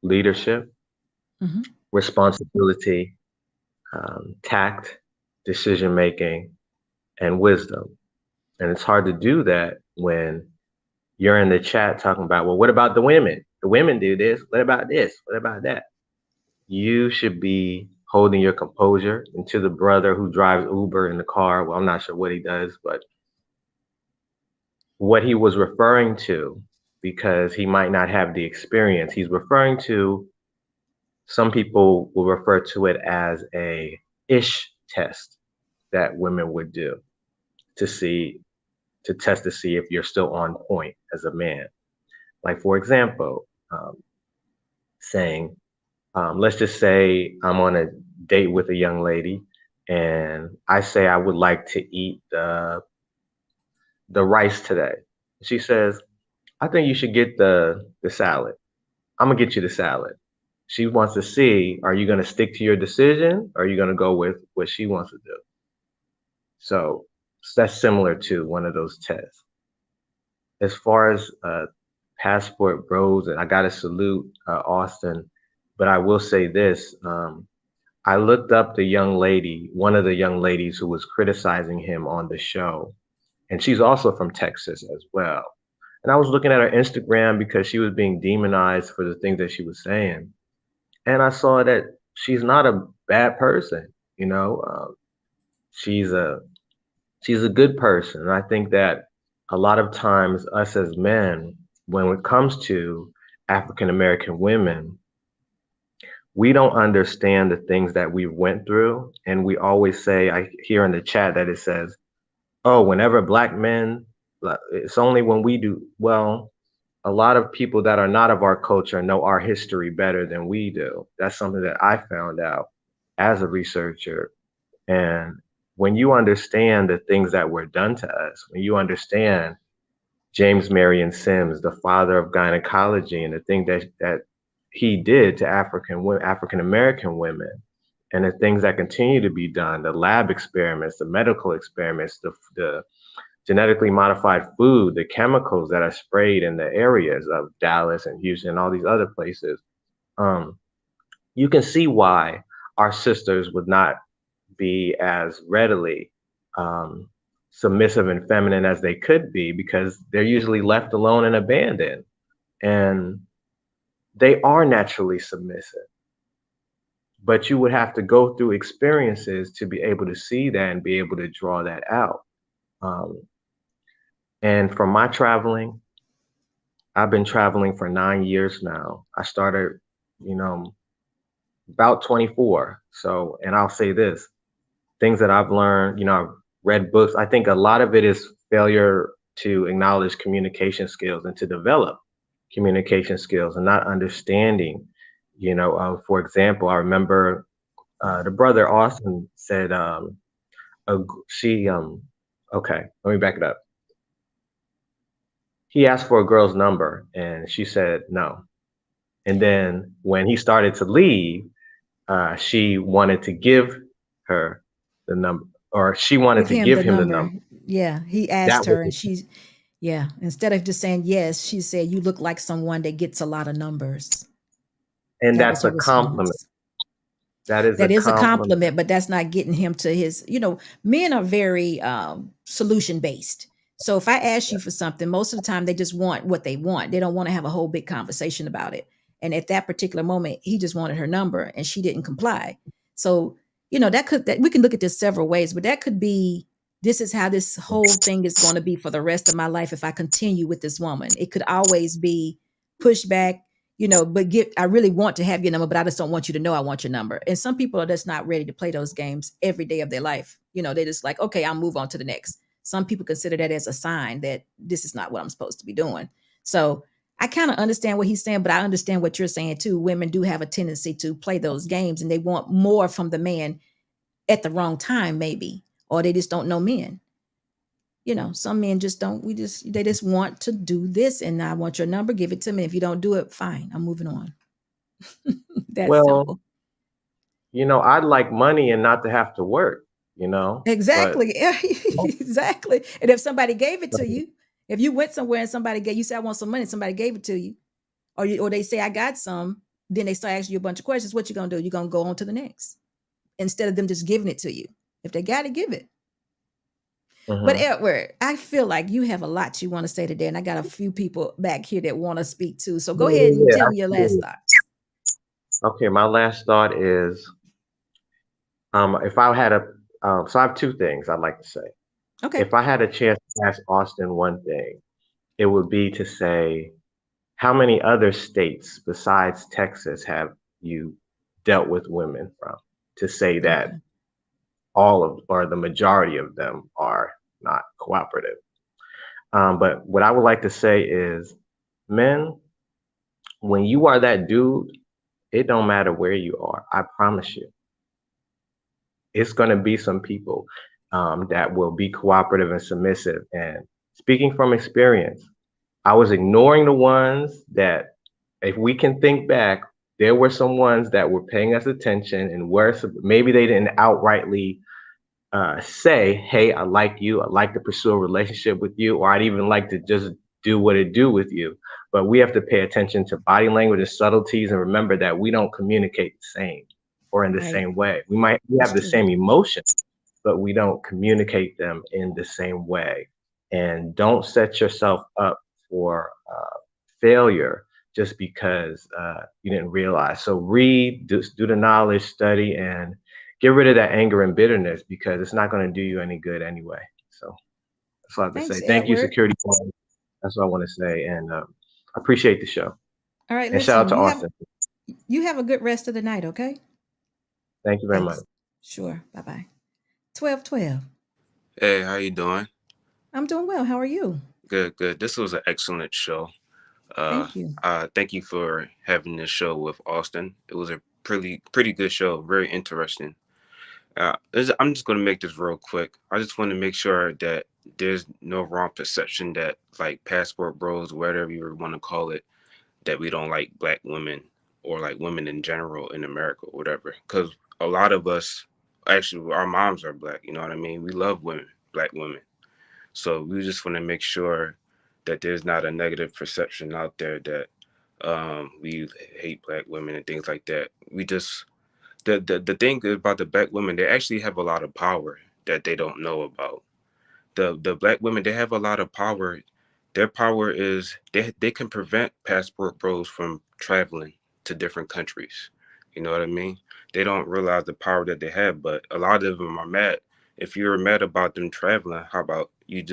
leadership, responsibility, tact, decision-making, and wisdom. And it's hard to do that when you're in the chat talking about, well, what about the women? The women do this. What about this? What about that? You should be holding your composure. And to the brother who drives Uber in the car, well, I'm not sure what he does, but what he was referring to, because he might not have the experience, he's referring to, some people will refer to it as a ish test that women would do to test to see if you're still on point as a man. Like, for example, saying, let's just say I'm on a date with a young lady and I say I would like to eat the rice today. She says, I think you should get the salad. I'm gonna get you the salad. She wants to see, are you gonna stick to your decision or are you gonna go with what she wants to do? So that's similar to one of those tests. As far as passport bros, and I gotta salute Austin, but I will say this, I looked up the young lady, one of the young ladies who was criticizing him on the show, and she's also from Texas as well. And I was looking at her Instagram because she was being demonized for the things that she was saying. And I saw that she's not a bad person, you know. She's a good person. And I think that a lot of times us as men, when it comes to African American women, we don't understand the things that we went through. And we always say, I hear in the chat that it says, oh, whenever Black men, it's only when we do. Well, a lot of people that are not of our culture know our history better than we do. That's something that I found out as a researcher. And when you understand the things that were done to us, when you understand James Marion Sims, the father of gynecology, and the thing that he did to African American women, and the things that continue to be done, the lab experiments, the medical experiments, the genetically modified food, the chemicals that are sprayed in the areas of Dallas and Houston and all these other places, you can see why our sisters would not be as readily submissive and feminine as they could be, because they're usually left alone and abandoned. And they are naturally submissive. But you would have to go through experiences to be able to see that and be able to draw that out. And from my traveling, I've been traveling for 9 years now. I started, about 24. So, and I'll say this, things that I've learned, I've read books. I think a lot of it is failure to acknowledge communication skills and to develop communication skills and not understanding, for example, I remember the brother Austin said, okay, let me back it up. He asked for a girl's number and she said no. And then when he started to leave, she wanted to give her the number, or she wanted Give to him give the him the number. number. Yeah, he That asked was her, and instead of just saying yes, she said, "You look like someone that gets a lot of numbers." and That was that's her a compliment. response. That is a That is a compliment. compliment, but that's not getting him to his, men are very solution based. So if I ask you for something, most of the time they just want what they want. They don't want to have a whole big conversation about it. And at that particular moment, he just wanted her number and she didn't comply. So, that we can look at this several ways, but that could be, this is how this whole thing is going to be for the rest of my life if I continue with this woman. It could always be pushback, but I really want to have your number, but I just don't want you to know I want your number. And some people are just not ready to play those games every day of their life. They just like, okay, I'll move on to the next. Some people consider that as a sign that this is not what I'm supposed to be doing. So I kind of understand what he's saying, but I understand what you're saying too. Women do have a tendency to play those games and they want more from the man at the wrong time, maybe, or they just don't know men. Some men just don't, they just want to do this. And I want your number, give it to me. If you don't do it, fine, I'm moving on. That's Well, simple. I'd like money and not to have to work. But Exactly. Exactly. And if somebody gave it to you, if you went somewhere and you said, I want some money, somebody gave it to you, or they say, I got some, then they start asking you a bunch of questions. What you going to do? You're going to go on to the next instead of them just giving it to you. If they got it, give it. But mhm. Edward, I feel like you have a lot you want to say today, and I got a few people back here that want to speak too. So go Yeah, ahead and yeah, tell yeah, me your last absolutely. thoughts. Okay, my last thought is, if I had so I have two things I'd like to say. Okay. If I had a chance to ask Austin one thing, it would be to say, how many other states besides Texas have you dealt with women from? To say that Okay. all of, or the majority of them are not cooperative. But what I would like to say is, men, when you are that dude, it don't matter where you are. I promise you, it's going to be some people that will be cooperative and submissive. And speaking from experience, I was ignoring the ones that, if we can think back, there were some ones that were paying us attention and maybe they didn't outrightly say, hey, I like you, I'd like to pursue a relationship with you, or I'd even like to just do what it do with you. But we have to pay attention to body language and subtleties and remember that we don't communicate the same or in the Right. same way. We That's have the true. same emotions, but we don't communicate them in the same way. And don't set yourself up for failure just because you didn't realize. So read, do the knowledge, study, and get rid of that anger and bitterness because it's not going to do you any good anyway. So that's all I have to Thanks, say. Thank you, Edward. Security Phone. That's what I want to say. And I appreciate the show. All right, And shout out listen, to Austin. you have a good rest of the night, okay? Thank you very much. Thanks. Sure. Bye-bye. 1212. Hey, how you doing? I'm doing well. How are you? Good, good. This was an excellent show. Uh, Thank you. thank you for having this show with Austin. It was a pretty good show. Very interesting. I'm just gonna make this real quick. I just want to make sure that there's no wrong perception that like passport bros, whatever you want to call it, that we don't like black women or like women in general in America, or whatever. Because a lot of us, actually, our moms are black. You know what I mean? We love women, black women. So we just want to make sure that there's not a negative perception out there that we hate black women and things like that. We just the thing about the black women, they actually have a lot of power that they don't know about. The black women, they have a lot of power. Their power is they can prevent passport bros from traveling to different countries. You know what I mean? They don't realize the power that they have, but a lot of them are mad. If you're mad about them traveling, how about you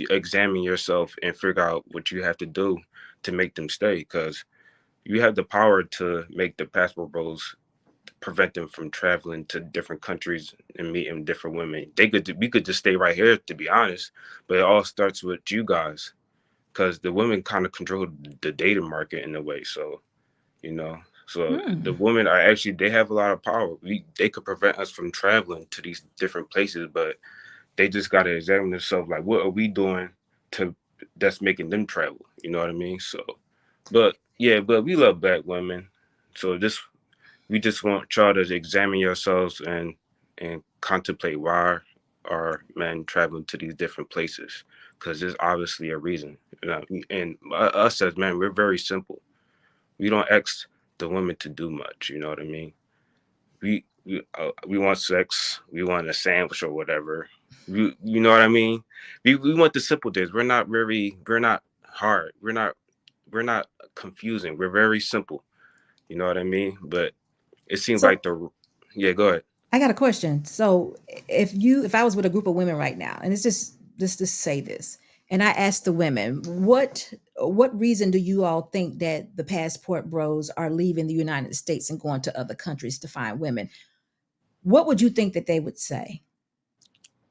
examine yourself and figure out what you have to do to make them stay? Because you have the power to make the passport bros prevent them from traveling to different countries and meeting different women. We could just stay right here, to be honest. But it all starts with you guys, because the women kind of control the dating market in a way. So, so the women are actually, they have a lot of power. They could prevent us from traveling to these different places, but they just got to examine themselves. Like, what are we doing that's making them travel? You know what I mean? So, but we love black women. So we just want y'all to examine yourselves and contemplate why are men traveling to these different places, because there's obviously a reason. And us as men, we're very simple. We don't ask the women to do much. You know what I mean? We want sex. We want a sandwich or whatever. You know what I mean? We want the simple things. We're not hard. We're not confusing. We're very simple. You know what I mean? But it seems So like yeah, go ahead. I got a question. So if I was with a group of women right now, and it's just to say this, and I asked the women, what reason do you all think that the passport bros are leaving the United States and going to other countries to find women? What would you think that they would say?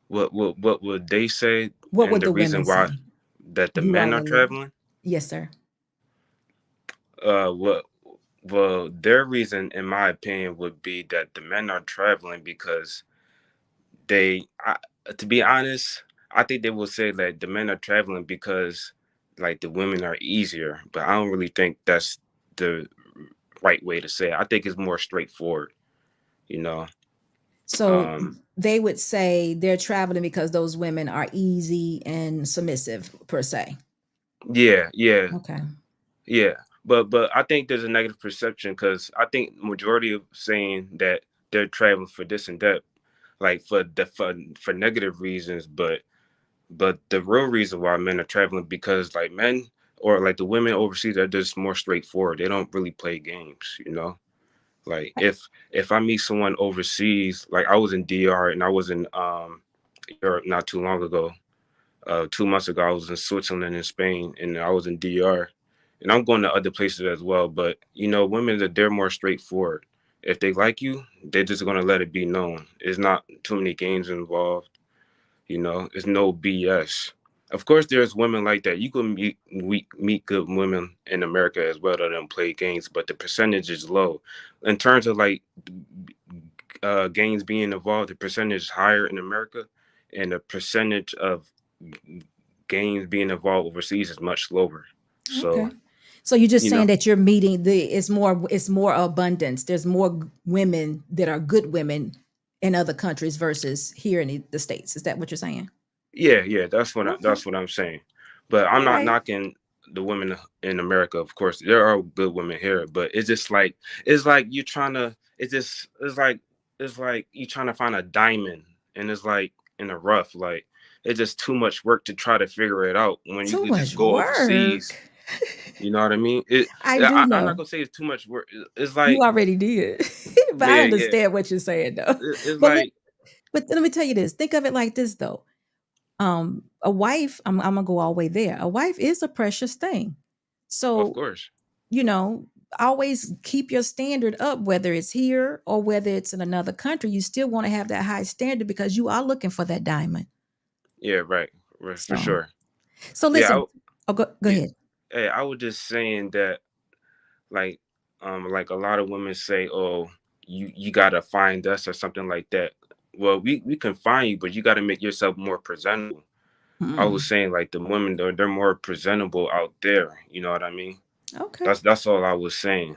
What would they say? What And would the the women reason why say? that the You men all are are leaving. traveling? Yes, sir. What Well, their reason, in my opinion, would be that the men are traveling because to be honest, I think they will say that the men are traveling because like the women are easier, but I don't really think that's the right way to say it. I think it's more straightforward, you know. So Um, they would say they're traveling because those women are easy and submissive per se. yeah, yeah, Okay. yeah. But I think there's a negative perception because I think majority of saying that they're traveling for this and that, like for negative reasons, but the real reason why men are traveling because like men or like the women overseas are just more straightforward. They don't really play games, you know. Like if I meet someone overseas, like I was in DR and I was in Europe not too long ago. 2 months ago, I was in Switzerland and Spain, and I was in DR, and I'm going to other places as well. But women they're more straightforward. If they like you, they're just gonna let it be known. It's not too many games involved. It's no BS. Of course, there's women like that. You can meet good women in America as well that don't play games, but the percentage is low. In terms of like games being involved, the percentage is higher in America, and the percentage of games being involved overseas is much lower. So, Okay. So you're just you know, saying that you're meeting it's more abundance. There's more women that are good women in other countries versus here in the States. Is that what you're saying? yeah, Okay. that's what I'm saying. But I'm All not right. knocking the women in America. Of course, there are good women here, but it's like you're trying to. It's like you're trying to find a diamond, and it's like in the rough. Like it's just too much work to try to figure it out when you Too could just much go work. overseas. You know what I mean? I do I'm not know. gonna say it's too much work. It's You like already did. But I yeah. understand what you're saying though. It's But like let me tell you this. Think of it like this though. A wife, I'm gonna go all the way there. A wife is a precious thing. of So, course. you know, always keep your standard up, whether it's here or whether it's in another country. You still want to have that high standard because you are looking for that diamond. Yeah, right, for So, sure. so Yeah, listen. Oh, go yeah. ahead. Hey, I was just saying that like like a lot of women say, oh, you gotta find us or something like that. Well, we can find you, but you gotta make yourself more presentable. I was Mm, saying like the women they're more presentable out there. You know what I mean? okay. That's all I was saying.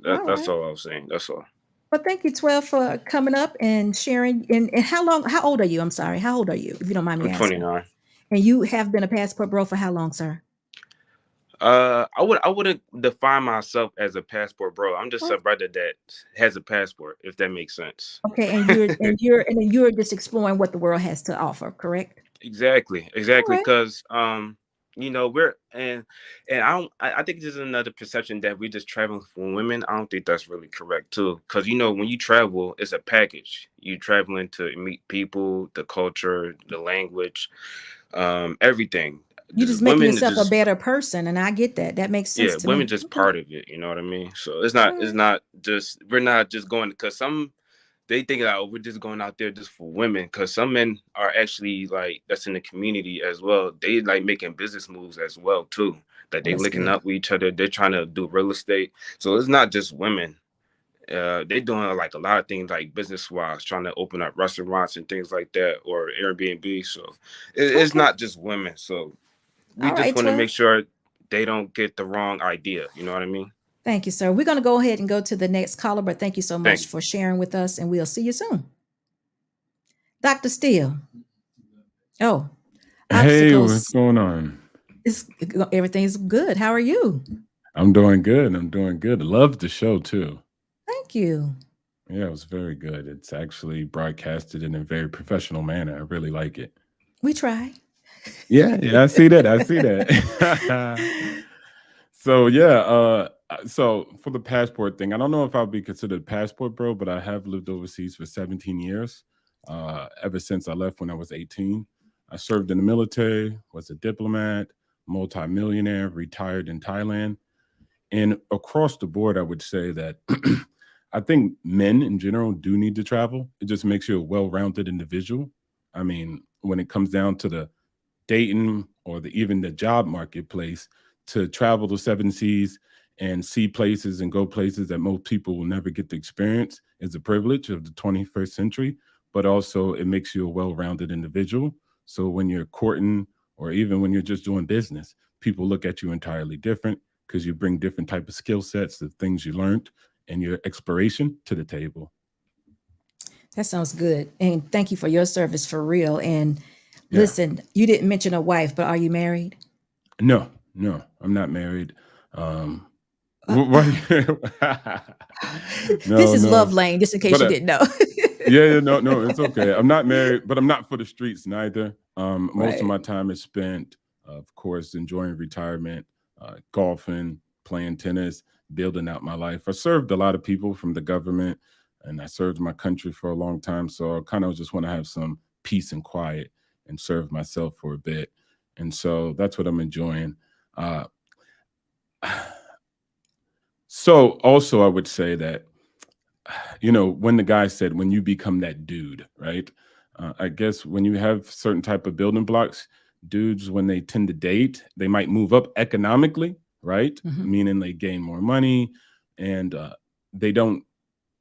All That's right. all I was saying. That's all. Well, thank you, 12, for coming up and sharing. And how old are you? I'm sorry. How old are you, if you don't mind me I'm asking? 29. And you have been a passport bro for how long, sir? I wouldn't define myself as a passport bro. I'm just a brother that has a passport, if that makes sense. Okay, and you're just exploring what the world has to offer, correct? Exactly, All right. because we're and I think this is another perception that we're just traveling for women. I don't think that's really correct too, because when you travel, it's a package. You traveling to meet people, the culture, the language, everything. You just making women are yourself a just better person, and I get that. That makes sense yeah, to women me. just Okay. part of it. You know what I mean? So All it's right. not just we're not just going because some they think that oh, we're just going out there just for women because some men are actually like that's in the community as well. They like making business moves as well too. That Well, they that's linking good. up with each other. They're trying to do real estate. So it's not just women. They're doing like a lot of things like business wise, trying to open up restaurants and things like that or Airbnb. So it's Okay. not just women. So we All just right, want to 12. make sure they don't get the wrong idea. You know what I mean? Thank you, sir. We're going to go ahead and go to the next caller, but thank you so Thank much you. for sharing with us, and we'll see you soon. Dr. Steele. Oh, Hey, what's obstacles. going on? Everything's good. How are you? I'm doing good. I'm doing good. I love the show too. Thank you. Yeah, it was very good. It's actually broadcasted in a very professional manner. I really like it. We try. Yeah, I see that. I see that. So yeah, so for the passport thing, I don't know if I'll be considered a passport bro, but I have lived overseas for 17 years. Ever since I left when I was 18. I served in the military, was a diplomat, multimillionaire, retired in Thailand. And across the board, I would say that I think men in general do need to travel. It just makes you a well-rounded individual. I mean, when it comes down to the dating or even the job marketplace, to travel the seven seas and see places and go places that most people will never get to experience is a privilege of the 21st century. But also, it makes you a well-rounded individual. So when you're courting or even when you're just doing business, people look at you entirely different because you bring different type of skill sets, the things you learned, and your exploration to the table. That sounds good. And thank you for your service for real. And Yeah. listen, you didn't mention a wife, but are you married? No, I'm not married. Uh, this No, is no. Love Lane, just in case But you didn't know. yeah, no, it's okay. I'm not married, but I'm not for the streets neither. Most of Right. my time is spent, of course, enjoying retirement, golfing, playing tennis, building out my life. I served a lot of people from the government, and I served my country for a long time. So I kind of just want to have some peace and quiet and serve myself for a bit. And so that's what I'm enjoying. Uh, so also, I would say that when the guy said when you become that dude, right? I guess when you have certain type of building blocks, dudes when they tend to date, they might move up economically, right? Mhm. Meaning they gain more money, and they don't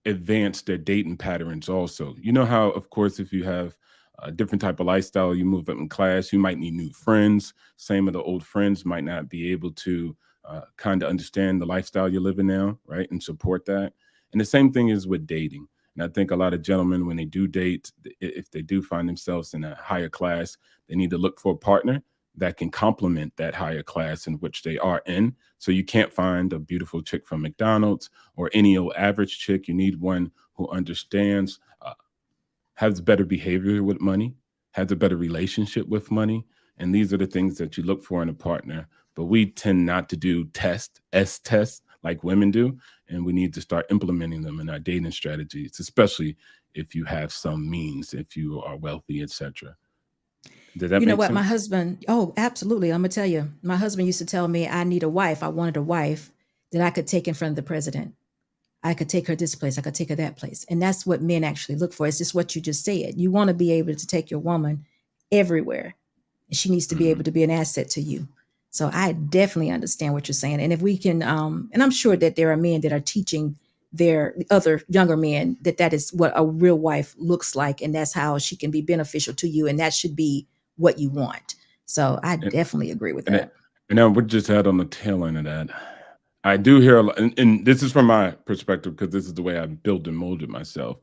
advance their dating patterns. Also, you know how, of course, if you have a different type of lifestyle, you move up in class, you might need new friends. Same of the old friends might not be able to kind of understand the lifestyle you're living now, right? And support that. And the same thing is with dating. And I think a lot of gentlemen, when they do date, if they do find themselves in a higher class, they need to look for a partner that can complement that higher class in which they are in. So you can't find a beautiful chick from McDonald's or any old average chick. You need one who understands, has better behavior with money, has a better relationship with money. And these are the things that you look for in a partner. But we tend not to do tests like women do. And we need to start implementing them in our dating strategies, especially if you have some means, if you are wealthy, etc. Did that You know make what? My sense? husband, oh, absolutely. I'm going to tell you, my husband used to tell me I need a wife. I wanted a wife that I could take in front of the president. I could take her this place. I could take her that place. And that's what men actually look for. It's just what you just said. You want to be able to take your woman everywhere. And she needs to be able Mhm. to be an asset to you. So I definitely understand what you're saying. And if we can, and I'm sure that there are men that are teaching their other younger men that that is what a real wife looks like. And that's how she can be beneficial to you. And that should be what you want. So I And definitely agree with and that. it, and I would just add on the tail end of that. I do hear a lot, and this is from my perspective because this is the way I built and molded myself.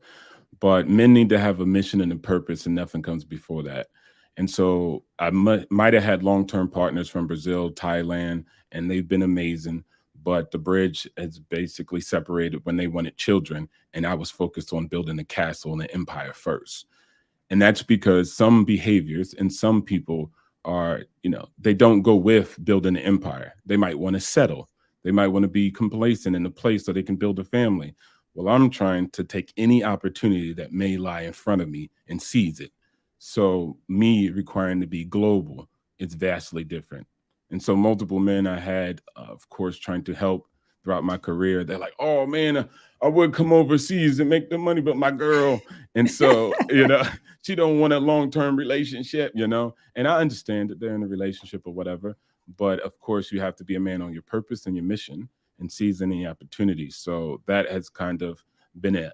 But men need to have a mission and a purpose, and nothing comes before that. And so I might have had long-term partners from Brazil, Thailand, and they've been amazing. But the bridge has basically separated when they wanted children, and I was focused on building the castle and the empire first. And that's because some behaviors and some people are, they don't go with building an empire. They might want to settle. They might want to be complacent in a place so they can build a family. Well, I'm trying to take any opportunity that may lie in front of me and seize it. So me requiring to be global, it's vastly different. And so multiple men I had, of course, trying to help throughout my career, they're like, oh man, I would come overseas and make the money, but my girl. And so, she don't want a long-term relationship, and I understand that they're in a relationship or whatever. But of course, you have to be a man on your purpose and your mission and seize any opportunities. So that has kind of been a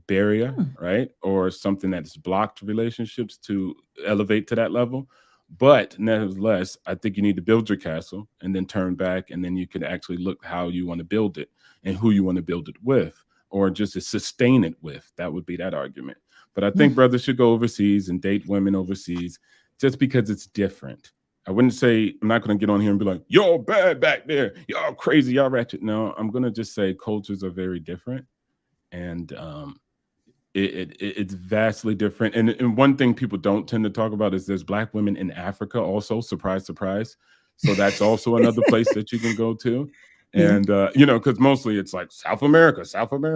barrier, right? Or something that's blocked relationships to elevate to that level. But nevertheless, I think you need to build your castle and then turn back, and then you can actually look how you want to build it and who you want to build it with, or just to sustain it with. That would be that argument. But I think brothers should go overseas and date women overseas just because it's different. I wouldn't say, I'm not going to get on here and be like, y'all bad back there, y'all crazy, y'all ratchet. No, I'm going to just say cultures are very different. And it's vastly different. And one thing people don't tend to talk about is there's Black women in Africa also, surprise, surprise. So that's also another place that you can go to. And, because mostly it's like South America.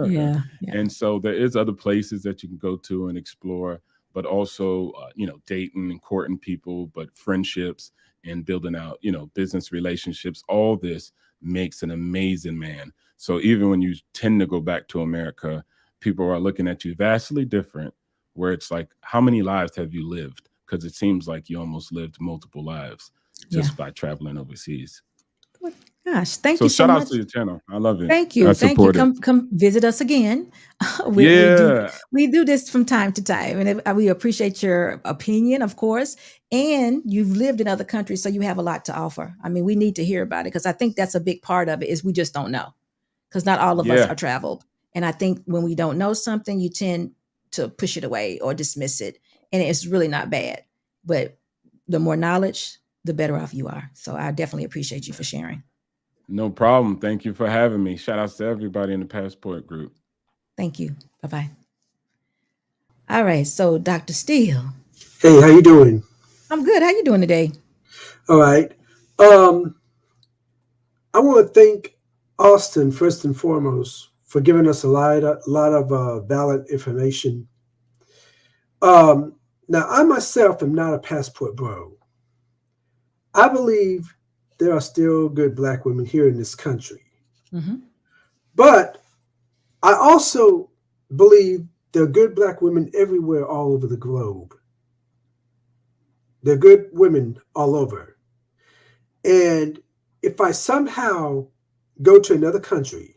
Yeah. And so there is other places that you can go to and explore, but also, dating and courting people, but friendships and building out, business relationships. All this makes an amazing man. So even when you tend to go back to America, people are looking at you vastly different, where it's like, how many lives have you lived? Because it seems like you almost lived multiple lives just by traveling overseas. Gosh, thank you so shout much. out to your channel. I love it. Thank you. I Thank you. support it. Come visit us again. We do this from time to time, and we appreciate your opinion, of course. And you've lived in other countries, so you have a lot to offer. I mean, we need to hear about it, because I think that's a big part of it, is we just don't know, because not all of us are traveled. And I think when we don't know something, you tend to push it away or dismiss it, and it's really not bad. But the more knowledge, the better off you are. So I definitely appreciate you for sharing. No problem. Thank you for having me. Shout outs to everybody in the Passport group. Thank you. Bye-bye. All right. So Dr. Steele. Hey, how you doing? I'm good. How you doing today? All right. I want to thank Auston first and foremost for giving us a lot of valid information. Now, I myself am not a passport bro. I believe there are still good Black women here in this country. But I also believe there are good Black women everywhere all over the globe. There are good women all over. And if I somehow go to another country,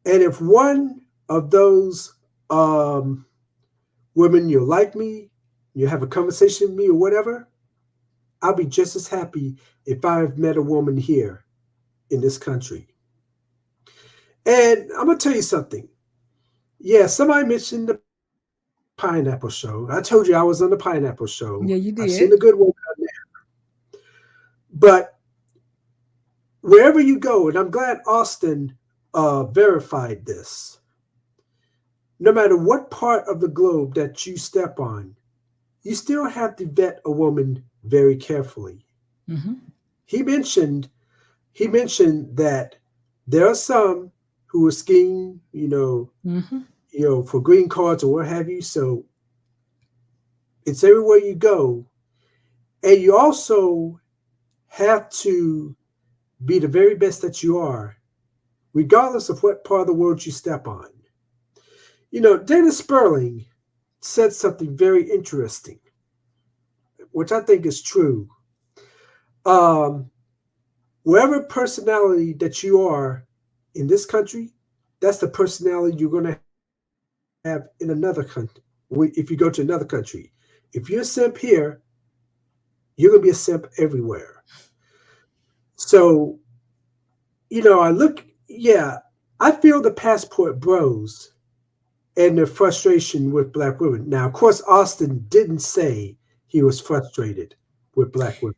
and if one of those women, you like me, you have a conversation with me or whatever, I'll be just as happy if I've met a woman here in this country. And I'm going to tell you something. Yeah, somebody mentioned the Pineapple Show. I told you I was on the Pineapple Show. Yeah, you did. I've seen a good woman on there. But wherever you go, and I'm glad Auston verified this, no matter what part of the globe that you step on, you still have to vet a woman very carefully. He mentioned that there are some who are skiing, for green cards or what have you. So it's everywhere you go. And you also have to be the very best that you are, regardless of what part of the world you step on. Dana Sperling said something very interesting, which I think is true. Wherever personality that you are in this country, that's the personality you're going to have in another country. If you go to another country, if you're a simp here, you're going to be a simp everywhere. So, I feel the passport bros and their frustration with Black women. Now, of course, Auston didn't say he was frustrated with Black women.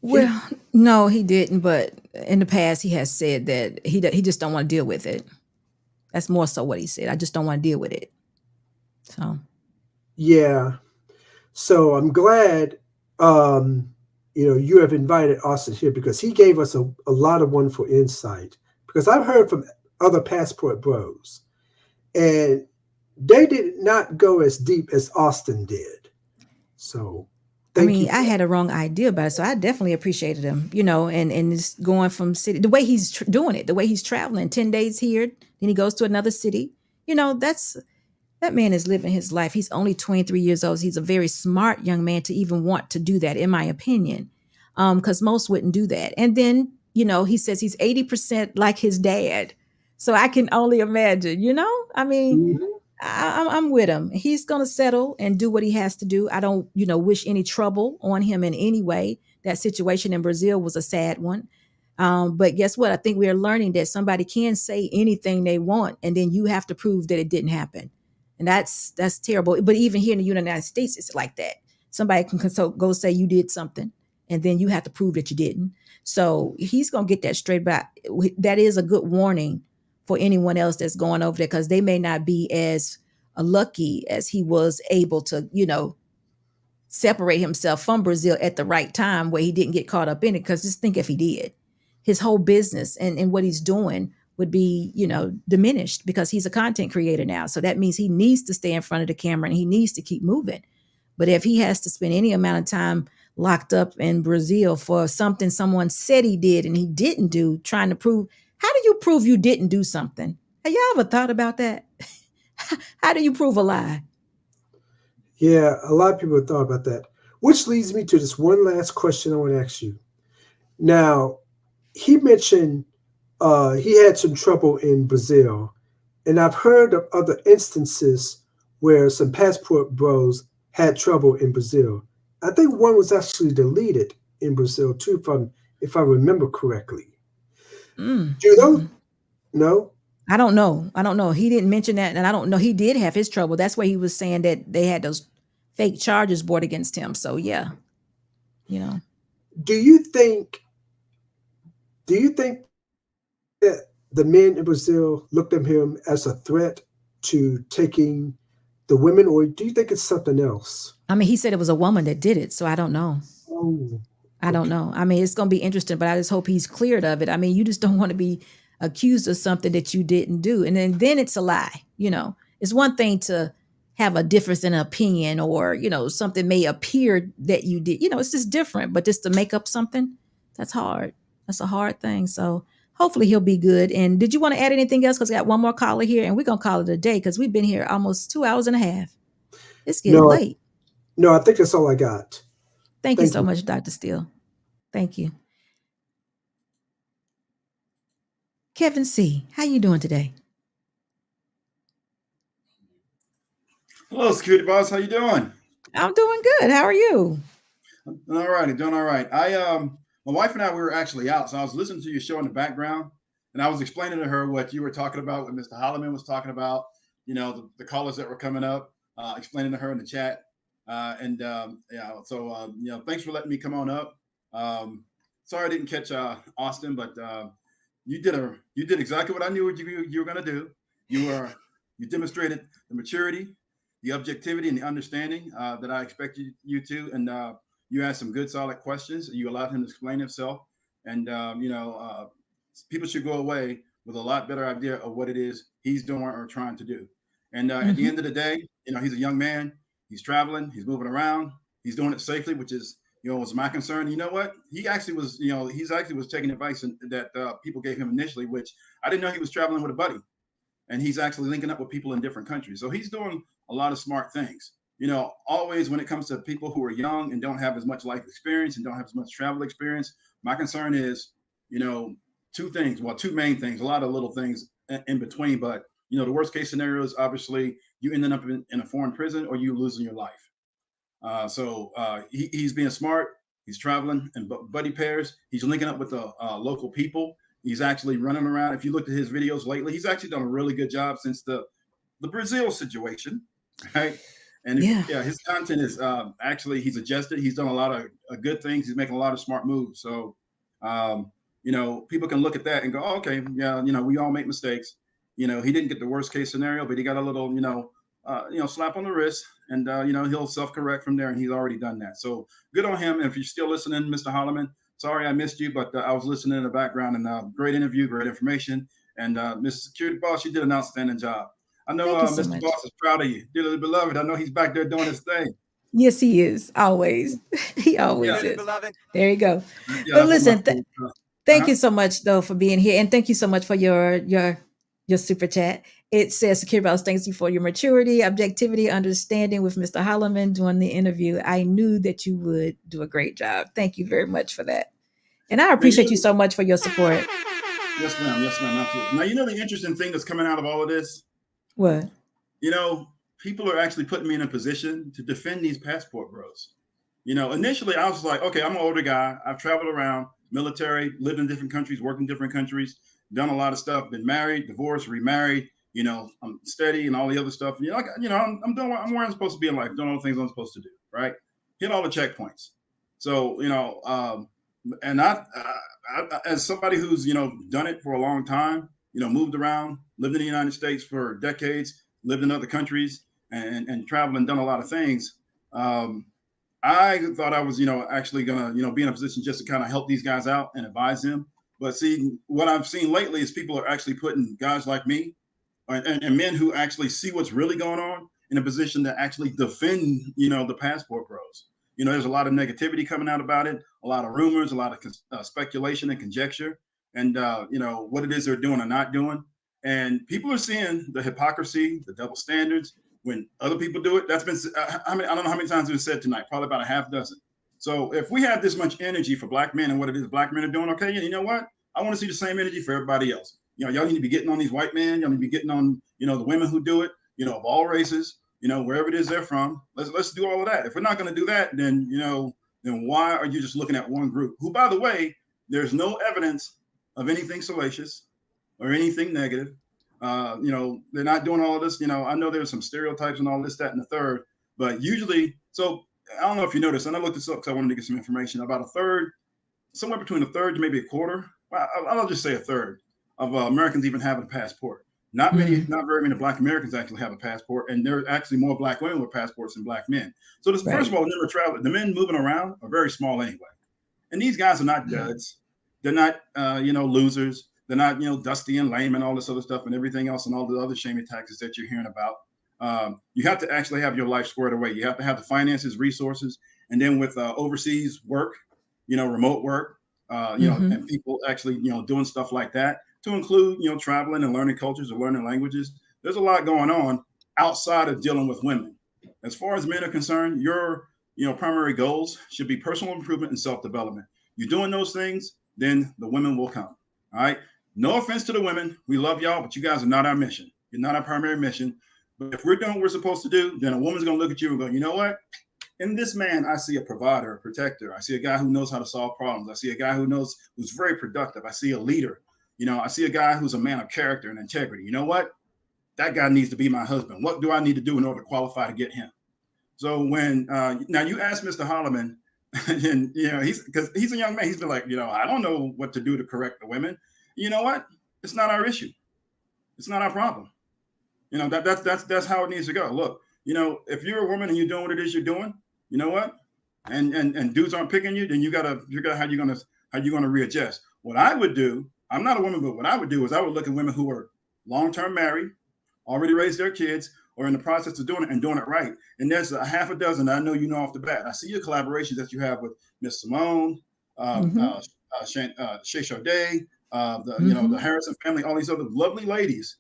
Well, no, he didn't. But in the past, he has said that he just don't want to deal with it. That's more so what he said. I just don't want to deal with it. So, yeah. So I'm glad, you have invited Auston here, because he gave us a lot of wonderful insight. Because I've heard from other passport bros, and they did not go as deep as Auston did. So I Thank you. mean, I had a wrong idea about it, so I definitely appreciated him, and just going from city, the way he's doing it, the way he's traveling, 10 days here, then he goes to another city. That man is living his life. He's only 23 years old. He's a very smart young man to even want to do that, in my opinion, because most wouldn't do that. And then, he says he's 80% like his dad, so I can only imagine. I mean. Mhm. I'm with him. He's going to settle and do what he has to do. I don't, wish any trouble on him in any way. That situation in Brazil was a sad one. But guess what? I think we are learning that somebody can say anything they want, and then you have to prove that it didn't happen. And that's terrible. But even here in the United States, it's like that. Somebody can go say you did something, and then you have to prove that you didn't. So he's going to get that straight back. That is a good warning for anyone else that's going over there, because they may not be as lucky as he was able to, separate himself from Brazil at the right time where he didn't get caught up in it. Because just think if he did, his whole business and what he's doing would be, diminished, because he's a content creator now. So that means he needs to stay in front of the camera and he needs to keep moving. But if he has to spend any amount of time locked up in Brazil for something someone said he did and he didn't do, trying to prove, how do you prove you didn't do something? Have y'all ever thought about that? How do you prove a lie? Yeah, a lot of people have thought about that. Which leads me to this one last question I want to ask you. Now, he mentioned he had some trouble in Brazil, and I've heard of other instances where some passport bros had trouble in Brazil. I think one was actually deleted in Brazil too, if I remember correctly. Do you know? No? I don't know. He didn't mention that, and I don't know. He did have his trouble. That's why he was saying that they had those fake charges brought against him. So yeah, Do you think that the men in Brazil looked at him as a threat to taking the women, or do you think it's something else? I mean, he said it was a woman that did it, so I don't know. Oh, I don't know. I mean, it's going to be interesting, but I just hope he's cleared of it. I mean, you just don't want to be accused of something that you didn't do. And then it's a lie. It's one thing to have a difference in opinion, or, something may appear that you did, it's just different, but just to make up something, that's hard. That's a hard thing. So hopefully he'll be good. And did you want to add anything else? Because I got one more caller here, and we're going to call it a day, because we've been here almost 2 hours and a half. It's getting late. No, I think that's all I got. Thank you so much, Dr. Steele. Thank you. Kevin C., how you doing today? Hello, security boss. How you doing? I'm doing good. How are you? All righty, doing all right. My wife and I, we were actually out, so I was listening to your show in the background, and I was explaining to her what you were talking about, what Mr. Holleman was talking about, the callers that were coming up, explaining to her in the chat. Thanks for letting me come on up. Sorry I didn't catch Austin, but you did exactly what I knew you were going to do. You demonstrated the maturity, the objectivity, and the understanding that I expected you to, and you asked some good, solid questions. You allowed him to explain himself, and people should go away with a lot better idea of what it is he's doing or trying to do. And at the end of the day, he's a young man. He's traveling. He's moving around. He's doing it safely, which is, was my concern. You know what? He actually was, was taking advice that people gave him initially, which I didn't know he was traveling with a buddy, and he's actually linking up with people in different countries. So he's doing a lot of smart things. Always when it comes to people who are young and don't have as much life experience and don't have as much travel experience, my concern is, two main things, a lot of little things in between. But, the worst case scenario is obviously you ending up in a foreign prison or you losing your life. He's being smart. He's traveling in buddy pairs. He's linking up with the local people. He's actually running around. If you looked at his videos lately, he's actually done a really good job since the Brazil situation, right? And his content is actually, he's adjusted. He's done a lot of good things. He's making a lot of smart moves. So, people can look at that and go, oh, okay, yeah, we all make mistakes. He didn't get the worst case scenario, but he got a little, slap on the wrist, and he'll self-correct from there, and he's already done that. So good on him. And if you're still listening, Mr. Holleman, sorry I missed you, but I was listening in the background, and great interview, great information. And Mr. Security Boss, you did an outstanding job. I know Mr. Boss is proud of you, dearly beloved. I know he's back there doing his thing. Yes, he is. Always. He always Yeah, is. There you go. yeah, But that's what my listen, thing. thank Uh-huh. you so much though for being here. And thank you so much for your super chat. It says Secure Bells, thanks you for your maturity, objectivity, understanding with Mr. Holleman during the interview. I knew that you would do a great job. Thank you very much for that. And I Now appreciate you so much for your support. yes, ma'am. Yes, ma'am. Absolutely. Now, you know the interesting thing that's coming out of all of this? What? You know, people are actually putting me in a position to defend these passport bros. You know, initially I was like, okay, I'm an older guy. I've traveled around, military, lived in different countries, worked in different countries, done a lot of stuff, been married, divorced, remarried. You know, I'm steady and all the other stuff. You know, I'm doing I'm where I'm supposed to be in life, doing all the things I'm supposed to do. Right, hit all the checkpoints. So and as somebody who's done it for a long time, moved around, lived in the United States for decades, lived in other countries, and traveled and done a lot of things. I thought I was, actually gonna, be in a position just to kind of help these guys out and advise them. But see, what I've seen lately is people are actually putting guys like me and men who actually see what's really going on in a position to actually defend, the passport bros. There's a lot of negativity coming out about it, a lot of rumors, a lot of speculation and conjecture, and what it is they're doing or not doing. And people are seeing the hypocrisy, the double standards, when other people do it. That's been, I don't know how many times it's been said tonight, probably about a half dozen. So if we have this much energy for black men and what it is black men are doing, okay, you know what? I want to see the same energy for everybody else. Y'all need to be getting on these white men. Y'all need to be getting on, the women who do it, of all races, wherever it is they're from. Let's do all of that. If we're not going to do that, then, then why are you just looking at one group who, by the way, there's no evidence of anything salacious or anything negative. They're not doing all of this. I know there's some stereotypes and all this, that, and the third, but usually, so I don't know if you noticed, and I looked this up because I wanted to get some information about a third, somewhere between a third to maybe a quarter. I'll just say a third of Americans even have a passport. Not very many Black Americans actually have a passport, and there are actually more Black women with passports than Black men. So this, first of all, never travel. The men moving around are very small anyway, and these guys are not duds. They're not, losers. They're not, dusty and lame and all this other stuff and everything else and all the other shaming tactics that you're hearing about. You have to actually have your life squared away. You have to have the finances, resources, and then with overseas work, remote work, and people actually, doing stuff like that, to include, traveling and learning cultures or learning languages. There's a lot going on outside of dealing with women. As far as men are concerned, your, primary goals should be personal improvement and self-development. You're doing those things, then the women will come. All right. No offense to the women. We love y'all, but you guys are not our mission. You're not our primary mission. But if we're doing what we're supposed to do, then a woman's going to look at you and go, you know what? In this man, I see a provider, a protector. I see a guy who knows how to solve problems. I see a guy who's very productive. I see a leader. I see a guy who's a man of character and integrity. You know what? That guy needs to be my husband. What do I need to do in order to qualify to get him? So when now you ask Mr. Holleman, and because he's a young man, he's been like, I don't know what to do to correct the women. You know what? It's not our issue. It's not our problem. That's how it needs to go. Look, if you're a woman and you're doing what it is you're doing, you know what? And dudes aren't picking you, then you gotta how you gonna readjust. What I would do, I'm not a woman, but what I would do is I would look at women who are long-term married, already raised their kids, or in the process of doing it and doing it right. And there's a half a dozen that I know off the bat. I see your collaborations that you have with Miss Simone, Shay Sade, the Harrison family, all these other lovely ladies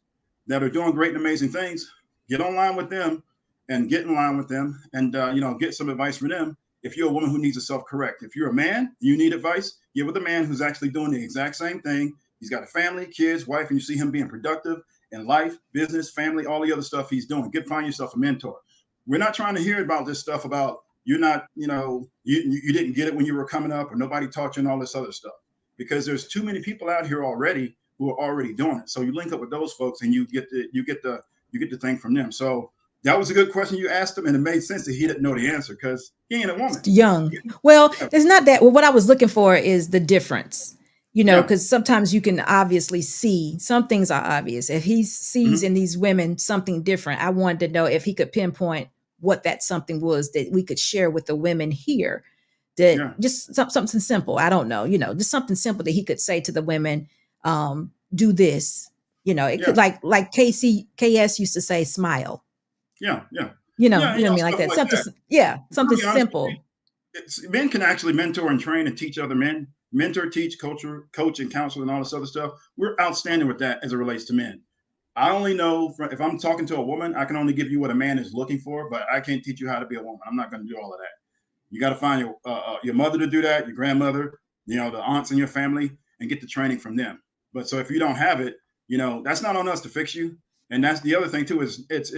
that are doing great and amazing things. Get online with them and get in line with them and, get some advice from them. If you're a woman who needs to self-correct, if you're a man, you need advice, get with a man who's actually doing the exact same thing. He's got a family, kids, wife, and you see him being productive in life, business, family, all the other stuff he's doing. Find yourself a mentor. We're not trying to hear about this stuff about you're not, you didn't get it when you were coming up or nobody taught you and all this other stuff, because there's too many people out here already who are already doing it. So you link up with those folks and you get the thing from them. So that was a good question you asked him, and it made sense that he didn't know the answer because he ain't a woman. Young. Well, it's not that. Well, what I was looking for is the difference. Because sometimes you can obviously see some things are obvious. If he sees in these women something different, I wanted to know if he could pinpoint what that something was that we could share with the women here. That just something simple. I don't know, just something simple that he could say to the women, do this. It could like KS used to say, smile. Yeah. You know, Yeah, you know what I mean, like stuff that. like Something, that. yeah, To something be honest with you, simple. men can actually mentor and train and teach other men. Mentor, teach, coach, and counsel, and all this other stuff. We're outstanding with that as it relates to men. I only know if I'm talking to a woman, I can only give you what a man is looking for, but I can't teach you how to be a woman. I'm not going to do all of that. You got to find your mother to do that, your grandmother, the aunts in your family, and get the training from them. But so if you don't have it, that's not on us to fix you. And that's the other thing too, is it's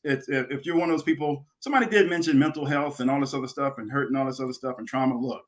if you're one of those people, somebody did mention mental health and all this other stuff and hurt and all this other stuff and trauma. Look,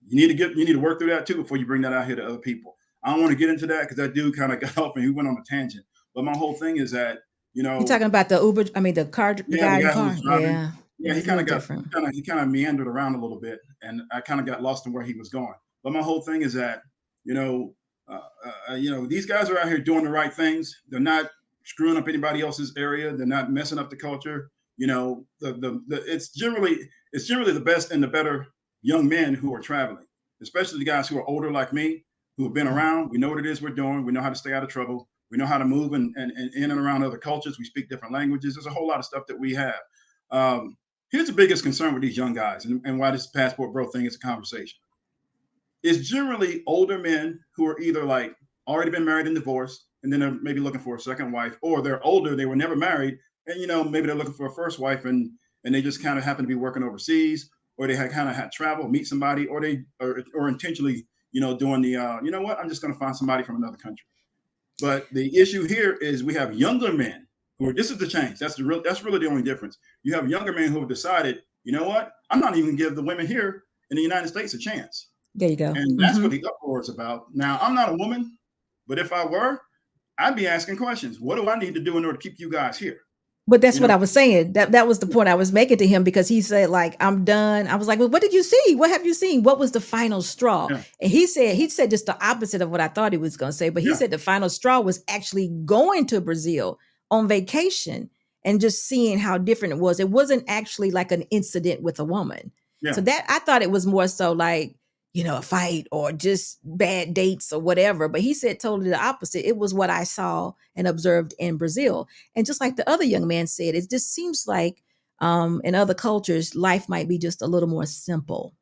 you need to work through that too before you bring that out here to other people. I don't want to get into that because that dude kind of got off and he went on a tangent. But my whole thing is that, You're talking about the Uber, I mean the car, the yeah, guy the in the guy who car. was driving, Yeah. yeah, he It's a little kind of different. he kind of meandered around a little bit, and I kind of got lost in where he was going. But my whole thing is that, these guys are out here doing the right things. They're not screwing up anybody else's area. They're not messing up the culture. It's generally the best and the better young men who are traveling, especially the guys who are older like me, who have been around. We know what it is we're doing. We know how to stay out of trouble. We know how to move and in and around other cultures. We speak different languages. There's a whole lot of stuff that we have. Here's the biggest concern with these young guys and why this passport bro thing is a conversation. It's generally older men who are either like already been married and divorced, and then they're maybe looking for a second wife, or they're older, they were never married, and maybe they're looking for a first wife, and they just kind of happen to be working overseas, or they had kind of had travel, meet somebody, or they or intentionally, doing the I'm just going to find somebody from another country. But the issue here is we have younger men who are, this is the change. That's really the only difference. You have younger men who have decided, you know what? I'm not even give the women here in the United States a chance. There you go. And that's what the uproar is about. Now, I'm not a woman, but if I were, I'd be asking questions. What do I need to do in order to keep you guys here? But that's what I was saying. That was the point I was making to him, because he said, like, I'm done. I was like, well, what did you see? What have you seen? What was the final straw? Yeah. And he said just the opposite of what I thought he was going to say. But he said the final straw was actually going to Brazil on vacation and just seeing how different it was. It wasn't actually like an incident with a woman. Yeah. So that, I thought it was more so like, a fight or just bad dates or whatever. But he said totally the opposite. It was what I saw and observed in Brazil. And just like the other young man said, it just seems like in other cultures, life might be just a little more simple.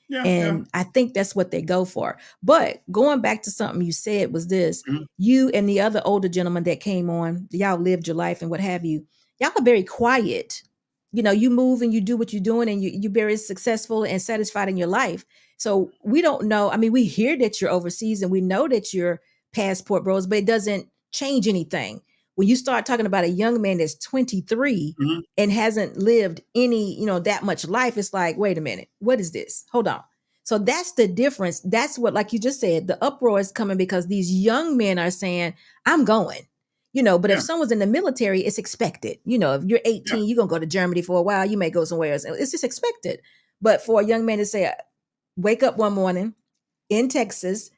Yeah, and I think that's what they go for. But going back to something you said was this, you and the other older gentleman that came on, y'all lived your life and what have you. Y'all are very quiet. You move and you do what you're doing, and you're very successful and satisfied in your life. So we don't know. I mean, we hear that you're overseas and we know that you're passport bros, but it doesn't change anything. When you start talking about a young man that's 23 and hasn't lived any, that much life, it's like, wait a minute, what is this? Hold on. So that's the difference. That's what, like you just said, the uproar is coming because these young men are saying, I'm going. But if someone's in the military, it's expected. If you're 18, you're going to go to Germany for a while. You may go somewhere else. It's just expected. But for a young man to say, wake up one morning in Texas,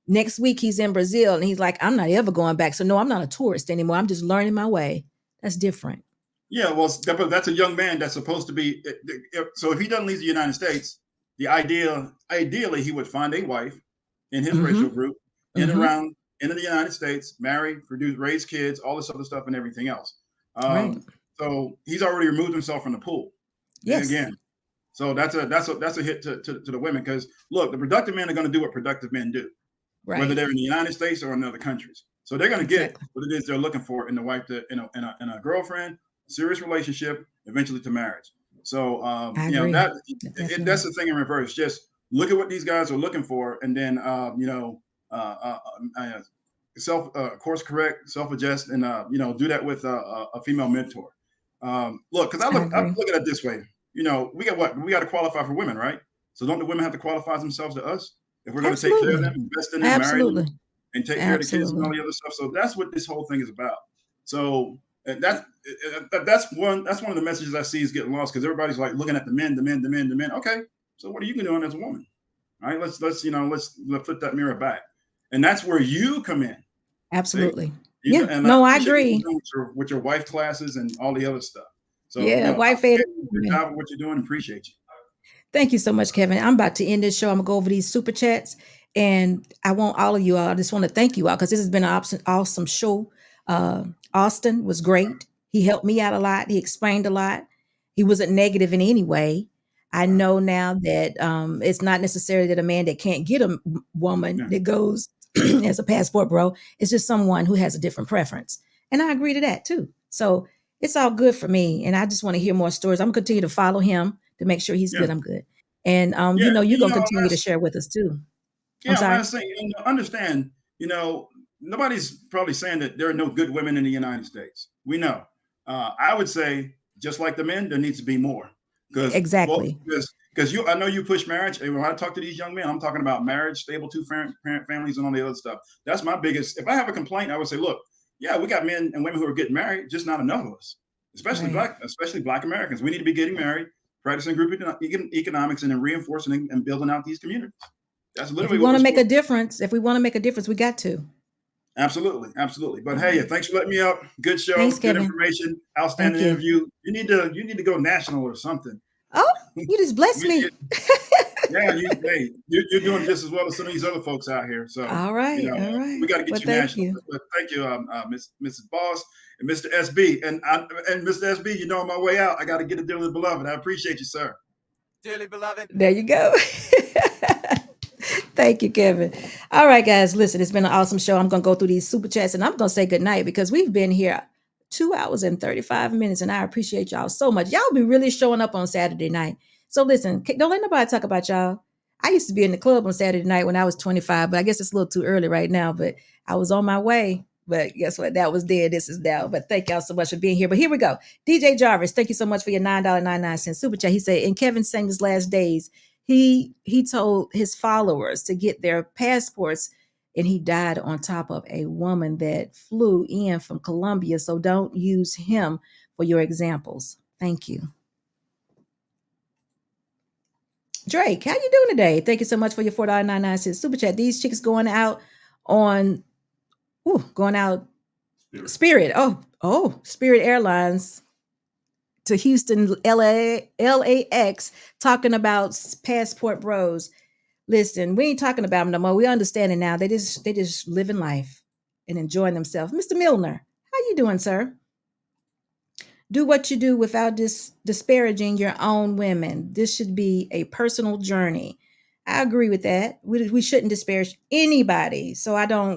next week he's in Brazil, and he's like, I'm not ever going back. So no, I'm not a tourist anymore. I'm just learning my way. That's different. Yeah, well, that's a young man that's supposed to be. So if he doesn't leave the United States, ideally he would find a wife in his racial group around in the United States, marry, raise kids, all this other stuff, and everything else. Right. So he's already removed himself from the pool. Yes. Again, so that's a hit to the women, because look, the productive men are going to do what productive men do, whether they're in the United States or in other countries. So they're going to get what it is they're looking for in the wife, in a girlfriend, serious relationship, eventually to marriage. So that's the thing in reverse. Just look at what these guys are looking for, and then course correct, self-adjust, and do that with a female mentor. Look, because I look at it this way. We got to qualify for women, right? So don't the women have to qualify themselves to us if we're going to take care of them, invest in them, marry them, and take care of the kids and all the other stuff? So that's what this whole thing is about. So that's one of the messages I see is getting lost, because everybody's like looking at the men. Okay, so what are you doing as a woman? All right, let's flip that mirror back, and that's where you come in. Absolutely. And I agree. With your wife classes and all the other stuff. So wife good job what you're doing. Appreciate you. Thank you so much, Kevin. I'm about to end this show. I'm gonna go over these super chats, and I want all of you all. I just want to thank you all, because this has been an awesome show. Auston was great. He helped me out a lot. He explained a lot. He wasn't negative in any way. I know now that it's not necessarily that a man that can't get a woman Yeah. that goes as a passport bro. It's just someone who has a different preference. And I agree to that too. So it's all good for me. And I just want to hear more stories. I'm gonna continue to follow him to make sure he's Yeah. good. I'm good. And Yeah. you're gonna You know, continue to share with us too. I'm yeah, sorry. last thing, understand, nobody's probably saying that there are no good women in the United States. We know. I would say, just like the men, there needs to be more. Because Exactly. I know you push marriage, and when I talk to these young men, I'm talking about marriage, stable parent families, and all the other stuff. That's my biggest. If I have a complaint, I would say, look, yeah, we got men and women who are getting married, just not enough of us, especially Right. black Americans. We need to be getting married, practicing group economics, and then reinforcing and building out these communities. That's If we literally what want we're to make a supposed to. difference, we got to. Absolutely, absolutely. But All hey, right. thanks for letting me up. Good show, Thanks, good Kevin. information, Thank outstanding you. interview. You need to go national or something. Oh, you just blessed me. Yeah, you're doing just as well as some of these other folks out here. So All right. All we right. got to get Well, you thank national. you. But thank you, Mrs. Boss and Mr. SB, and Mr. SB. You know, on my way out, I got to get a dearly beloved. I appreciate you, sir. Dearly beloved. There you go. Thank you, Kevin. All right, guys. Listen, it's been an awesome show. I'm going to go through these super chats and I'm going to say goodnight because we've been here 2 hours and 35 minutes and I appreciate y'all so much. Y'all be really showing up on Saturday night. So listen, don't let nobody talk about y'all. I used to be in the club on Saturday night when I was 25, but I guess it's a little too early right now, but I was on my way. But guess what? That was there. This is now. But thank y'all so much for being here. But here we go. DJ Jarvis, thank you so much for your $9.99 super chat. He said, in Kevin Samuel's last days, he told his followers to get their passports and he died on top of a woman that flew in from Colombia. So don't use him for your examples. Thank you. Drake, how you doing today? Thank you so much for your $4.99 super chat. These chicks going out Spirit. Oh, Spirit Airlines to Houston, LAX, talking about passport bros. Listen, we ain't talking about them no more. We understand it now. They just living life and enjoying themselves. Mr. Milner, how you doing, sir? Do what you do without disparaging your own women. This should be a personal journey. I agree with that. We shouldn't disparage anybody. So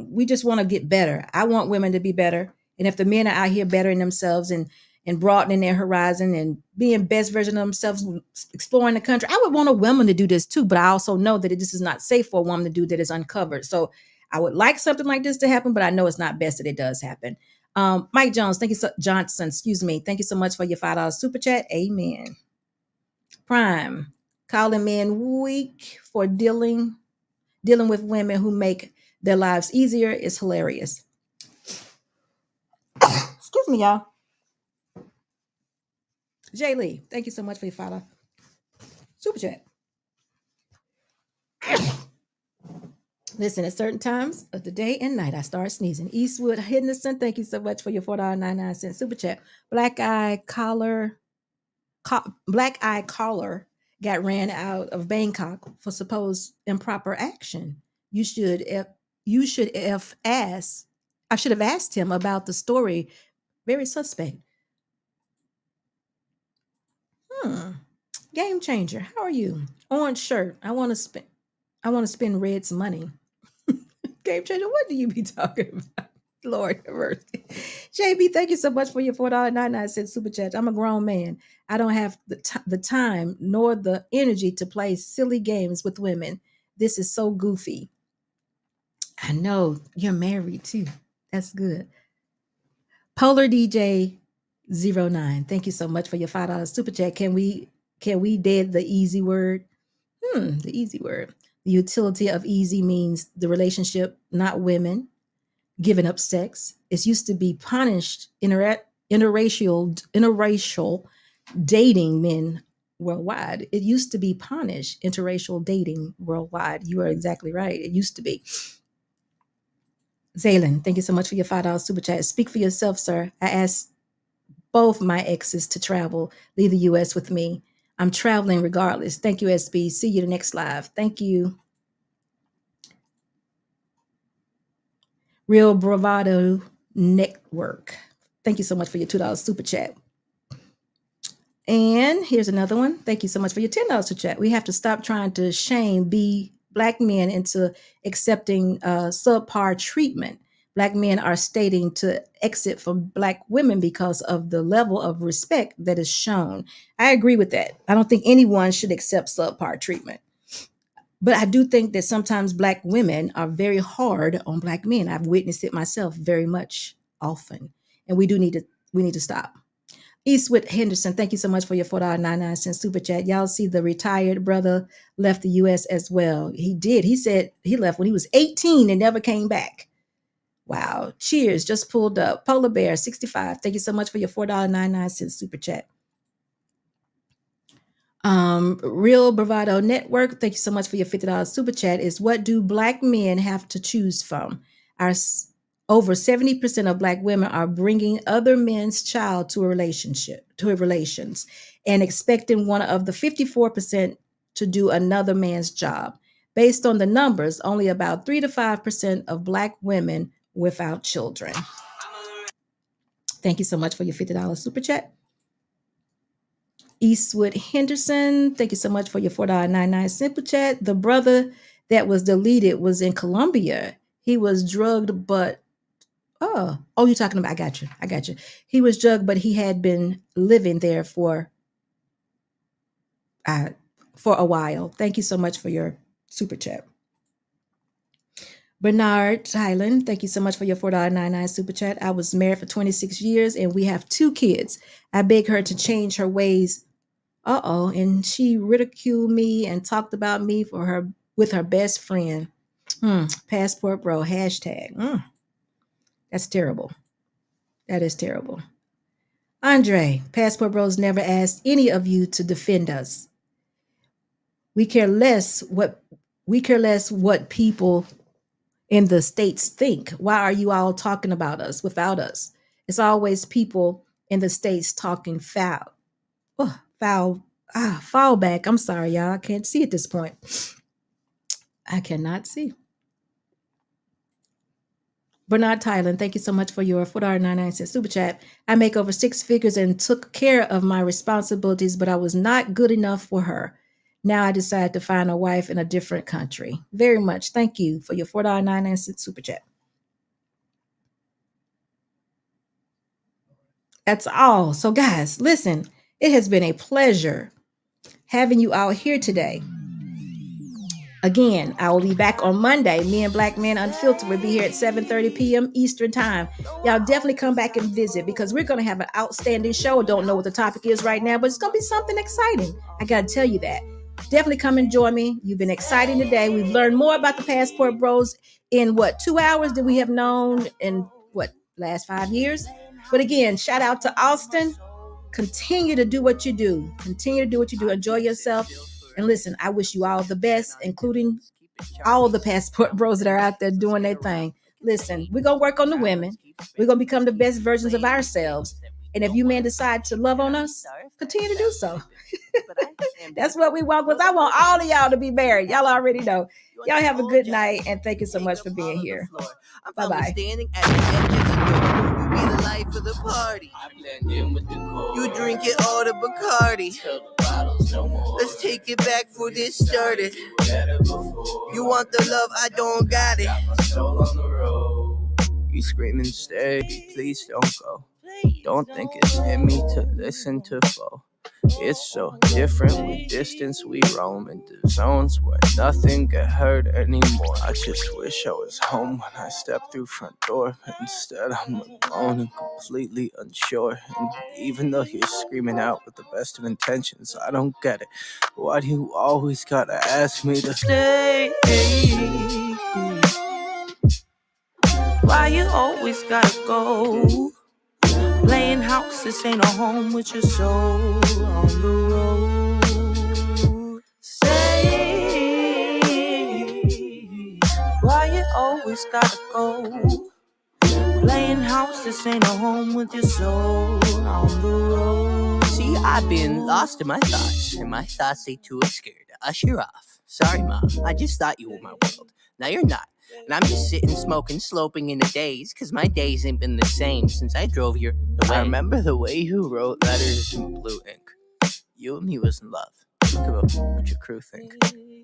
we just want to get better. I want women to be better. And if the men are out here bettering themselves and broadening their horizon and being best version of themselves, exploring the country, I would want a woman to do this too. But I also know that this is not safe for a woman to do that is uncovered. So I would like something like this to happen, but I know it's not best that it does happen. Mike Jones, thank you Johnson, excuse me. Thank you so much for your $5 super chat. Amen. Prime, calling men weak for dealing with women who make their lives easier is hilarious. Excuse me, y'all. Jay Lee, thank you so much for your $5 super chat. Listen, at certain times of the day and night, I start sneezing. Eastwood Henderson, thank you so much for your $4.99 super chat. Black Eye Collar got ran out of Bangkok for supposed improper action. I should have asked him about the story. Very suspect. Game changer. How are you? Orange shirt. I want to spend Red's money. Game changer. What do you be talking about? Lord have mercy. JB, thank you so much for your $4.99 super chat. I'm a grown man. I don't have the time nor the energy to play silly games with women. This is so goofy. I know you're married too. That's good. Polar DJ 09. Thank you so much for your $5 super chat. Can we dead the easy word? The easy word. The utility of easy means the relationship, not women giving up sex. It used to be punished interracial dating men worldwide. It used to be punished interracial dating worldwide. You are exactly right. It used to be. Zaylin, thank you so much for your $5 super chat. Speak for yourself, sir. I asked both my exes to travel, leave the U.S. with me. I'm traveling regardless. Thank you, SB. See you the next live. Thank you. Real Bravado Network. Thank you so much for your $2 super chat. And here's another one. Thank you so much for your $10 to chat. We have to stop trying to shame Black men into accepting subpar treatment. Black men are stating to exit from Black women because of the level of respect that is shown. I agree with that. I don't think anyone should accept subpar treatment. But I do think that sometimes Black women are very hard on Black men. I've witnessed it myself very much often. And we need to stop. Eastwood Henderson, thank you so much for your $4.99 super chat. Y'all see the retired brother left the U.S. as well. He did. He said he left when he was 18 and never came back. Wow. Cheers. Just pulled up. Polar Bear 65. Thank you so much for your $4.99 super chat. Real Bravado Network, thank you so much for your $50 super chat. Is what do Black men have to choose from? Over 70% of Black women are bringing other men's child to a relations and expecting one of the 54% to do another man's job. Based on the numbers, only about 3 to 5% of Black women without children. Thank you so much for your $50 super chat. Eastwood Henderson, thank you so much for your $4.99 super chat. The brother that was deleted was in Colombia. He was drugged, but you're talking about, I got you. He was drugged, but he had been living there for a while. Thank you so much for your super chat. Bernard Hyland, thank you so much for your $4.99 super chat. I was married for 26 years and we have 2 kids. I beg her to change her ways. And she ridiculed me and talked about me with her best friend. Passport bro, hashtag. That's terrible. That is terrible. Andre, Passport Bros never asked any of you to defend us. We care less what people in the States think. Why are you all talking about us without us? It's always people in the States talking foul. Fall back. I'm sorry, y'all. I can't see at this point. I cannot see. Bernard Thailand, thank you so much for your $4.99 super chat. I make over 6 figures and took care of my responsibilities, but I was not good enough for her. Now I decided to find a wife in a different country. Very much. Thank you for your $4.99 super chat. That's all. So guys, listen, it has been a pleasure having you out here today. Again, I will be back on Monday. Me and Black Men Unfiltered will be here at 7:30 p.m. Eastern time. Y'all definitely come back and visit because we're going to have an outstanding show. I don't know what the topic is right now, but it's going to be something exciting. I got to tell you that. Definitely come and join me. You've been exciting today. We've learned more about the Passport Bros in 2 hours that we have known in last 5 years. But again, shout out to Auston. Continue to do what you do. Enjoy yourself. And listen, I wish you all the best, including all the Passport Bros that are out there doing their thing. Listen, we're going to work on the women. We're going to become the best versions of ourselves. And if you men decide to love on us, continue to do so. That's what we want, because I want all of y'all to be married. Y'all already know. Y'all have a good night, and thank you so much for being here. Bye-bye. Be the life of the party. You drink it all the Bacardi. Let's take it back for this started. You want the love, I don't got it. You screaming, stay, please don't go. Don't think it's in me to listen to foe. It's so different with distance we roam into zones where nothing get heard anymore. I just wish I was home when I stepped through front door, but instead I'm alone and completely unsure. And even though you're screaming out with the best of intentions, I don't get it. Why do you always gotta ask me to stay? Why you always gotta go? Playing house, this ain't a home with your soul on the road. Say, why you always gotta go? Playing house, this ain't a home with your soul on the road. See, I've been lost in my thoughts, and my thoughts they too scared to usher off. Sorry, Mom, I just thought you were my world. Now you're not. And I'm just sitting, smoking, sloping in a daze, cause my days ain't been the same since I drove your way. I remember the way you wrote letters in blue ink. you and me was in love. Think about what your crew think.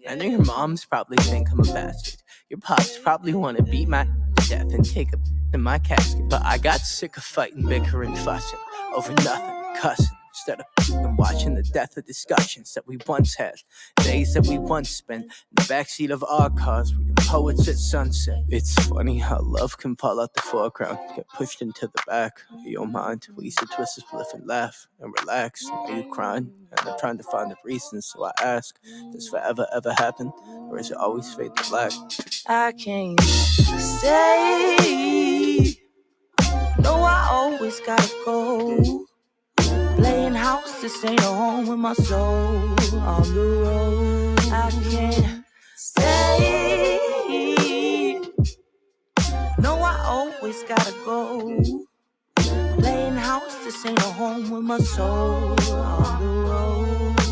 I know your moms probably think I'm a bastard. Your pops probably want to beat my to death and take a in my casket. But I got sick of fighting, bickering, fussing over nothing, cussing. Instead of watching the death of discussions that we once had, days that we once spent in the backseat of our cars, reading poets at sunset. It's funny how love can fall out the foreground, get pushed into the back of your mind. We used to twist a spliff and laugh and relax. Now you crying, and I'm trying to find the reason. So I ask, does forever ever happen, or is it always fade to black? I can't stay. No, I always gotta go. Playing house, this ain't a home with my soul on the road. I can't stay. No, I always gotta go. Playing house, this ain't a home with my soul on the road.